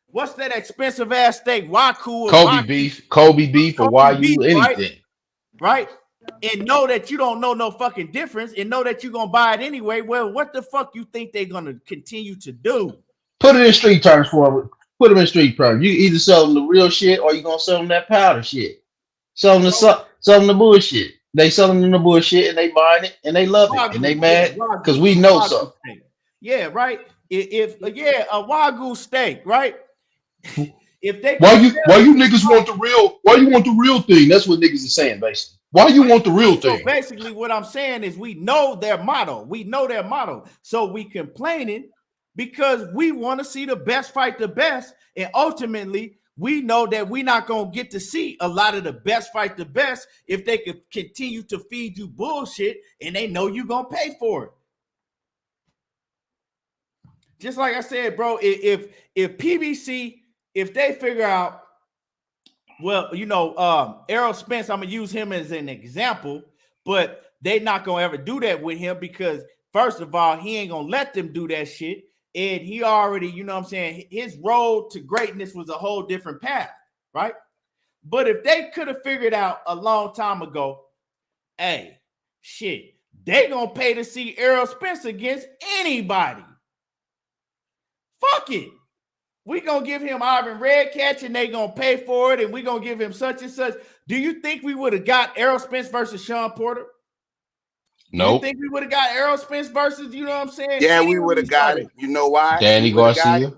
what's that expensive ass steak? Waku or Kobe beef or Wagyu, anything. Right? And know that you don't know no fucking difference and know that you're gonna buy it anyway. Well, what the fuck you think they're gonna continue to do? Put it in street terms for them. Put them in street terms. You either sell them the real shit or you gonna sell them that powder shit. Sell them the bullshit. They sell them the bullshit and they buying it and they love it and they mad because we know something. Yeah, right. If a Wagyu steak, right? If they why you niggas want the real thing? That's what niggas are saying basically. Why you want the real thing? So basically what I'm saying is we know their motto. We know their motto. So we complaining because we want to see the best fight the best. And ultimately, we know that we're not going to get to see a lot of the best fight the best if they could continue to feed you bullshit and they know you're going to pay for it. Just like I said, bro, if PBC, if they figure out, well, Errol Spence, I'm going to use him as an example, but they not going to ever do that with him because, first of all, he ain't going to let them do that shit. And he already, you know what I'm saying, his road to greatness was a whole different path, right? But if they could have figured out a long time ago, hey, shit, they going to pay to see Errol Spence against anybody. Fuck it. We going to give him Ivan Redcatch and they going to pay for it and we going to give him such and such. Do you think we would have got Errol Spence versus Sean Porter? Nope. Do you think we would have got Errol Spence versus, you know what I'm saying? Yeah, we would have got it. You know why? Danny Garcia?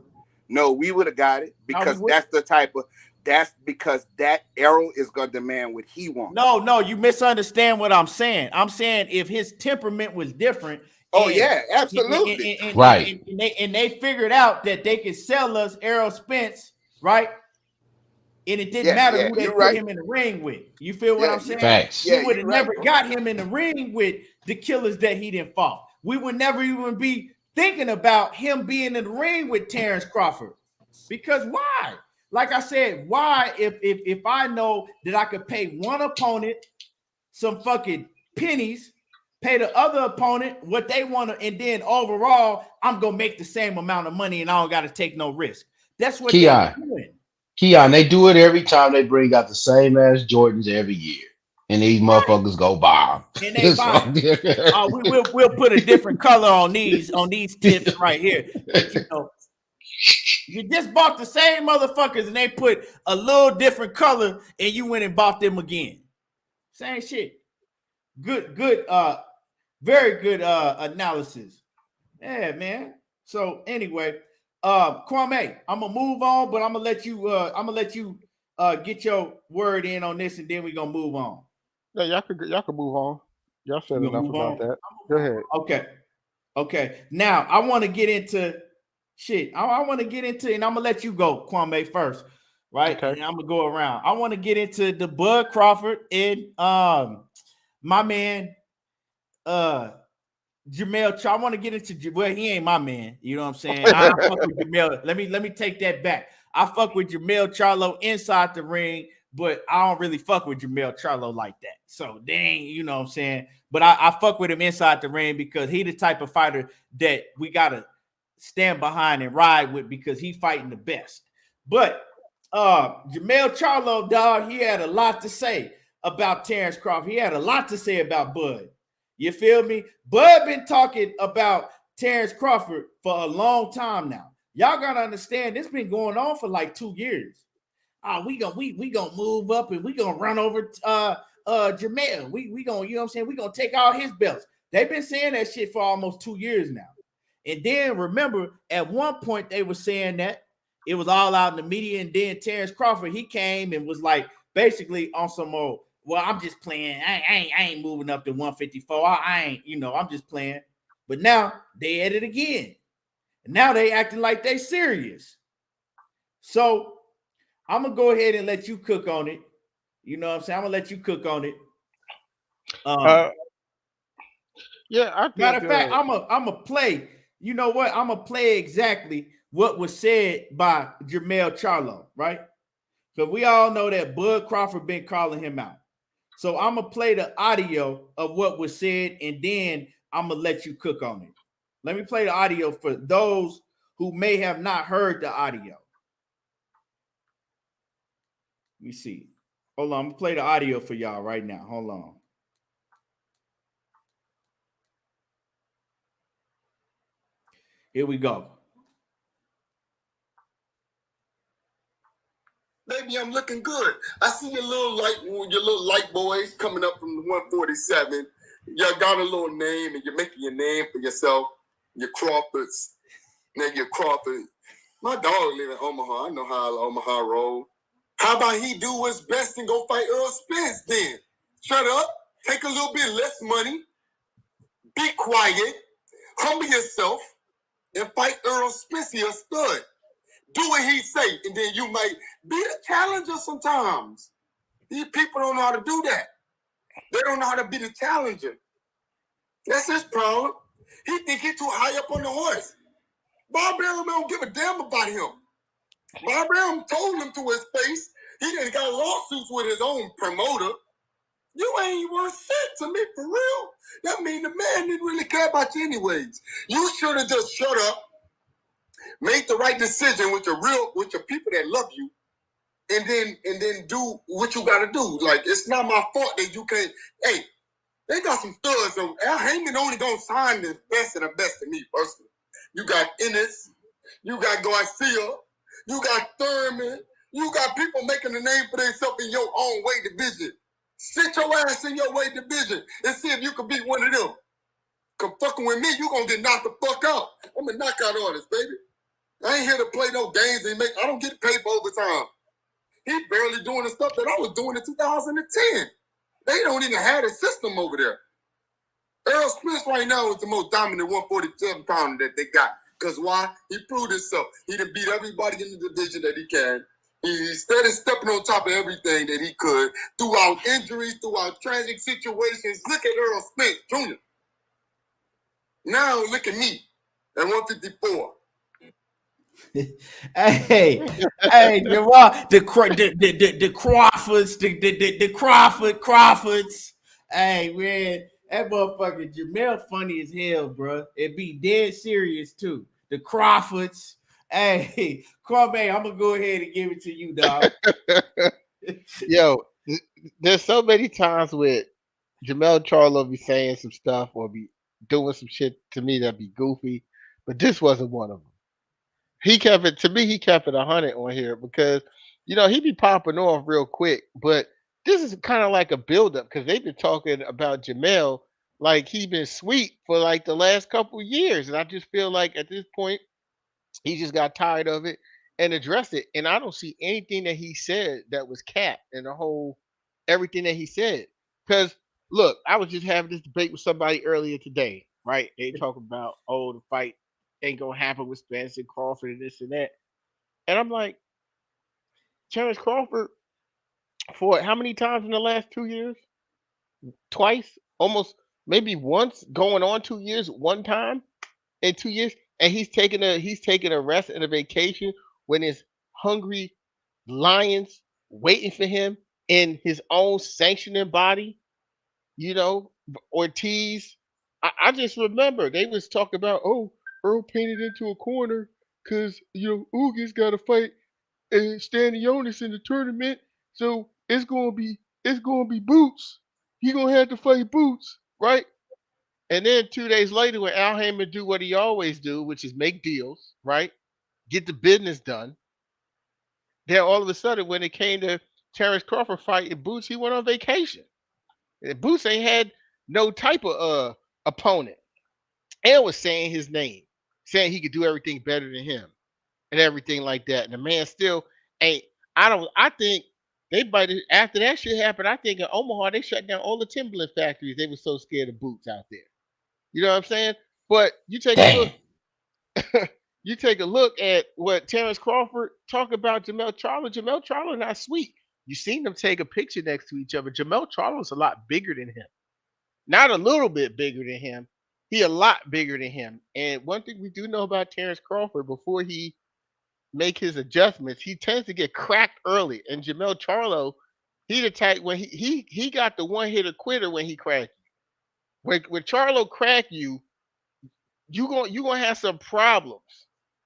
No, we would have got it because that's because that Errol is going to demand what he wants. No, you misunderstand what I'm saying. I'm saying if his temperament was different Oh yeah, absolutely. Right. And they figured out that they could sell us Errol Spence, right? And it didn't matter Yeah, who they you're put right. him in the ring with. You feel what Yeah, I'm saying? Facts. We Yeah, would have you're right, never bro. got him in the ring with the killers that he didn't fought. We would never even be thinking about him being in the ring with Terence Crawford. Because why? Like I said, why if I know that I could pay one opponent some fucking pennies, pay the other opponent what they want to, and then overall, I'm gonna make the same amount of money and I don't gotta take no risk. That's what they doing. Keon, they do it every time they bring out the same ass Jordans every year. And these motherfuckers go bomb. And they buy. We'll put a different color on these tips right here. That you just bought the same motherfuckers and they put a little different color and you went and bought them again. Same shit. Good, very good analysis. Yeah, man. So anyway, Kwame, I'm gonna move on, but I'm gonna let you get your word in on this, and then we're gonna move on. Yeah, y'all can move on. Y'all said You gonna enough move about on? that. Go ahead. Okay. Now I want to get into shit. I want to get into, and I'm gonna let you go, Kwame, first, right? Okay. And I'm gonna go around. I want to get into the Bud Crawford and my man, Jermell Charlo. I want to get into, well, he ain't my man. You know what I'm saying? I fuck with Jermell. Let me take that back. I fuck with Jermell Charlo inside the ring, but I don't really fuck with Jermell Charlo like that. So dang, you know what I'm saying? But I fuck with him inside the ring because he the type of fighter that we gotta stand behind and ride with because he fighting the best. But Jermell Charlo, dog, he had a lot to say about Terence Crawford. He had a lot to say about Bud. You feel me? Bud been talking about Terence Crawford for a long time now. Y'all gotta understand this been going on for like 2 years. We gonna move up and we gonna run over Jermell. We gonna, you know what I'm saying? We gonna take all his belts. They've been saying that shit for almost 2 years now. And then remember, at one point they were saying that it was all out in the media, and then Terence Crawford, he came and was like basically on some more. Well, I'm just playing. I ain't moving up to 154. I ain't, you know, I'm just playing. But now they at it again. And now they acting like they serious. So I'm gonna go ahead and let you cook on it. You know what I'm saying? I'm gonna let you cook on it. Yeah, I think. Matter of fact, I'm a play. You know what? I'm gonna play exactly what was said by Jermell Charlo, right? So we all know that Bud Crawford been calling him out. So I'm gonna play the audio of what was said, and then I'm gonna let you cook on it. Let me play the audio for those who may have not heard the audio. Let me see. Hold on, I'm gonna play the audio for y'all right now. Hold on. Here we go. Baby, I'm looking good. I see your little light boys coming up from 147. You got a little name, and you're making your name for yourself. Your Crawfords. Now you're Crawford. My dog live in Omaha. I know how Omaha roll. How about he do his best and go fight Earl Spence then? Shut up. Take a little bit less money. Be quiet. Humble yourself and fight Earl Spence. He a stud. Do what he say, and then you might be the challenger sometimes. These people don't know how to do that. They don't know how to be the challenger. That's his problem. He think he's too high up on the horse. Bob Arum don't give a damn about him. Bob Arum told him to his face he done got lawsuits with his own promoter. You ain't worth shit to me, for real. That mean the man didn't really care about you anyways. You should have just shut up, made the right decision with your people that love you, and then do what you gotta do. Like, it's not my fault that you can't. Hey, they got some studs. So Al Heyman only gonna sign the best of me personally. You got Ennis, you got Garcia, you got Thurman, you got people making a name for themselves in your own weight division. Sit your ass in your weight division and see if you can beat one of them. Cause fucking with me, you gonna get knocked the fuck out. I'm a knockout artist, baby. I ain't here to play no games and I don't get paid for overtime. He barely doing the stuff that I was doing in 2010. They don't even have a system over there. Errol Spence right now is the most dominant 147 pounder that they got. Because why? He proved himself. He done beat everybody in the division that he can. He started stepping on top of everything that he could throughout injuries, throughout tragic situations. Look at Errol Spence Jr. Now look at me at 154. Hey, Gervonta, the Crawfords. Hey, man, that motherfucker Jermell funny as hell, bro. It be dead serious too. The Crawfords. Hey, Kwame, I'm gonna go ahead and give it to you, dog. Yo, there's so many times with Jermell Charlo be saying some stuff or be doing some shit to me that be goofy, but this wasn't one of them. He kept it to me. He kept it 100 on here because he be popping off real quick. But this is kind of like a buildup because they've been talking about Jermell like he been sweet for like the last couple years, and I just feel like at this point he just got tired of it and addressed it. And I don't see anything that he said that was capped in the whole everything that he said. Because look, I was just having this debate with somebody earlier today, right? They talking about the fight ain't gonna happen with Spence and Crawford and this and that. And I'm like, Terence Crawford for how many times in the last 2 years? Twice, almost maybe once, going on 2 years, one time in 2 years, and he's taking a rest and a vacation when his hungry lions waiting for him in his own sanctioning body. Ortiz. I just remember they was talking about Earl painted into a corner because Ugas got to fight Stanionis in the tournament, so it's gonna be Boots. He gonna have to fight Boots, right? And then 2 days later, when Al Heyman do what he always do, which is make deals, right? Get the business done. Then all of a sudden, when it came to Terence Crawford fighting Boots, he went on vacation. And Boots ain't had no type of opponent. And was saying his name, saying he could do everything better than him and everything like that. And the man still ain't. I think they might after that shit happened. I think in Omaha they shut down all the Timberland factories. They were so scared of Boots out there. You know what I'm saying? But you take a look. You take a look at what Terence Crawford talk about Jermell Charlo. Jermell Charlo not sweet. You seen them take a picture next to each other. Jermell Charlo's a lot bigger than him. Not a little bit bigger than him. He a lot bigger than him. And one thing we do know about Terence Crawford, before he make his adjustments, he tends to get cracked early. And Jermell Charlo, he the type when he got the one hitter quitter when he cracked you. When Charlo crack you, you gonna have some problems.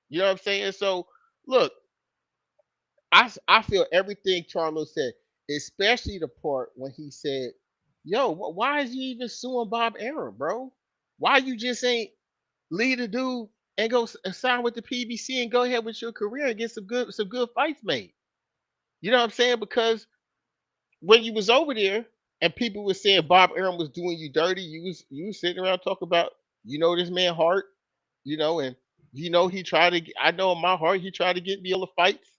You know what I'm saying? So look, I feel everything Charlo said, especially the part when he said, "Yo, why is you even suing Bob Arum, bro? Why you just ain't lead a dude and go sign with the PBC and go ahead with your career and get some good fights made?" You know what I'm saying? Because when you was over there and people were saying Bob Arum was doing you dirty, you was sitting around talking about this man heart, and he tried to. I know in my heart he tried to get me all the fights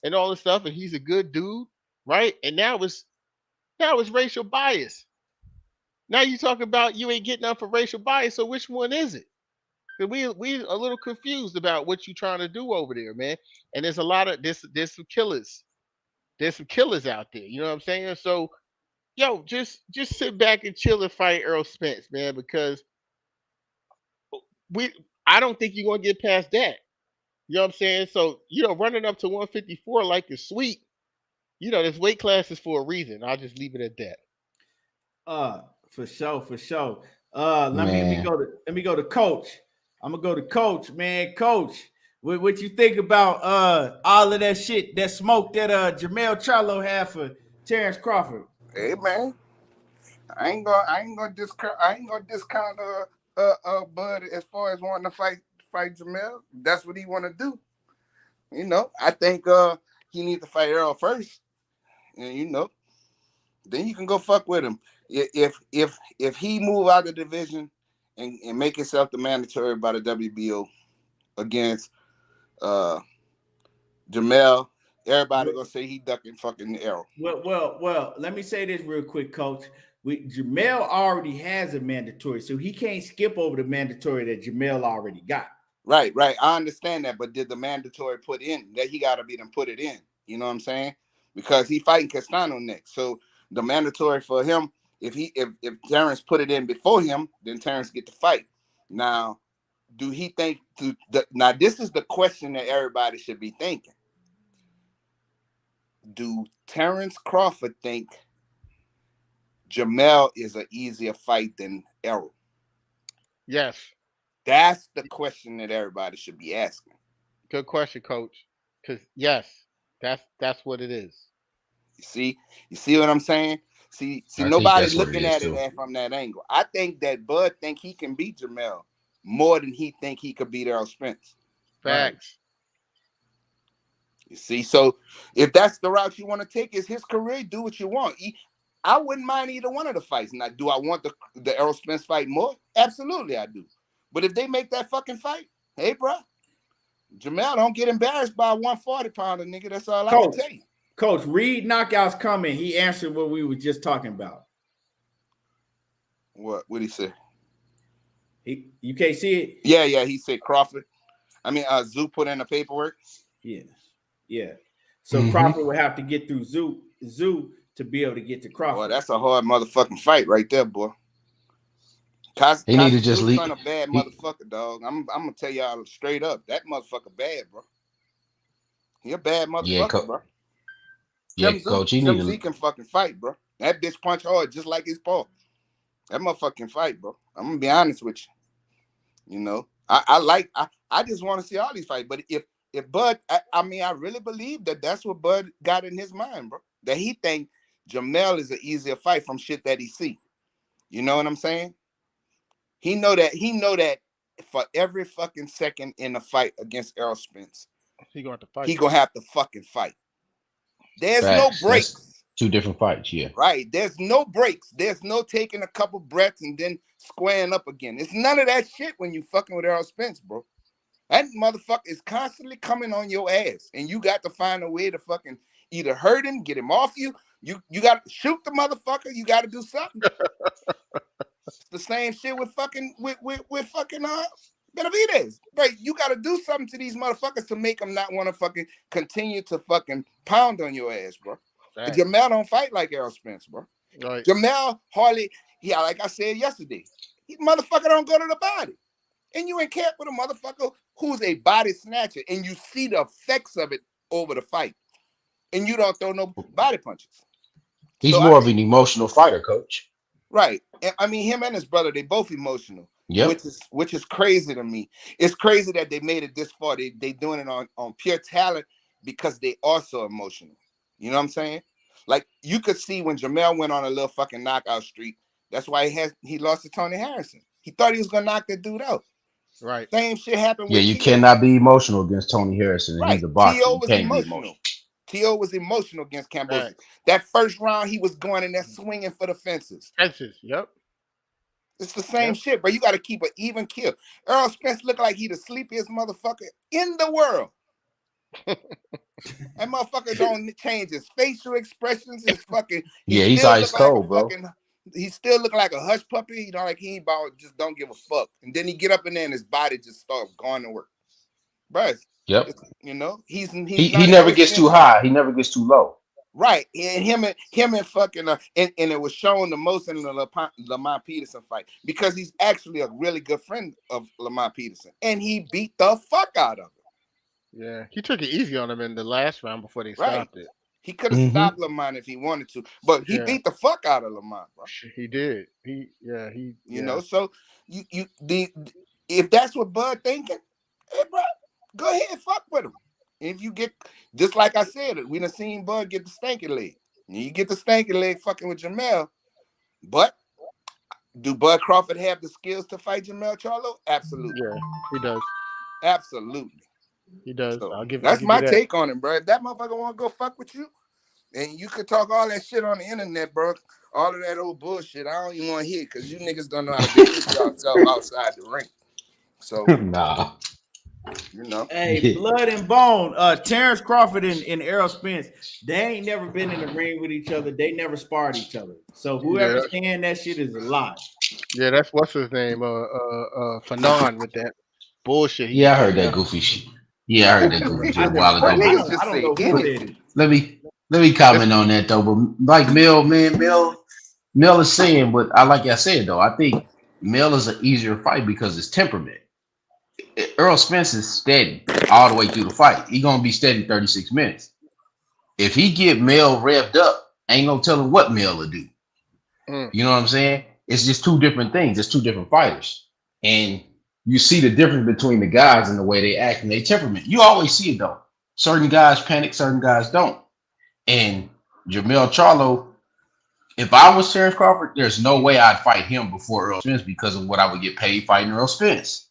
and all this stuff, and he's a good dude, right? And now it's racial bias. Now you talk about you ain't getting up for racial bias. So which one is it? Cause we a little confused about what you trying to do over there, man. And there's a lot of there's some killers. There's some killers out there. You know what I'm saying? So just sit back and chill and fight Errol Spence, man, because I don't think you're gonna get past that. You know what I'm saying? So, running up to 154 like you're sweet, this weight class is for a reason. I'll just leave it at that. For sure. Let me go to Coach. I'm gonna go to Coach, man. Coach, what you think about all of that shit, that smoke that Jermell Charlo had for Terence Crawford? Hey man, I ain't gonna discount Bud as far as wanting to fight Jermell. That's what he want to do. I think he needs to fight Errol first, and then you can go fuck with him. If he move out of the division and make himself the mandatory by the WBO against Jermell, everybody gonna say he ducking fucking Errol. Well. Let me say this real quick, Coach. Jermell already has a mandatory, so he can't skip over the mandatory that Jermell already got. Right. I understand that, but did the mandatory put in that he got to be them put it in? You know what I'm saying? Because he fighting Castano next, so the mandatory for him, if Terence put it in before him, then Terence get to fight. Now, do he think now this is the question that everybody should be thinking. Do Terence Crawford think Jermell is an easier fight than Errol? Yes. That's the question that everybody should be asking. Good question, Coach. Because yes, that's what it is. You see what I'm saying? See, I think nobody that's what it looking is, at it too. from that angle. I think that Bud think he can beat Jermell more than he think he could beat Errol Spence. Facts. You see, so if that's the route you want to take, is his career, do what you want. I wouldn't mind either one of the fights. Now, do I want the Errol Spence fight more? Absolutely, I do. But if they make that fucking fight, hey, bro, Jermell, don't get embarrassed by a 140-pounder, nigga. That's all I can tell you. Coach, read knockouts coming. He answered what we were just talking about. What did he say? You can't see it? Yeah, he said Crawford. I mean, Zoo put in the paperwork. Yeah. So Crawford would have to get through Zoo to be able to get to Crawford. Boy, that's a hard motherfucking fight right there, boy. He need to just leave. A bad motherfucker, dog. I'm gonna tell y'all straight up. That motherfucker bad, bro. He a bad motherfucker, bro. Coach. He Tim Z can fucking fight, bro. That bitch punch hard just like his paw. That motherfucking fight, bro. I'm gonna be honest with you. You know, I just want to see all these fights. But if Bud, I mean, I really believe that's what Bud got in his mind, bro. That he think Jermell is an easier fight from shit that he see. You know what I'm saying? He know that for every fucking second in a fight against Errol Spence, he gonna have to fucking fight. There's no breaks. That's 2 different fights, yeah. Right. There's no breaks. There's no taking a couple breaths and then squaring up again. It's none of that shit when you fucking with Errol Spence, bro. That motherfucker is constantly coming on your ass, and you got to find a way to fucking either hurt him, get him off you. You got to shoot the motherfucker. You got to do something. It's the same shit with fucking with fucking Benavidez. Right, you got to do something to these motherfuckers to make them not want to fucking continue to fucking pound on your ass, bro. Right. Jermell don't fight like Errol Spence, bro. Right. Jermell hardly, like I said yesterday, he motherfucker don't go to the body. And you in camp with a motherfucker who's a body snatcher, and you see the effects of it over the fight, and you don't throw no body punches. He's more of an emotional fighter, Coach. Right. I mean, him and his brother, they both emotional. Yeah. Which is crazy to me. It's crazy that they made it this far. They doing it on pure talent because they also emotional. You know what I'm saying? Like, you could see when Jermell went on a little fucking knockout streak. That's why he lost to Tony Harrison. He thought he was gonna knock that dude out. Right. Same shit happened with you cannot be emotional against Tony Harrison. And he's a boxer. T.O. was emotional. T.O. was emotional against Cambodia. Right. That first round, he was going in there swinging for the fences. Yep. It's the same shit, but you got to keep an even kill. Errol Spence looked like he the sleepiest motherfucker in the world. That motherfucker don't change his facial expressions. His fucking he's ice cold, bro. He still look like a hush puppy. You know, like he just don't give a fuck. And then he get up in there and his body just starts going to work. Bro, yep. You know, he never gets too high. He never gets too low. Right. And him and fucking and it was shown the most in the Lamont Peterson fight because he's actually a really good friend of Lamont Peterson. And he beat the fuck out of him. Yeah, he took it easy on him in the last round before they stopped it. He could have stopped Lamont if he wanted to, but he beat the fuck out of Lamont, bro. He did. You know, so if that's what Bud thinking, hey, bro, go ahead and fuck with him. If you get, just like I said, we done seen Bud get the stanky leg. You get the stanky leg fucking with Jermell, but do Bud Crawford have the skills to fight Jermell Charlo? Absolutely. Yeah, he does. Absolutely. He does. So that's my take on him, bro. If that motherfucker want to go fuck with you, and you could talk all that shit on the internet, bro, all of that old bullshit, I don't even want to hear because you niggas don't know how to behave yourself outside the ring. So nah. You know. Hey, blood and bone. Terence Crawford and Errol Spence, they ain't never been in the ring with each other. They never sparred each other. So whoever's saying that shit is a lie. Yeah, that's what's his name. Fanon with that bullshit. He Yeah, I be heard putting that out. goofy shit. Yeah, I heard that goofy shit a while What ago. niggas just I don't say know who anything. said it. Let me comment on that though. But like Mel is saying, but like I said though, I think Mel is an easier fight because it's temperament. Earl Spence is steady all the way through the fight. He gonna be steady 36 minutes. If he get Mel revved up, ain't no telling what Mel will do. You know what I'm saying? It's just two different things. It's two different fighters. And you see the difference between the guys and the way they act and their temperament. You always see it though. Certain guys panic, certain guys don't. And Jermell Charlo, if I was Terence Crawford, there's no way I'd fight him before Earl Spence because of what I would get paid fighting Earl Spence.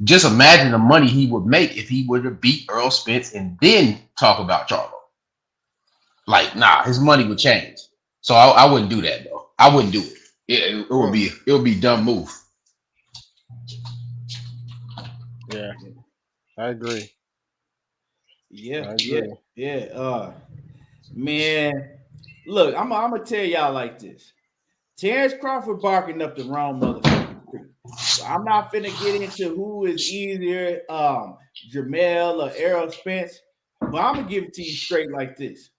Just imagine the money he would make if he would have beat Earl Spence and then talk about Charlo. Like, nah, his money would change. So I wouldn't do that though. I wouldn't do it. It would be a dumb move. Yeah, I agree. Yeah. Man, look, I'm gonna tell y'all like this. Terence Crawford barking up the wrong motherfucking tree. So I'm not finna get into who is easier, Jermell or Errol Spence, but I'm gonna give it to you straight like this.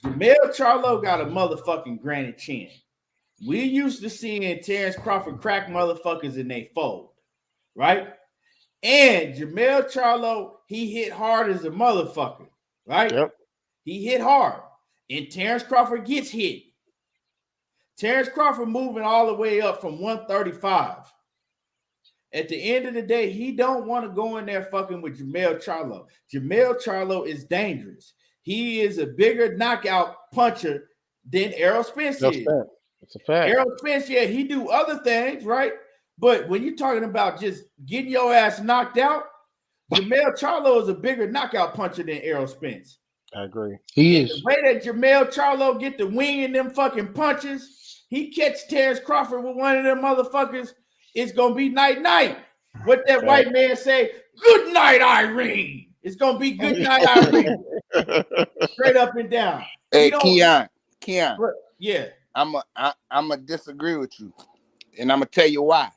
Jermell Charlo got a motherfucking granite chin. We used to seeing Terence Crawford crack motherfuckers in they fold, right? And Jermell Charlo, he hit hard as a motherfucker, right? Yep. He hit hard, and Terence Crawford gets hit. Terence Crawford moving all the way up from 135. At the end of the day, he don't want to go in there fucking with Jermell Charlo. Jermell Charlo is dangerous. He is a bigger knockout puncher than Errol Spence is. It's a fact. Errol Spence, yeah, he do other things, right? But when you're talking about just getting your ass knocked out, Jermell Charlo is a bigger knockout puncher than Errol Spence. I agree. He is. The way that Jermell Charlo get the wing in them fucking punches, he catch Terence Crawford with one of them motherfuckers, it's gonna be night. What that white man say? Good night, Irene. It's gonna be good night, Irene. Straight up and down. Hey, Keon. Yeah. I'm a disagree with you, and I'm gonna tell you why.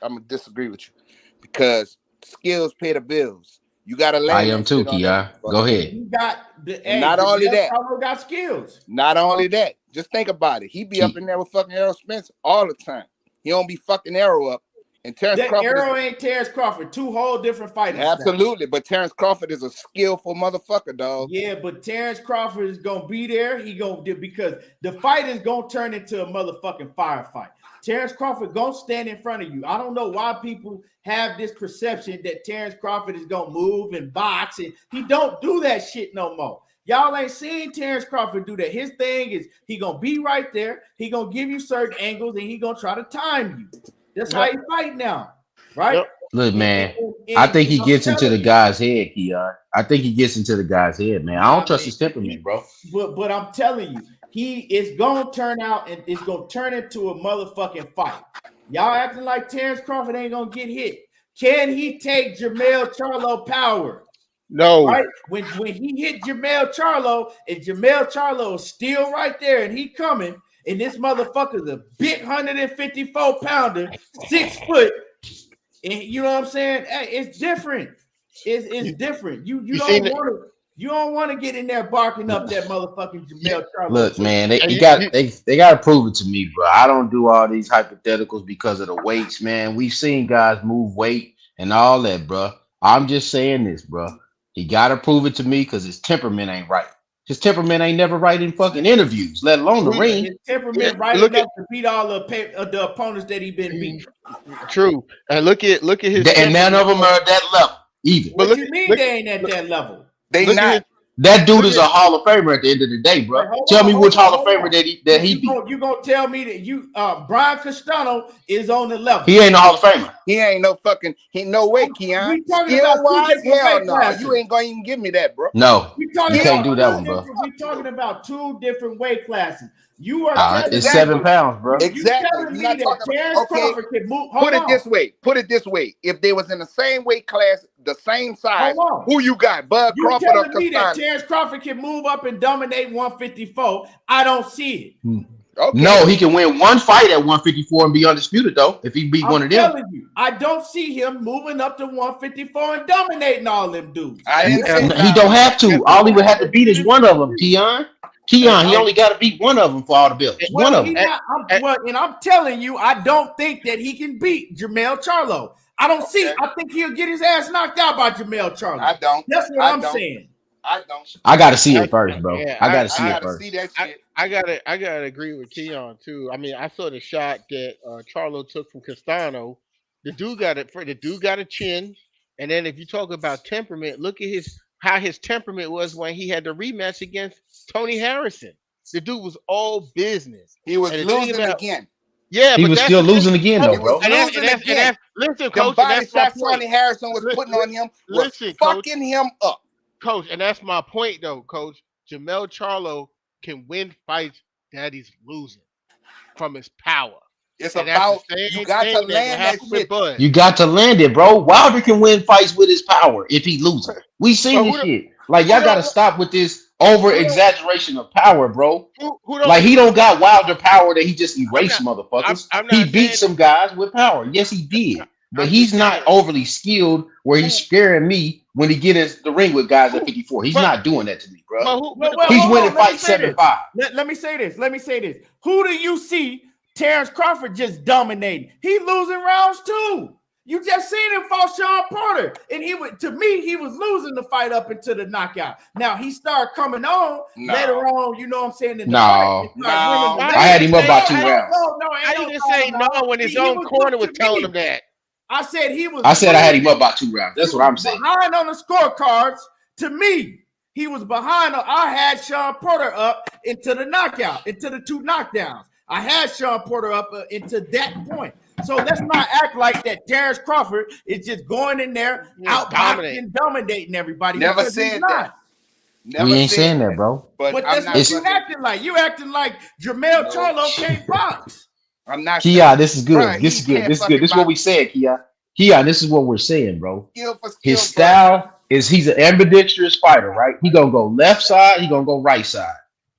I'm gonna disagree with you because skills pay the bills. You gotta land. I am too, Keon. Go ahead. He got not only that, Charlo got skills. Not only that, just think about it. He be up in there with fucking Errol Spence all the time. He don't be fucking Errol up. And Terence Crawford ain't Terence Crawford. Two whole different fighters. Absolutely, but Terence Crawford is a skillful motherfucker, dog. Yeah, but Terence Crawford is gonna be there. He gonna do because the fight is gonna turn into a motherfucking firefight. Terence Crawford gonna stand in front of you. I don't know why people have this perception that Terence Crawford is gonna move and box, and he don't do that shit no more. Y'all ain't seen Terence Crawford do that. His thing is he gonna be right there. He gonna give you certain angles, and he gonna try to time you. That's how he fight now, right? Look, man, I think he gets into the guy's head, Keon. I think he gets into the guy's head, man. I don't trust his temperament, bro. But I'm telling you, he is gonna turn out and it's gonna turn into a motherfucking fight. Y'all acting like Terence Crawford ain't gonna get hit. Can he take Jermell Charlo power? No. Right? When he hit Jermell Charlo and Jermell Charlo is still right there and he coming, and this motherfucker's a big 154 pounder, 6 foot, and you know what I'm saying? Hey, it's different. It's different. You don't want to get in there barking up that motherfucking Jermell Charlo. Look, man, they gotta prove it to me, bro. I don't do all these hypotheticals because of the weights, man. We've seen guys move weight and all that, bro. I'm just saying this, bro. He gotta prove it to me because his temperament ain't right. His temperament ain't never right in fucking interviews, let alone the ring. His temperament right enough to beat all the opponents that he been beating. True. And look at his and none of them are at that level either. What you mean they ain't at that level? They not. That dude is a Hall of Famer at the end of the day, bro. Tell me which Hall of Famer that he beat. You gonna tell me that Brian Castano is on the level? He ain't a Hall of Famer. He ain't no fucking. He no way, Keon. We talking about two Skill-wise, different hell weight no. classes. You ain't gonna even give me that, bro. No, We you can't do that one, bro. We're talking about two different weight classes. You are It's 7 pounds, bro. Exactly. telling me that Terence Crawford can move. Put it this way. If they was in the same weight class, the same size, who you got? Bud Crawford or telling me that Castano? Terence Crawford can move up and dominate 154. I don't see it. Okay. No, he can win one fight at 154 and be undisputed though. If he beat one of them, I'm telling you, I don't see him moving up to 154 and dominating all them dudes. he don't have to. All he would have to beat is one of them, Keon. He only got to beat one of them for all the belts. One of them. And I'm telling you, I don't think that he can beat Jermell Charlo. I don't see. I think he'll get his ass knocked out by Jermell Charlo. I don't. That's what I'm saying. I don't. I got to see it first, bro. Yeah, I got to see it first. See that shit. I gotta agree with Keon too. I mean, I saw the shot that Charlo took from Castano. The dude got a chin, and then if you talk about temperament, look at how his temperament was when he had the rematch against Tony Harrison. The dude was all business. He was losing again. Yeah, he was still losing again, though, bro. Listen, coach, body shots Tony Harrison was putting on him was fucking him up. Coach, and that's my point, though, Coach. Jermell Charlo can win fights that he's losing from his power. It's about you got to land that shit. You got to land it, bro. Wilder can win fights with his power if he loses. We seen this shit. Like y'all got to stop with this over exaggeration of power, bro. Like he don't got Wilder power that he just erased motherfuckers. He beat some guys with power. Yes, he did. But he's not overly skilled where he's scaring me when he get in the ring with guys at 54. He's not doing that to me, bro. He's winning fights 7-5. Let me say this. Who do you see Terence Crawford just dominating? He losing rounds too. You just seen him fight Sean Porter, and he was losing the fight up into the knockout. Now he started coming on later on. You know what I'm saying? I had him up by 2 rounds. I didn't say no when his own corner was telling him that. I said he was. I said I had him up by 2 rounds. That's what I'm saying. Behind on the scorecards, to me, he was behind. I had Sean Porter up into the knockout, into the 2 knockdowns. I had Sean Porter up into that point. So let's not act like that Terence Crawford is just going in there, outboxing and dominating everybody. Never said that. We ain't saying that, bro. But that's what you acting like. You acting like Jermell Charlo can't box. I'm not. Kia, this is good. Bro, this is good. This is good. This is what we said, Kia. Kia, this is what we're saying, bro. His style is he's an ambidextrous fighter, right? He gonna go left side. He gonna go right side.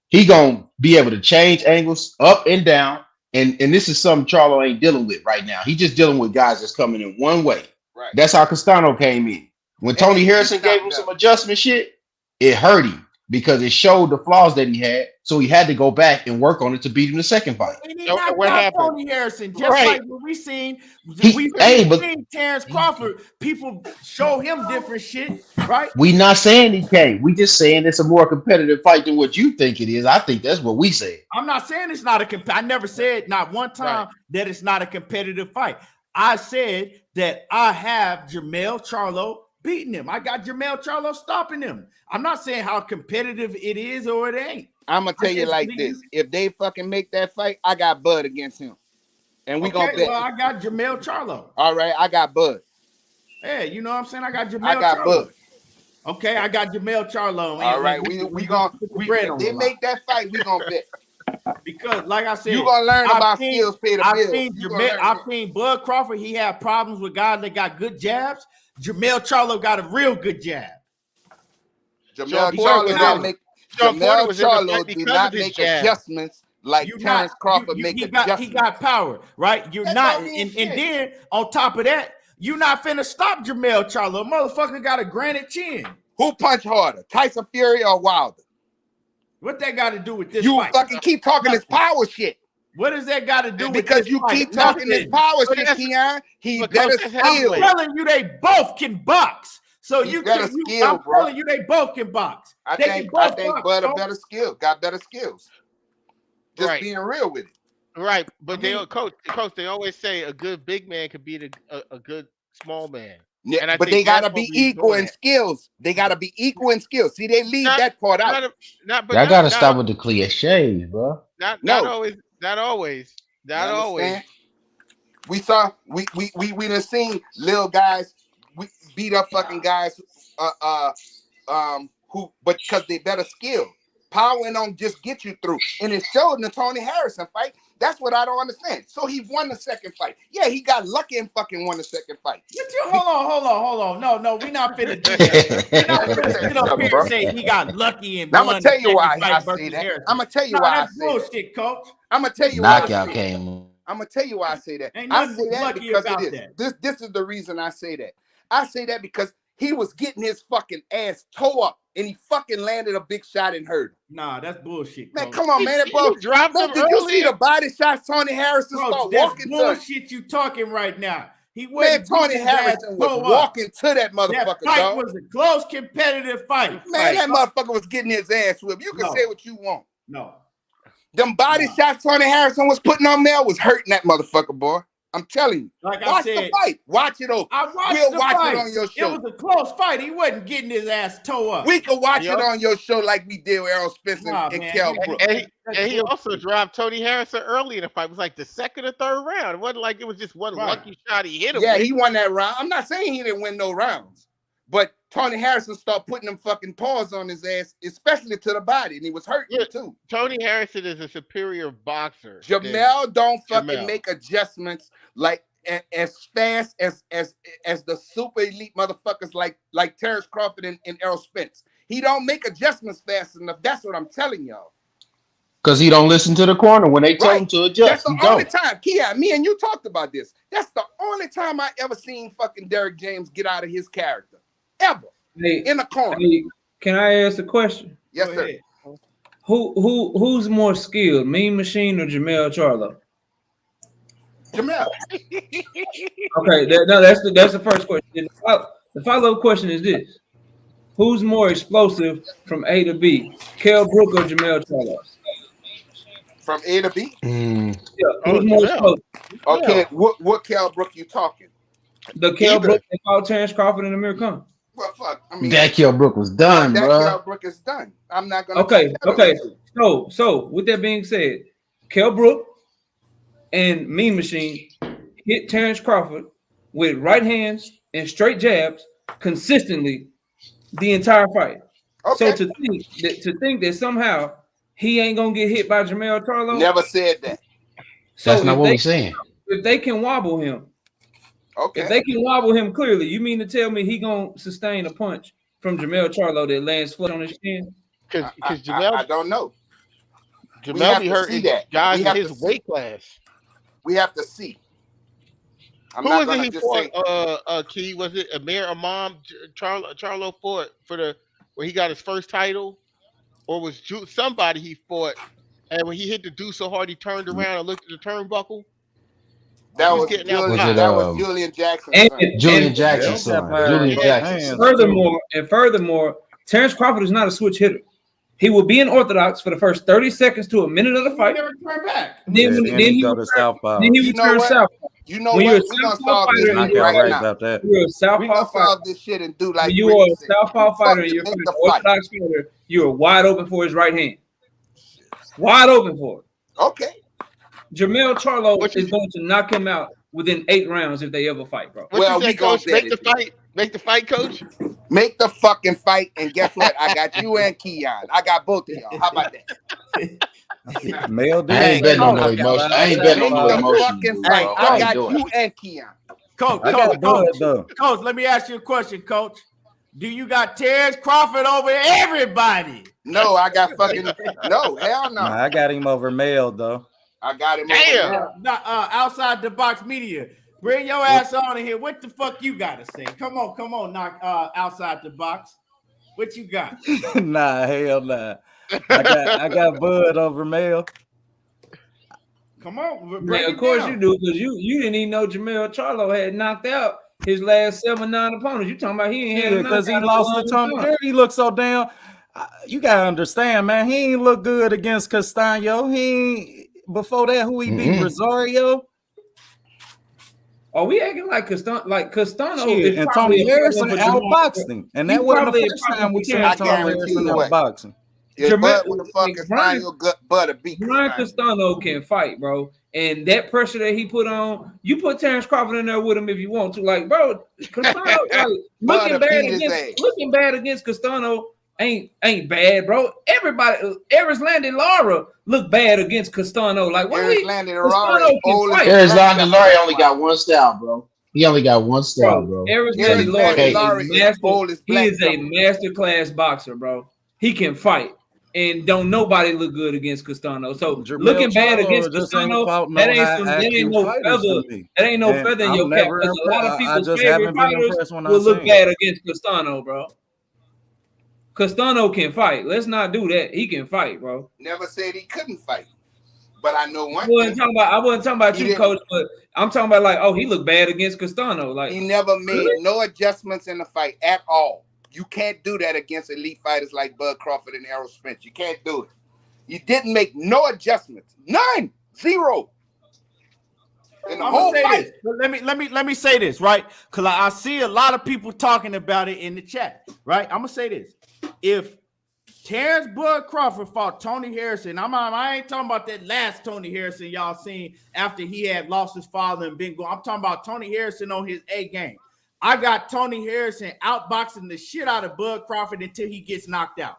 He gonna be able to change angles up and down. And this is something Charlo ain't dealing with right now. He's just dealing with guys that's coming in one way. Right. That's how Castano came in. When Tony Harrison gave him some adjustment shit, it hurt him because it showed the flaws that he had. So he had to go back and work on it to beat him the second fight. What happened? Tony Harrison, just like what we seen. We've seen Terence Crawford. People show him different shit, right? We not saying he can't. We just saying it's a more competitive fight than what you think it is. I think that's what we said. I'm not saying it's not a I never said not one time that it's not a competitive fight. I said that I have Jermell Charlo beating him. I got Jermell Charlo stopping him. I'm not saying how competitive it is or it ain't. I'm gonna tell you like this: if they fucking make that fight, I got Bud against him, and we gonna bet. Well, I got Jermell Charlo. All right, I got Bud. Hey, you know what I'm saying? I got Jermell. I got Charlo. Bud. Okay, I got Jermell Charlo. All right, we gonna if they make that fight, we gonna bet. Because, like I said, you gonna learn about skills, pay the bills. I've seen Bud Crawford. He had problems with guys that got good jabs. Jermell Charlo got a real good jab. Jermell Charlo did not make adjustments like Terence Crawford make adjustments. He got power, right? You're not, and then on top of that, you're not finna stop Jermell Charlo. Motherfucker got a granite chin. Who punch harder, Tyson Fury or Wilder? What that got to do with this? You fight? Fucking keep talking this power shit. What does that got to do with because this you fight? keep talking this power shit, Keon? He better skill. I'm telling you, they both can box. So you got a skill, I'm telling you, they both can box. I think Bud a better skill, got better skills. Just being real with it. Right, but coach, they always say a good big man could beat a good small man. Yeah, And I but think they gotta that's what be we equal doing in at. skills. They gotta be equal in skills. See, they leave Not, that part out. but Y'all gotta not, stop with the cliches, bro. not No, always, not always, you not always. understand? We saw we done seen little guys we beat up fucking guys who but because they better skill. Power don't just get you through. And it showed in the Tony Harrison fight. That's what I don't understand. So he won the second fight. Yeah, he got lucky and fucking won the second fight. Hold on. No, we're not finna do that. We're not finna sit up here and say he got lucky and Now I'm won gonna the tell you second why I fight say versus that. Harrison. I'm gonna tell you No, why I that's say that. bullshit, coach. I'm gonna tell you why I Knockout say that. came. I'm gonna tell you why I say that. Ain't I nothing say that lucky because about it is. that. This is the reason I say that. I say that because he was getting his fucking ass toe up and he fucking landed a big shot and hurt him. Nah, that's bullshit, Man, coach. come on, man. That bro, He dropped bro, him did you see earlier. the body shots Tony Harrison Coach, start that's walking to? bullshit you talking right now. He Man, wasn't Tony getting his ass Harrison was toe up. walking to that That motherfucker, fight dog. was a close, competitive fight. Man, that motherfucker was getting his ass whipped. You can No. say what you want. No. Them body Nah. shots Tony Harrison was putting on there was hurting that motherfucker, boy. I'm telling you. Like I Watch said, the fight. Watch it over. I watched We'll the watch fight. it on your It show. was a close fight. He wasn't getting his ass toe up. We can watch Yup. it on your show like we did with Errol Spence Nah, and man, Kell you- Brook. And he also dropped Tony Harrison early in the fight. It was like the second or third round. It wasn't like it was just one Right. lucky shot he hit him Yeah, with. he won that round. I'm not saying he didn't win no rounds, but Tony Harrison started putting them fucking paws on his ass, especially to the body, and he was hurting Yeah. too. Tony Harrison is a superior boxer. than Jermell don't fucking Jermell. make adjustments like as fast as the super elite motherfuckers like Terence Crawford and Errol Spence. He don't make adjustments fast enough. That's what I'm telling y'all. Because he don't listen to the corner when they tell him Right. to That's adjust. the He only don't. time, Kia, me and you talked about this. That's the only time I ever seen fucking Derrick James get out of his character. Ever. Hey, In the corner. hey, can I ask a question? Yes, Go sir. ahead. Who's more skilled, Mean Machine or Jermell Charlo? Jermell. Okay, that's the first question. The follow-up question is this: who's more explosive from A to B, Kell, Brook, or Jermell Charlo? From A to B? Yeah, Oh, who's more Jermell. explosive? Okay, what Kell Brook you talking? The Kell Either. Brook that fought Terence Crawford and Amir Khan. Well, fuck. I mean, That Kell Brook was done, that bro. Kell Brook is done. I'm not gonna Okay, take that okay. away. So with that being said, Kell Brook and Mean Machine hit Terence Crawford with right hands and straight jabs consistently the entire fight. Okay. So to think that somehow he ain't gonna get hit by Jermell Charlo, Never said that. so That's not if what they, we're saying. if they can wobble him, Okay. if they can wobble him clearly, you mean to tell me he gonna sustain a punch from Jermell Charlo that lands flush on his chin? Because I Jermell, don't know. We Jermell have be to hurting see that. guys We in have his to see. weight class. We have to see. I'm Who not was gonna it he just fought? say Key, was it Amir Charlo fought for the where he got his first title, or was somebody he fought, and when he hit the dude so hard he turned around and looked at the turnbuckle? that He was was getting Julian. outside. That was Julian Jackson's And, son. Julian and Jackson's Bell son. got Julian my Jackson's hands. son. furthermore, Terence Crawford is not a switch hitter. He will be in orthodox for the first 30 seconds to a minute of the He fight. never turned back. Then he go will to turn- Southpaw. Then he You will know turn what? southpaw. You know When what? you're a We're gonna southpaw solve this fighter, Knock shit out right right now. about that. You're a We're southpaw gonna fighter. solve this shit and do like When you Rick are a said. southpaw fighter and fucking you're make fighting the an fight. orthodox fighter, you are wide open for his right hand. Wide open for it. Okay. Jermell Charlo What you- is going to knock him out within 8 rounds if they ever fight, bro. What Well, you we say, gonna Coach? bet Make the it. fight. Make the fight, Coach. Make the fucking fight, and guess what? I got you and Keon. I got both of y'all. How about that? Male I ain't betting on no Knockout emotion. I ain't outside betting Make on no the emotion. fucking dude, fight. bro. I ain't got doing you it. and Keon. Coach, I got blood though. Coach, let me ask you a question, Coach. Do you got Terence Crawford over everybody? No, I got fucking no. Hell no. Nah, I got him over male though. I got him. Damn. Over there. Outside the box media. Bring your ass on in here. What the fuck you gotta say? Come on, knock outside the box. What you got? Nah, hell nah. I got Bud over male. Come on, Man, break of it course down. you do, because you didn't even know Jermell Charlo had knocked out his last 7-9 opponents. You talking about he ain't had Yeah, a because he knockout in a lost to long Tony. time. Jerry, he looked so damn. You gotta understand, man. He ain't look good against Castano. He ain't, before that, who he beat? Mm-mm. Rosario. Are we acting like Castano Shit, is and probably Tony a better Harrison one for Jermall. outboxed him, and He that wasn't probably the first time we seen Terrence Tony guarantee Harrison you what. outboxing. If Jermall, Bud would have like fucking Brian, find your gut butter beat Brian Castano. Castano can fight, bro. And that pressure that he put on, you put Terence Crawford in there with him if you want to. Like, bro, Castano, like Butter beat his ass. looking bad against Castano ain't bad, bro. Everybody, Landon Lara look bad against Castano. Like, what Landon Castano Lara can old as fight. There's Landon Laurie only got one style, bro. He only got one style, bro. Landon Lara Landon is Lara a is master. old as He black is a devil. master class boxer, bro. He can fight. And don't nobody look good against Castano. So Jermell looking bad Charlo against just ain't Castano, fought that no ain't high IQ no fighters feather. to me. That ain't no And feather in I'm your cap. never Because a lot of I people's just favorite haven't been fighters impressed when I will look seen bad against Castano, bro. Castano can fight. Let's not do that. He can fight, bro. Never said he couldn't fight. But I know one I wasn't thing. talking about He you, didn't- coach, but I'm talking about like, oh, he looked bad against Castano. Like, He never made really? no adjustments in the fight at all. You can't do that against elite fighters like Bud Crawford and Errol Spence. You can't do it. You didn't make no adjustments. None. Zero. In the I'm whole gonna say fight. this. But let me say this, right? Because I see a lot of people talking about it in the chat, right? I'm gonna say this. If Terence Bud Crawford fought Tony Harrison, I ain't talking about that last Tony Harrison y'all seen after he had lost his father and been going. I'm talking about Tony Harrison on his A game. I got Tony Harrison outboxing the shit out of Bud Crawford until he gets knocked out.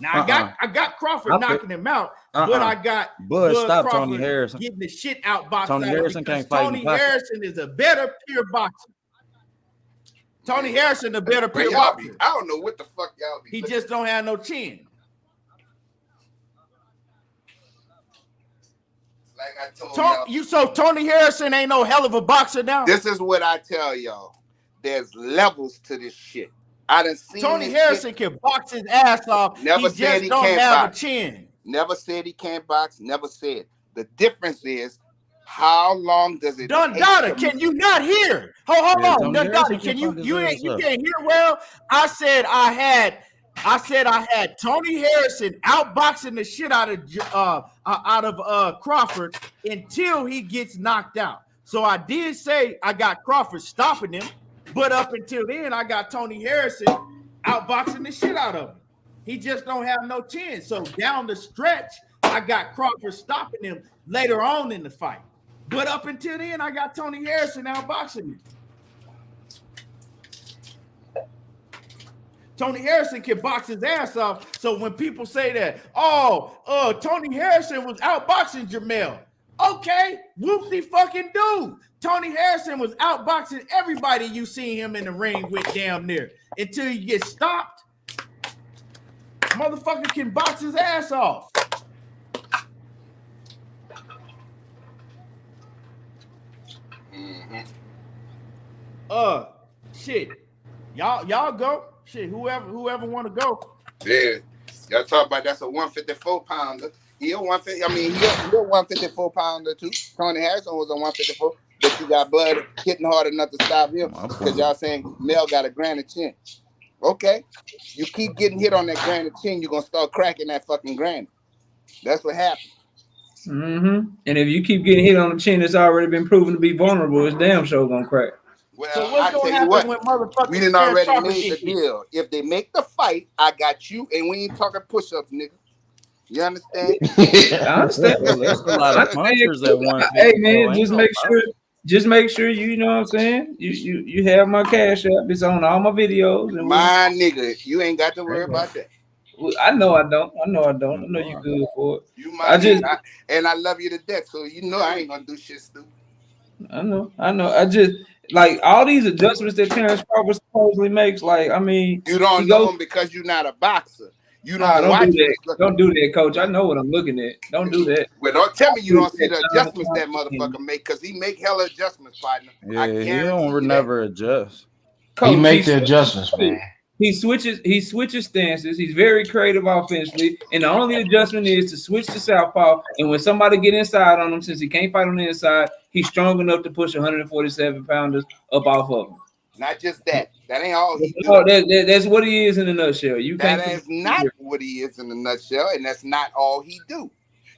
Now I got Crawford knocking him out, but I got Bud stopped Crawford Tony Harrison. getting the shit outboxed Tony out of Harrison because can't fight in Tony pocket. Harrison is a better pure boxer. Tony Harrison a better But pure y'all be, boxer. I don't know what the fuck y'all be. He just don't have no chin. Like I told y'all. So Tony Harrison ain't no hell of a boxer now. This is what I tell y'all. There's levels to this shit. I done seen Tony this Harrison shit. can box his ass off. Never he said just he don't can't have box. a chin. Never said he can't box. Never said. The difference is how long does it Dundada, take? can you not hear? Hold Yeah, on, Tony Harrison Dundada, can can fuck his ass up. can't hear well? I said I had Tony Harrison outboxing the shit out of Crawford until he gets knocked out. So I did say I got Crawford stopping him, but up until then I got Tony Harrison outboxing the shit out of him. He just don't have no chin. So down the stretch, I got Crawford stopping him later on in the fight. But up until then, I got Tony Harrison outboxing him. Tony Harrison can box his ass off. So when people say that, Tony Harrison was outboxing Jermell. Okay, whoop-de fucking do. Tony Harrison was outboxing everybody you see him in the ring with damn near. Until you get stopped, motherfucker can box his ass off. Shit. Y'all go. Shit, whoever want to go. Yeah. Y'all talk about that's a 154 pounder. He a 150. I mean, he a 154 pounder too. Tony Harrison was a 154, but you got Bud hitting hard enough to stop him because y'all saying Mel got a granite chin. Okay, you keep getting hit on that granite chin, you're gonna start cracking that fucking granite. That's what happens. Mm-hmm. And if you keep getting hit on the chin, it's already been proven to be vulnerable. It's damn sure gonna crack. Well, So what's I gonna tell you happen what, when motherfuckers we done Terence already Crawford made get the hit? deal. If they make the fight, I got you, and we ain't talking push-ups, nigga. You understand? I understand. Well, there's a lot of punchers at 150. Hey man, Ain't just make sure you know what I'm saying. You have my cash app. It's on all my videos. And My nigga, you ain't got to worry about that. I know I don't. I know you good for it. You my nigga, and I love you to death. So you know I ain't gonna do shit stupid. I know. I just like all these adjustments that Terence Crawford supposedly makes. Like, I mean, you don't know him because you're not a boxer. You don't watch do that. Don't do that, coach. I know what I'm looking at. Don't do that. Well, don't tell me you don't see the adjustments that motherfucker make, because he make hella adjustments, partner. Yeah, he don't never adjust. Coach, he makes the adjustments, man. He switches stances. He's very creative offensively, and the only adjustment is to switch to southpaw. And when somebody get inside on him, since he can't fight on the inside, he's strong enough to push 147 pounders up off of him. Not just that. That ain't all he do. That's what he is in a nutshell. That is not what he is in a nutshell, and that's not all he do.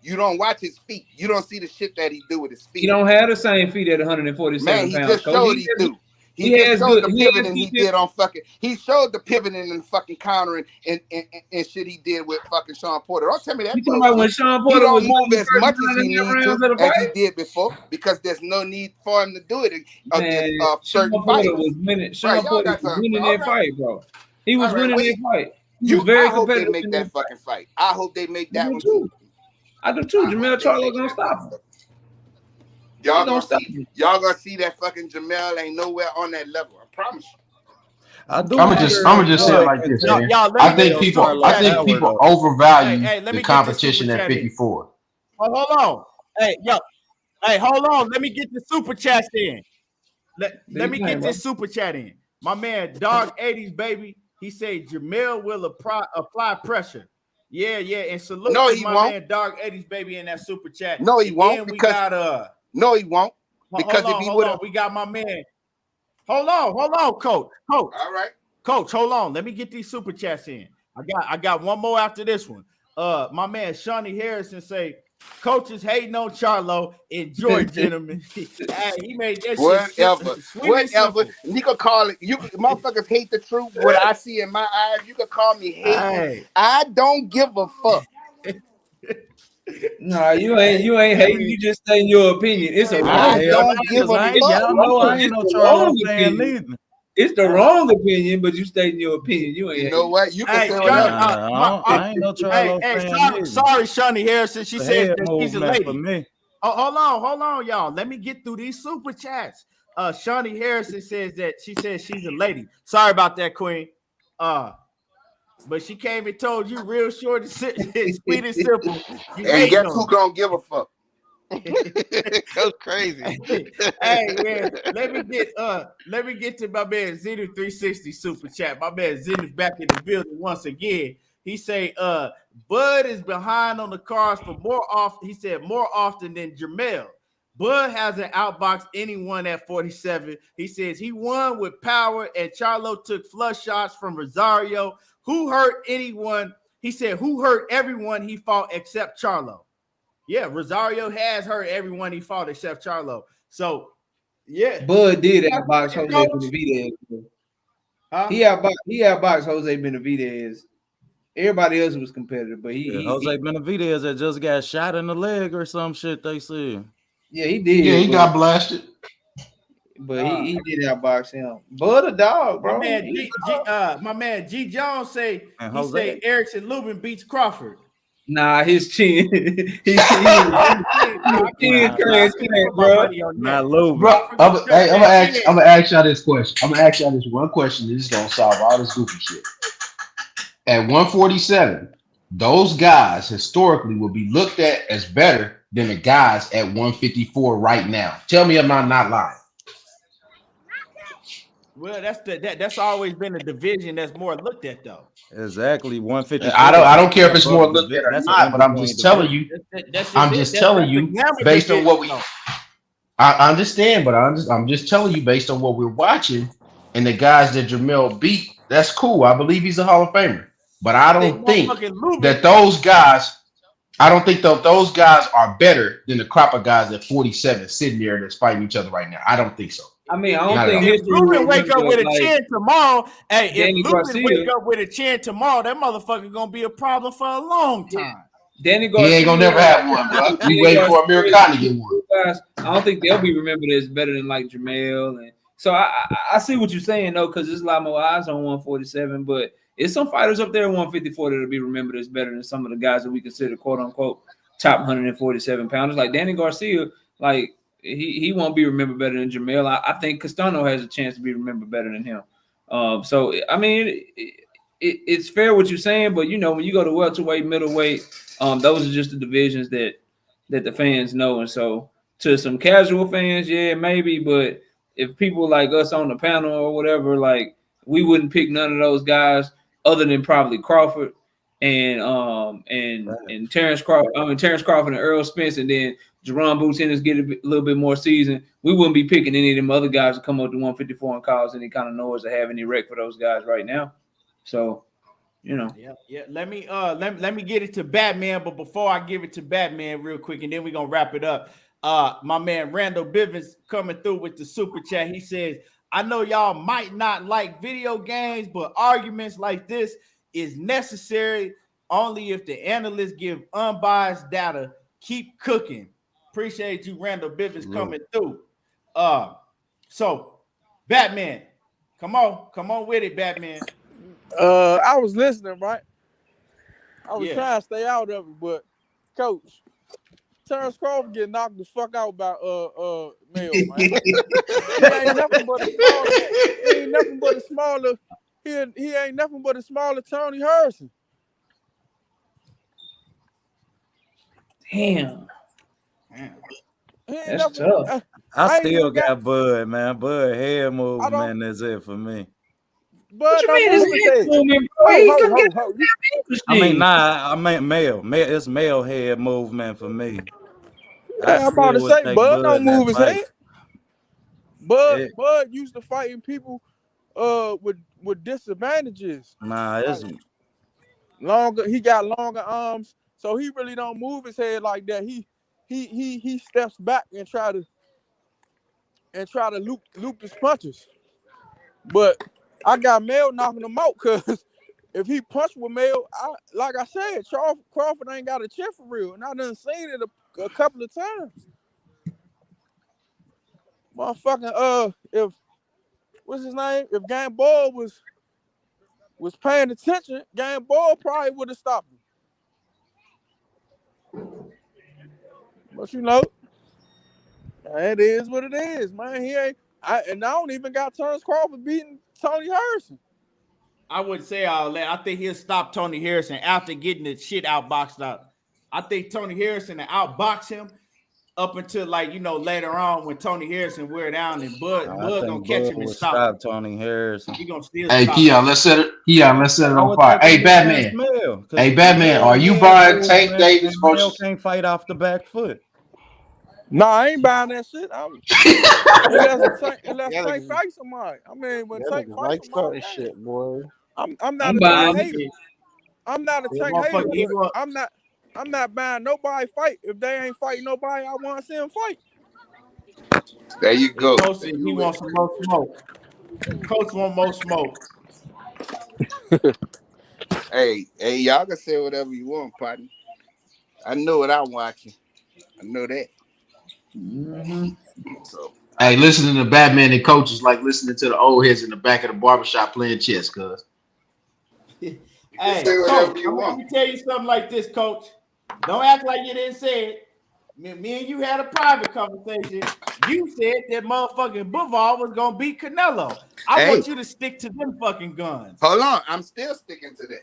You don't watch his feet. You don't see the shit that he do with his feet. He don't have the same feet at 147 Man, he pounds. just showed he do. He just showed the pivoting he did on fucking. He showed the pivoting and fucking countering and shit he did with fucking Sean Porter. Don't tell me that. You talking about when Sean Porter he don't was move as much as he needs to as he fight? did before because there's no need for him to do it against certain Sean Porter fighters. was winning. Sean Porter was winning that fight, bro. He was winning that fight. I hope they make that fucking fight. I hope they make that one too. I do too. Jermell Charlo gonna stop him. Y'all gonna see that fucking Jermell ain't nowhere on that level. I promise you. I'm gonna just say it like this, man. I think people overvalue the competition at 54. Well, hold on. Hey, hold on. Let me get the super chats in. Let me get this super chat in. My man, Dog 80s, baby. He said Jermell will apply pressure. Yeah, and salute to my man, Dog 80s, baby, in that super chat. No, he won't. No, he won't. Because if he would have, we got my man. Hold on, Coach. All right. Coach, hold on. Let me get these super chats in. I got one more after this one. My man Shawnee Harrison say, Coach is hating on Charlo. Enjoy, gentlemen. He made that Whatever. You could call it. You motherfuckers hate the truth. What I see in my eyes, you could call me hating. I don't give a fuck. No, you ain't hating. You just saying your opinion. It's a wrong. I don't give a fuck. Y'all know I ain't no Charlo fan neither. It's the wrong opinion, but you stating your opinion. You ain't. You know what? You can say whatever. I ain't no Charlo fan. Sorry, Shawnee Harrison. She said that she's a lady. For me. Hold on, y'all. Let me get through these super chats. Shawnee Harrison says that she says she's a lady. Sorry about that, Queen. But she came and told you real short and sweet and simple. And guess who don't give a fuck? That's crazy. Hey man, let me get to my man Zenith 360 super chat. My man Zenith back in the building once again. He say Bud is behind on the cards for more often. He said more often than Jermell. Bud hasn't outboxed anyone at 47. He says he won with power and Charlo took flush shots from Rosario. Who hurt anyone? He said who hurt everyone he fought except Charlo. Yeah, Rosario has hurt everyone he fought except Charlo. So, yeah. Bud did outbox Jose Benavidez. Huh? He outboxed Jose Benavidez. Everybody else was competitive, but Jose Benavidez that just got shot in the leg or some shit, they said. Yeah, he did. Yeah, he got blasted. But he did outbox him. Bud a dog, bro. My man G Jones say Erickson Lubin beats Crawford. Nah, his chin. his chin transplant, bro. Not low, bro. I'm gonna ask y'all this question. I'm gonna ask y'all this one question. This is gonna solve all this goofy shit. At 147, those guys historically will be looked at as better than the guys at 154 right now. Tell me I'm not lying. Well, that's always been a division that's more looked at though. Exactly, 150. I don't care if it's more looked at or not, but I'm just telling you. I'm just telling you based on what we. I understand, but I'm just telling you based on what we're watching and the guys that Jermell beat. That's cool. I believe he's a Hall of Famer, but I don't think that those guys. I don't think that those guys are better than the crop of guys at 47 sitting there that's fighting each other right now. I don't think so. I mean, I don't think if Lubin wake up with a chin tomorrow, if Lubin wake up with a chin tomorrow, that motherfucker gonna be a problem for a long time. Danny Garcia, he ain't gonna never have one, bro. We waiting for Amir to get one. I don't think they'll be remembered as better than like Jermell, and so I see what you're saying though, because there's a lot more eyes on 147, but it's some fighters up there at 154 that'll be remembered as better than some of the guys that we consider quote unquote top 147 pounders, like Danny Garcia, like. He won't be remembered better than Jermell. I think Castano has a chance to be remembered better than him. So I mean, it's fair what you're saying, but you know when you go to welterweight, middleweight, those are just the divisions that the fans know. And so to some casual fans, yeah, maybe, but if people like us on the panel or whatever, like we wouldn't pick none of those guys other than probably Crawford and Terence Crawford. I mean Terence Crawford and Earl Spence, and then Jerron Boots Ennis get a little bit more season. We wouldn't be picking any of them other guys to come up to 154 and cause any kind of noise or have any wreck for those guys right now. So, You know. Yeah. Let me get it to Batman, but before I give it to Batman real quick, and then we're gonna wrap it up. My man Randall Bivens coming through with the super chat. He says, I know y'all might not like video games, but arguments like this is necessary only if the analysts give unbiased data. Keep cooking. Appreciate you, Randall Bivens, coming through. So Batman, come on with it, Batman. I was listening, right? I was Yeah. trying to stay out of it, but Coach, Terence Crawford get knocked the fuck out by Mel, man. He ain't nothing but a smaller. He ain't nothing but a smaller. He ain't nothing but a smaller Tony Harrison. Damn. He ain't That's nothing. tough. I still got Bud, man. Bud head moves, man. That's it for me. Bud What you don't mean his move his head head. movement, bro? He come get I mean, nah, I mean male. It's male head movement for me. Yeah, I'm about to say, Bud don't move his head. Bud used to fighting people with disadvantages. Nah, it's longer. He got longer arms, so he really don't move his head like that. He steps back and try to loop his punches. But I got Mel knocking him out because if he punched with Mel, like I said, Crawford ain't got a chin for real, and I done seen it a couple of times. Motherfucking if what's his name? If Game Boy was paying attention, Game Boy probably would have stopped him. But you know, it is what it is, man. I don't even got Terence Crawford beating Tony Harrison. I wouldn't say all that. I think he'll stop Tony Harrison after getting the shit outboxed out. I think Tony Harrison will outbox him up until later on when Tony Harrison wear down and Bud gonna catch him and stop Tony Harrison. He gonna still hey, stop Keon, let's set it on fire. Hey, Batman. Hey, Batman, are you buying Tank Davis versus? Can't fight off the back foot. No, I ain't buying that shit. Unless Tank fight somebody. I mean, when Tank fight somebody, shit, boy. I'm not a Tank hater. I'm not a Tank hater. But I'm not buying nobody fight if they ain't fighting nobody I want to see him fight. There you go. He wants some more smoke. Coach want more smoke. Hey, y'all can say whatever you want, partner. I know what I'm watching. I know that. Mm-hmm. So, hey, listening to Batman and Coach is like listening to the old heads in the back of the barbershop playing chess, cuz. Hey, Coach, let me tell you something like this, Coach. Don't act like you didn't say it. Me and you had a private conversation. You said that motherfucking Bivol was gonna beat Canelo. I want you to stick to them fucking guns. Hold on, I'm still sticking to that.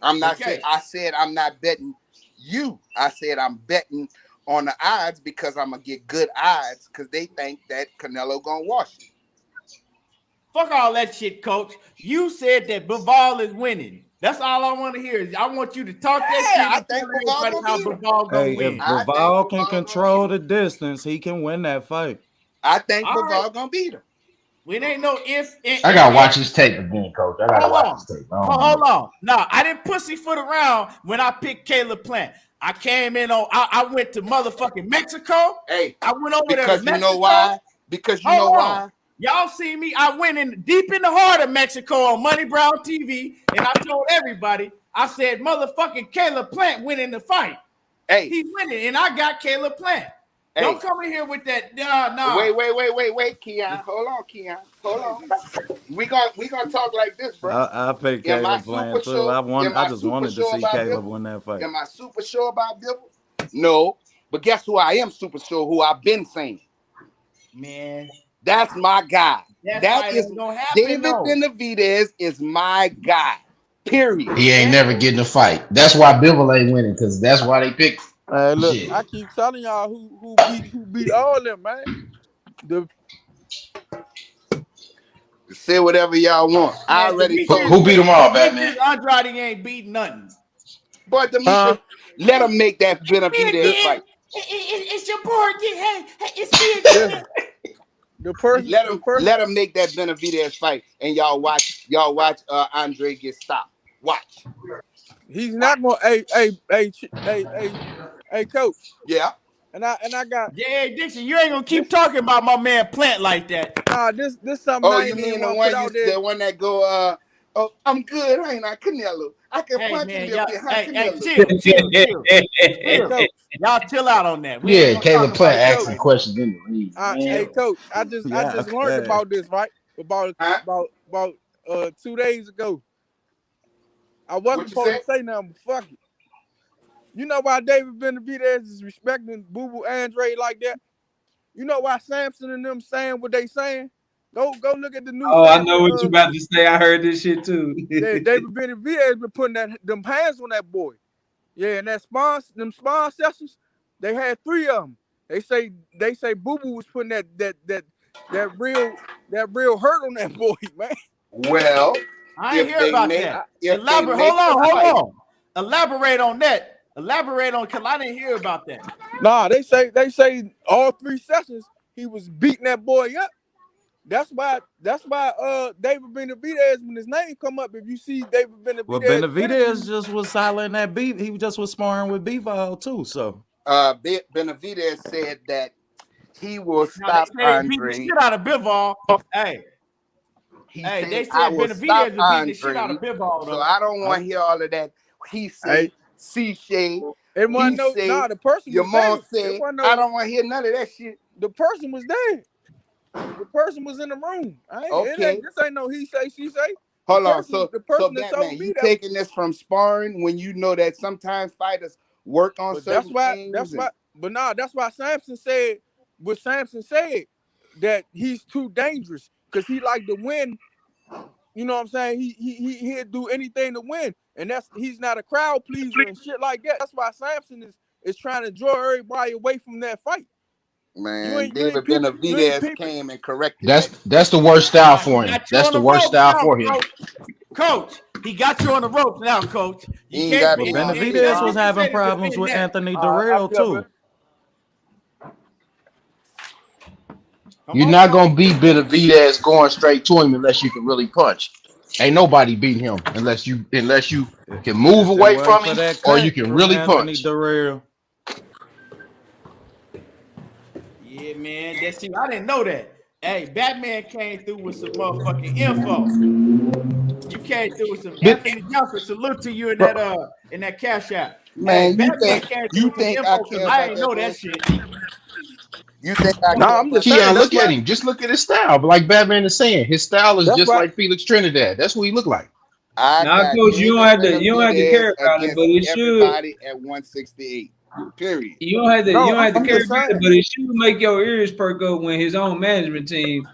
I'm not saying. I said I'm not betting you. I said I'm betting on the odds because I'm gonna get good odds because they think that Canelo gonna wash you. Fuck all that shit, Coach. You said that Bivol is winning. That's all I want to hear. I want you to talk that shit. I think Bivol gonna win. If Bivol can control the distance, he can win that fight. I think Bivol gonna beat him. We ain't no if. I gotta watch his tape again, Coach. I gotta watch his tape. Hold on. No, I didn't pussyfoot around when I picked Caleb Plant. I came in on. I went to motherfucking Mexico. Hey, I went over there to Mexico. You know why? Because you know why. Y'all see me. I went in deep in the heart of Mexico on Money Brown TV, and I told everybody. I said, "Motherfucking Caleb Plant winning the fight. Hey, he's winning, and I got Caleb Plant." Hey. Don't come in here with that. No. Wait, Keon. Hold on, Keon. Hold on. We gonna talk like this, bro. I picked Caleb Plant too. I just wanted to see Caleb win that fight. Am I super sure about Bivol? No, but guess who I am super sure? Who I've been saying. Man, that's my guy. That is David Benavidez is my guy. Period. He ain't never getting a fight. That's why Bivol ain't winning, because that's why they picked. Look, I keep telling y'all who beat all them, man. Say whatever y'all want. I already told who beat them all, Batman. Andrade ain't beat nothing. But let him make that Benavidez fight. It's your boy. Hey, it's me again. Let him make that Benavidez fight, and y'all watch Andre get stopped. Watch. He's not going. Hey, coach. Yeah. And I got. Yeah, Dixon, you ain't gonna keep talking about my man Plant like that. Nah, this something. Oh, I you ain't mean even the wanna one put out there. the one that go oh, I'm good, ain't I, Canelo? I can Hey punch man, him y'all, behind hey, Canelo. chill. Hey, coach. Y'all chill out on that. We Yeah, ain't gonna Caleb talk Plant about that asking right questions in the league. Hey, coach. I Yeah, just learned okay. about this right about Huh? 2 days ago. I wasn't What you supposed say? to say nothing, but fuck it. You know why David Benavidez is respecting Boo Boo Andre like that? You know why Samson and them saying what they saying? Go look at the new Oh, I Samson. know what you about to say. I heard this shit too. Yeah, David Benavidez been putting them hands on that boy. Yeah, and them spawn sessions, they had 3 of them. They say Boo Boo was putting that real hurt on that boy, man. Well, I ain't if hear they about make that. if Elaborate. they make Hold the fight, on. Elaborate on that. Cause I didn't hear about that. Nah, they say all 3 sessions he was beating that boy up. That's why David Benavidez, when his name come up, if you see David Benavidez, Well, Benavidez just was hollering that beef. He just was sparring with Bivol too. So Benavidez said that he will Now they stop say he beat the Andre. shit out of Bivol. Hey, He they said, I said will stop Benavidez was beating the shit out Andre. of Bivol So though. I don't want to hear all of that. He said, she said, it he wasn't said, the person your was mom there. said, I don't want to hear none of that shit. The person was there. The person was in the room. Okay. This ain't no he say, she say. Hold on. So The person that Batman, told me you that. taking this from sparring when you know that sometimes fighters work on But certain things? that's why Samson said what Samson said, that he's too dangerous because he like to win. You know what I'm saying? He'd do anything to win, and he's not a crowd pleaser and shit like that. That's why Samson is trying to draw everybody away from that fight. Man, David Benavidez came and corrected that. That's the worst style for him. That's the worst style for him. Coach, he got you on the ropes now, Coach. You ain't can't got be. me on. Benavidez was having problems with Anthony Durrell too. You're not gonna beat Benavidez going straight to him unless you can really punch. Ain't nobody beating him unless you can move away from him or you can really Anthony punch. Durrell. Yeah, man. That's see, I didn't know that. Hey, Batman came through with some motherfucking info. You came through with some Anthony Johnson. Salute to you in that cash app. Man, hey, Batman came through with some I info care because I about ain't that know that bullshit? shit. You think I care I'm about just saying. Keon, look at him. Just look at his style. But like Batman is saying, his style is just like Felix Trinidad. That's what he look like. I Nah, got Coach, you don't have to care about it, against but it should. everybody at 168. Period. You don't have to care about it, but it should make your ears perk up when his own management team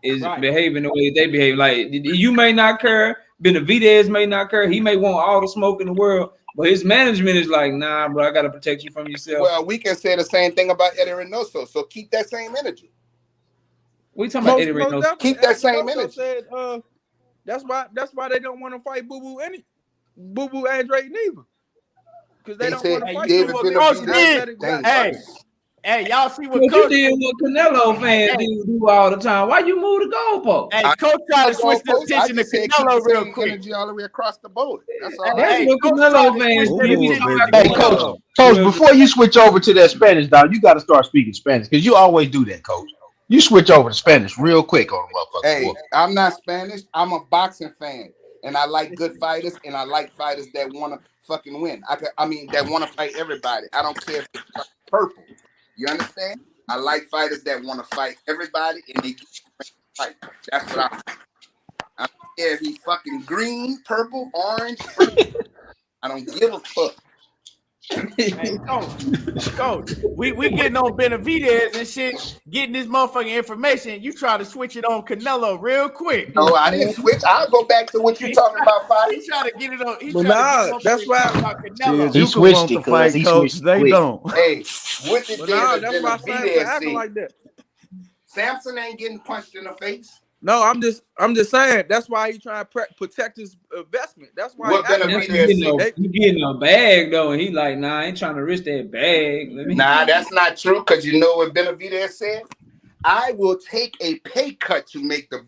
is behaving the way they behave. Like, you may not care, Benavidez may not care, he may want all the smoke in the world, but his management is like, nah, bro, I gotta protect you from yourself. Well, we can say the same thing about Eddie Reynoso, so keep that same energy. We talking about Eddie Reynoso. Keep that same energy. Said, that's why they don't want to fight Boo Boo Andre neither. Because they don't want to fight David Benavidez. Hey, y'all see what Coach did what Canelo fans do all the time. Why you move the goalpost? Hey, Coach tried to switch the attention to Canelo real quick. Energy all the way across the board. That's all. That's what Canelo fans do. Hey, Coach, before you switch over to that Spanish, dog, you got to start speaking Spanish because you always do that, Coach. You switch over to Spanish real quick on motherfucker. Hey, I'm not Spanish. I'm a boxing fan, and I like good fighters, and I like fighters that want to fucking win. That want to fight everybody. I don't care if it's purple. You understand? I like fighters that want to fight everybody, and they fight. That's what I don't care if he's fucking green, purple, orange. I don't give a fuck. Hey, Coach, we getting on Benavidez and shit, getting this motherfucking information. You try to switch it on Canelo real quick. No, I didn't switch. I'll go back to what you talking about, Fight. He trying to get it on. That's why Canelo. You can want to fight, Coach. They don't. Hey, what did David Benavidez say? Like that. Samson ain't getting punched in the face. No, I'm just saying. That's why he trying to protect his investment. That's why he getting a bag though, and he like, nah, I ain't trying to risk that bag. Nah, that's not true. Cause you know what Benavidez said? I will take a pay cut to make the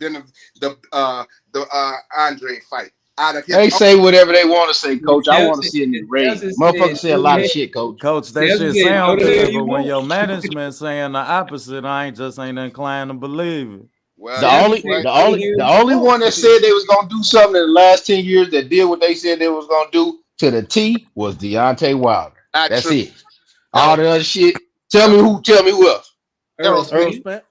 Andre fight. out of his They own. say whatever they want to say, Coach. I want to Chelsea- see it in the ring. Chelsea Motherfuckers said, say a lot of shit, Coach. Coach, that Chelsea shit said, sound "Go the hell good, you but when want." your management saying the opposite, I ain't inclined to believe it. Well, The you know only, what? the only one that said they was gonna do something in the last 10 years that did what they said they was gonna do to the T was Deontay Wilder. Not That's true. it. All the other shit. Tell me who else. Earl Earl Spence. Spence.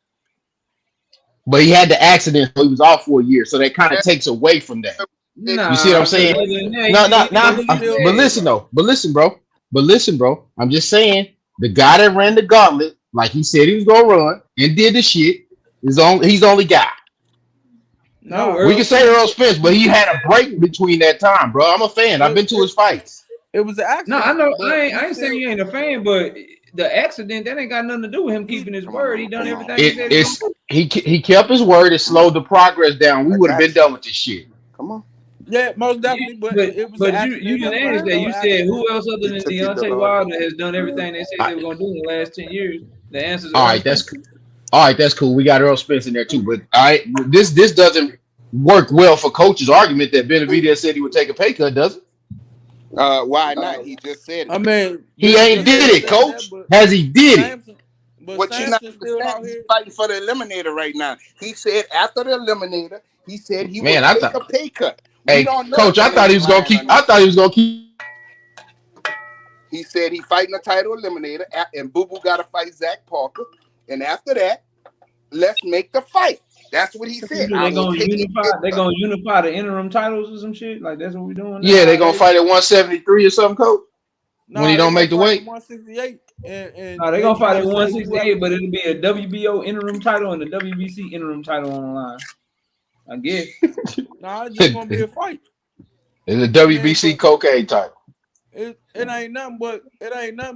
But he had the accident, so he was off for a year. So that kind of takes away from that. You see what I'm Nah, saying? other than that, No, he but dead. listen though. But listen, bro. I'm just saying the guy that ran the gauntlet, like he said he was gonna run and did the shit, he's the only guy. No, Nah, We Earl can say Spence. Earl Spence, but he had a break between that time, bro. I'm a fan. I've been to his fights. it was an No, accident. I know. but I he ain't still- saying you ain't a fan, but the accident that ain't got nothing to do with him keeping his Come word. on, He done come on. everything he said he gonna do. He kept his word. It slowed the progress down. We I would have got been done with this shit. Come on. Yeah, most definitely. But it was an But you accident. didn't That's ask that. no You said accident. who else other He than took it Deontay the Wilder has done everything they said All they were gonna do in the last 10 years? The answer is all Earl right, Spence. that's cool. We got Earl Spence in there too. But all right, this doesn't work well for Coach's argument that Benavidez said he would take a pay cut, does it? Why not? He just said it. I mean, He ain't did it, said Coach. that, but Has he did it? Samson, but What you not Samson still out understand? He's here. fighting for the eliminator right now. He said after the eliminator, he said he Man, would I take thought. a pay cut. We Hey, don't know Coach, if I that thought he nigga was gonna lying keep. or I not. thought he was gonna keep. He said he fighting a title eliminator, and Boo Boo got to fight Zach Parker, and after that, let's make the fight. That's what he said. I They will gonna take a unify. pay They cut. gonna unify the interim titles or some shit. Like that's what we doing now. Yeah, they Nah, gonna fight at 173 or something, Coach. When he they don't gonna make the fight at weight. 168, and No, they then gonna you fight at just say 168, but it'll be a WBO interim title and a WBC interim title on the line. I guess. Nah, it's just gonna be a fight. It's a I mean, WBC but cocaine type. it ain't nothing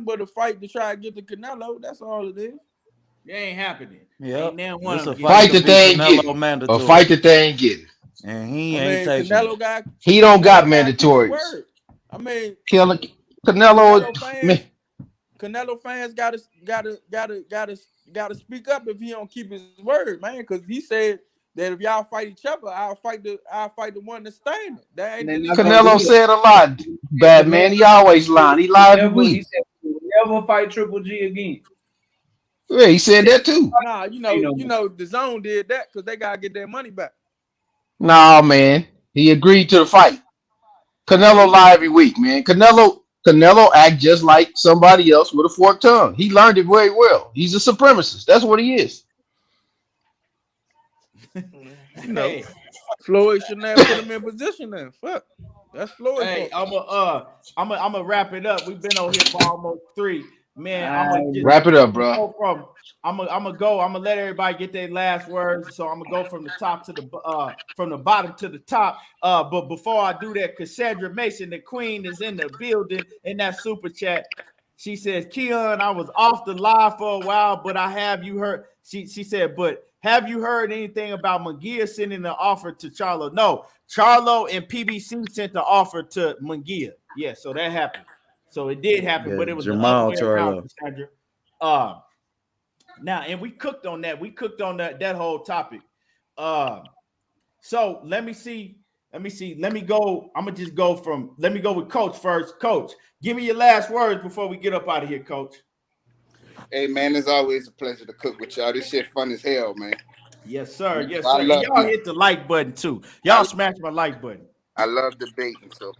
but a fight to try to get the Canelo. That's all it is. It ain't happening. Yep. Ain't now one It's of a them. fight Fight to that be they ain't getting. Canelo A mandatory. fight that they ain't getting. And he I ain't mean, taking Canelo it. got He don't got keep his mandatories. word. I mean, Canelo, Canelo fans gotta speak up if he don't keep his word, man. Because he said that if y'all fight each other, I'll fight the one that's standing. That ain't And the they're not gonna Canelo do it. said a lot. Bad man, he always lying. He lied every He week. said he'll never fight Triple G again. Yeah, he said that too. Nah, you know, the zone did that because they gotta get their money back. Nah, man, he agreed to the fight. Canelo lie every week, man. Canelo act just like somebody else with a forked tongue. He learned it very well. He's a supremacist. That's what he is. You know, Hey, Floyd shouldn't have put him in position then. Fuck, that's Floyd hey, fault. I'm gonna wrap it up. We've been over here for almost 3. Man, I'm gonna just Wrap it up, bro. go from. I'm gonna let everybody get their last words. So I'm gonna go from the top to from the bottom to the top. But before I do that, Cassandra Mason, the queen, is in the building in that super chat. She says, Keon, I was off the live for a while, but you heard? She said, but have you heard anything about Munguia sending an offer to Charlo? No, Charlo and PBC sent the offer to Munguia. Yeah, so that happened. So it did happen, Yeah, but it was the Jermall other way around, Charlo. Cassandra. Now, and we cooked on that. We cooked on that whole topic. So let me see. Let me go. I'm gonna just go from. Let me go with Coach first. Coach, give me your last words before we get up out of here, Coach. Hey man, it's always a pleasure to cook with y'all. This shit fun as hell, man. Yes, sir. Yes, I sir. And love y'all you. hit the like button too. Y'all smash my like button. I love debating, so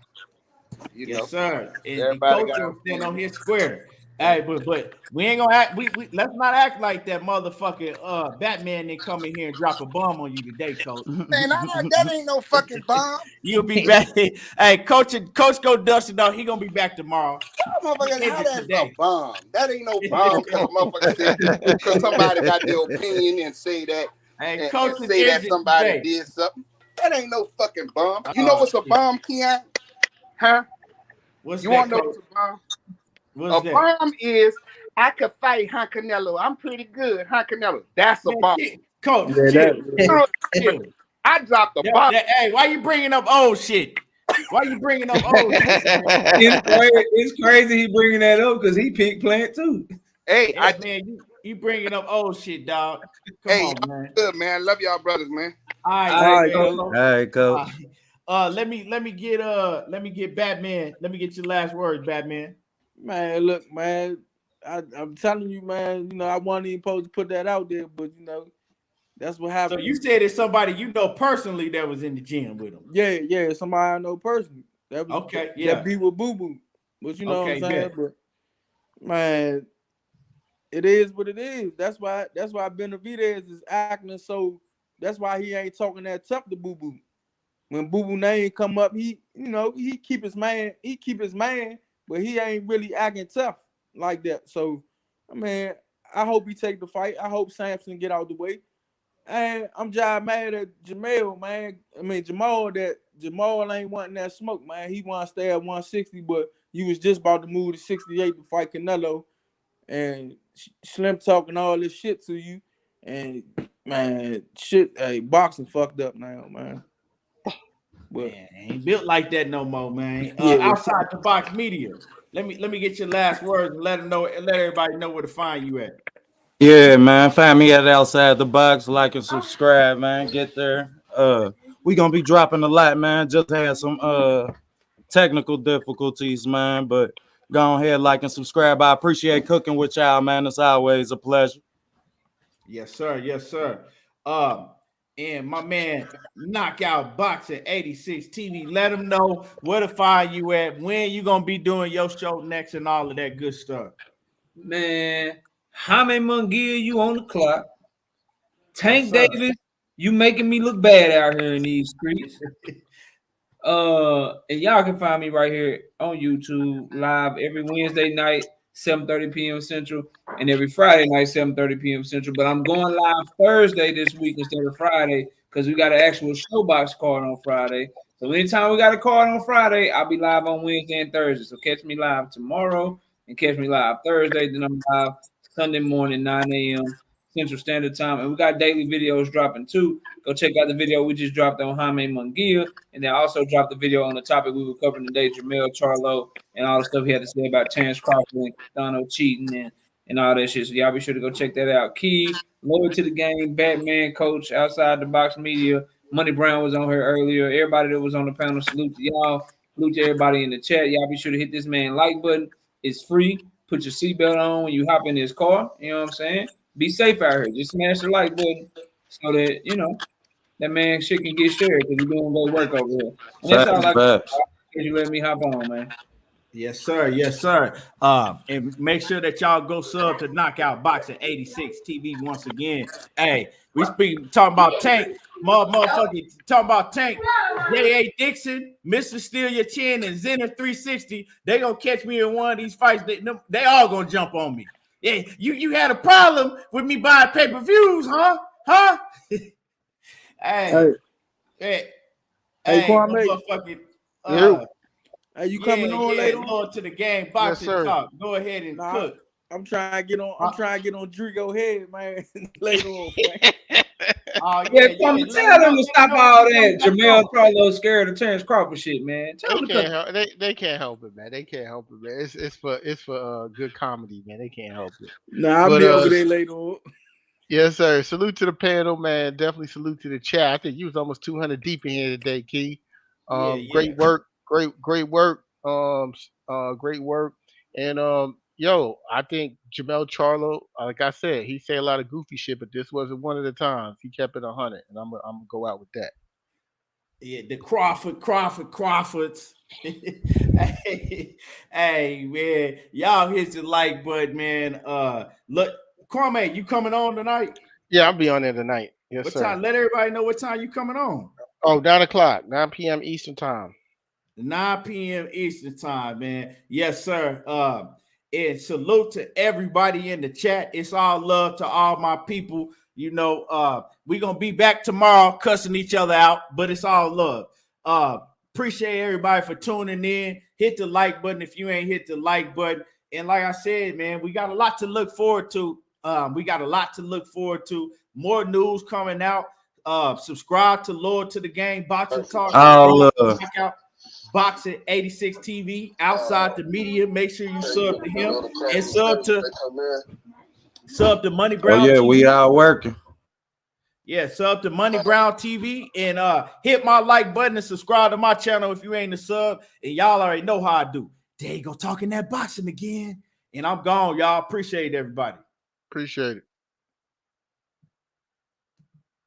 you know. Yes, sir. And Everybody Coach got will stand on opinions. his square. Hey, but we ain't gonna act. We let's not act like that motherfucking Batman didn't come in here and drop a bomb on you today, Coach. Man, that ain't no fucking bomb. You'll be back. Hey, Coach go Dustin though. He gonna be back tomorrow. Motherfucker, He how ended that's a today. bomb? That ain't no bomb because a motherfucker said because somebody got their opinion and say that Hey, and Coach say that ended somebody today. did something. That ain't no fucking bomb. You know what's a Shit. bomb, Keon? Huh? What's You that, want to know Coach? what's a bomb? What's A that? bomb is I could fight Canelo. I'm pretty good, Canelo. That's a Man, bomb. Coach, Yeah, chill. Chill. I dropped the bomb. Hey, why you bringing up old shit? Why you bringing up old shit? Man? It's crazy he bringing that up because he picked Plant too. Hey, Yeah, man, you bringing up old shit, dog. Come on, man. good man. Love y'all brothers, man. All All right, right, man. Coach. All right, Coach. Let me get Batman. Let me get your last words, Batman. Man, look, man. I'm telling you, man. You know, I wasn't even supposed to put that out there, but you know, that's what So happened. you said it's somebody you know personally that was in the gym with him. Yeah, somebody I know personally. That was Okay, yeah. that be with Boo Boo. But you know Okay, what I'm saying? bet. But man, it is what it is. That's why Benavidez is acting so. That's why he ain't talking that tough to Boo Boo. When Boo Boo name come up, he keep his man, but he ain't really acting tough like that. So, I mean, I hope he take the fight. I hope Sampson get out the way. And I'm just mad at Jermell, man. I mean, Jermall ain't wanting that smoke, man. He want to stay at 160, but you was just about to move to 68 to fight Canelo, and Slim talking all this shit to you, and man, boxing fucked up now, man. But Man, ain't built like that no more, man. yeah, Outside the box media. Let me get your last words and let everybody know where to find you at. Yeah, man. Find me at Outside the Box. Like and subscribe, man. Get there. We gonna be dropping a lot, man. Just had some technical difficulties, man. But go ahead, like and subscribe. I appreciate cooking with y'all, man. It's always a pleasure. Yes, sir. Yes, sir. And my man, Knockout Boxing 86 TV. Let them know where to find you at, when you gonna be doing your show next, and all of that good stuff. Man, Jaime Munguia, you on the clock. Tank Yes, sir. Davis, you making me look bad out here in these streets. And y'all can find me right here on YouTube live every Wednesday night, 7:30 p.m. Central, and every Friday night, 7:30 p.m. Central. But I'm going live Thursday this week instead of Friday because we got an actual showbox card on Friday. So anytime we got a card on Friday, I'll be live on Wednesday and Thursday. So catch me live tomorrow and catch me live Thursday. Then I'm live Sunday morning, 9 a.m. Central Standard Time. And we got daily videos dropping too. Go check out the video we just dropped on Jaime Munguia. And then also dropped the video on the topic we were covering today, Jermell Charlo, and all the stuff he had to say about Terence Crawford and Donald cheating and all that shit. So y'all be sure to go check that out. Key, loyal to the game, Batman, Coach, Outside the Box Media. Money Brown was on here earlier. Everybody that was on the panel, salute to y'all. Salute to everybody in the chat. Y'all be sure to hit this man like button. It's free. Put your seatbelt on when you hop in this car. You know what I'm saying? Be safe out here. Just smash the like button so that, you know, that man shit can get shared because he's doing great work over here. And that's all I got. You let me hop on, man. Yes, sir. Yes, sir. And make sure that y'all go sub to Knockout Boxing 86 TV once again. Hey, we talking about Tank, motherfucking talking about Tank, J.A. Dixon, Mr. Steal Your Chin, and Zenith 360. They gonna catch me in one of these fights. They all gonna jump on me. Yeah, you had a problem with me buying pay-per-views, huh? Huh? Hey, Kwame. motherfucking. Are you coming on later? Lord to the game, boxing talk. Go ahead and cook. I'm trying to get on. I'm trying to get on Drigo head, man. Later on, man. Tell them to stop all that. Jermell Charlo scared of Terence Crawford shit, man. They can't help it, man. They can't help it, man. It's for good comedy, man. They can't help it. Nah, I'll be over there later on. Yes, sir. Salute to the panel, man. Definitely salute to the chat. I think you was almost 200 deep in here today, Key. Great work. Great work. Great work. And yo, I think Jermell Charlo, like I said, he said a lot of goofy shit, but this wasn't one of the times. He kept it 100, and I'm gonna go out with that. Yeah, the Crawfords. hey, man, y'all hit the like button, man. Look, Kwame, you coming on tonight? Yeah, I'll be on there tonight. Yes, what sir. Time? Let everybody know what time you coming on. Oh, 9 o'clock, 9 p.m. Eastern time. 9 p.m. Eastern time, man. Yes, sir. And salute to everybody in the chat. It's all love to all my people. You know, we're gonna be back tomorrow cussing each other out, but it's all love. Appreciate everybody for tuning in. Hit the like button if you ain't hit the like button. And like I said, man, we got a lot to look forward to. More news coming out. Subscribe to Lord to the Game Boxing Talk. Boxing 86 TV, Outside the Media. Make sure you sub to him and sub to Money Brown. Oh yeah, we are working. Yeah, sub to Money Brown TV and hit my like button and subscribe to my channel if you ain't a sub. And y'all already know how I do. There you go, talking that boxing again. And I'm gone, y'all. Appreciate everybody. Appreciate it.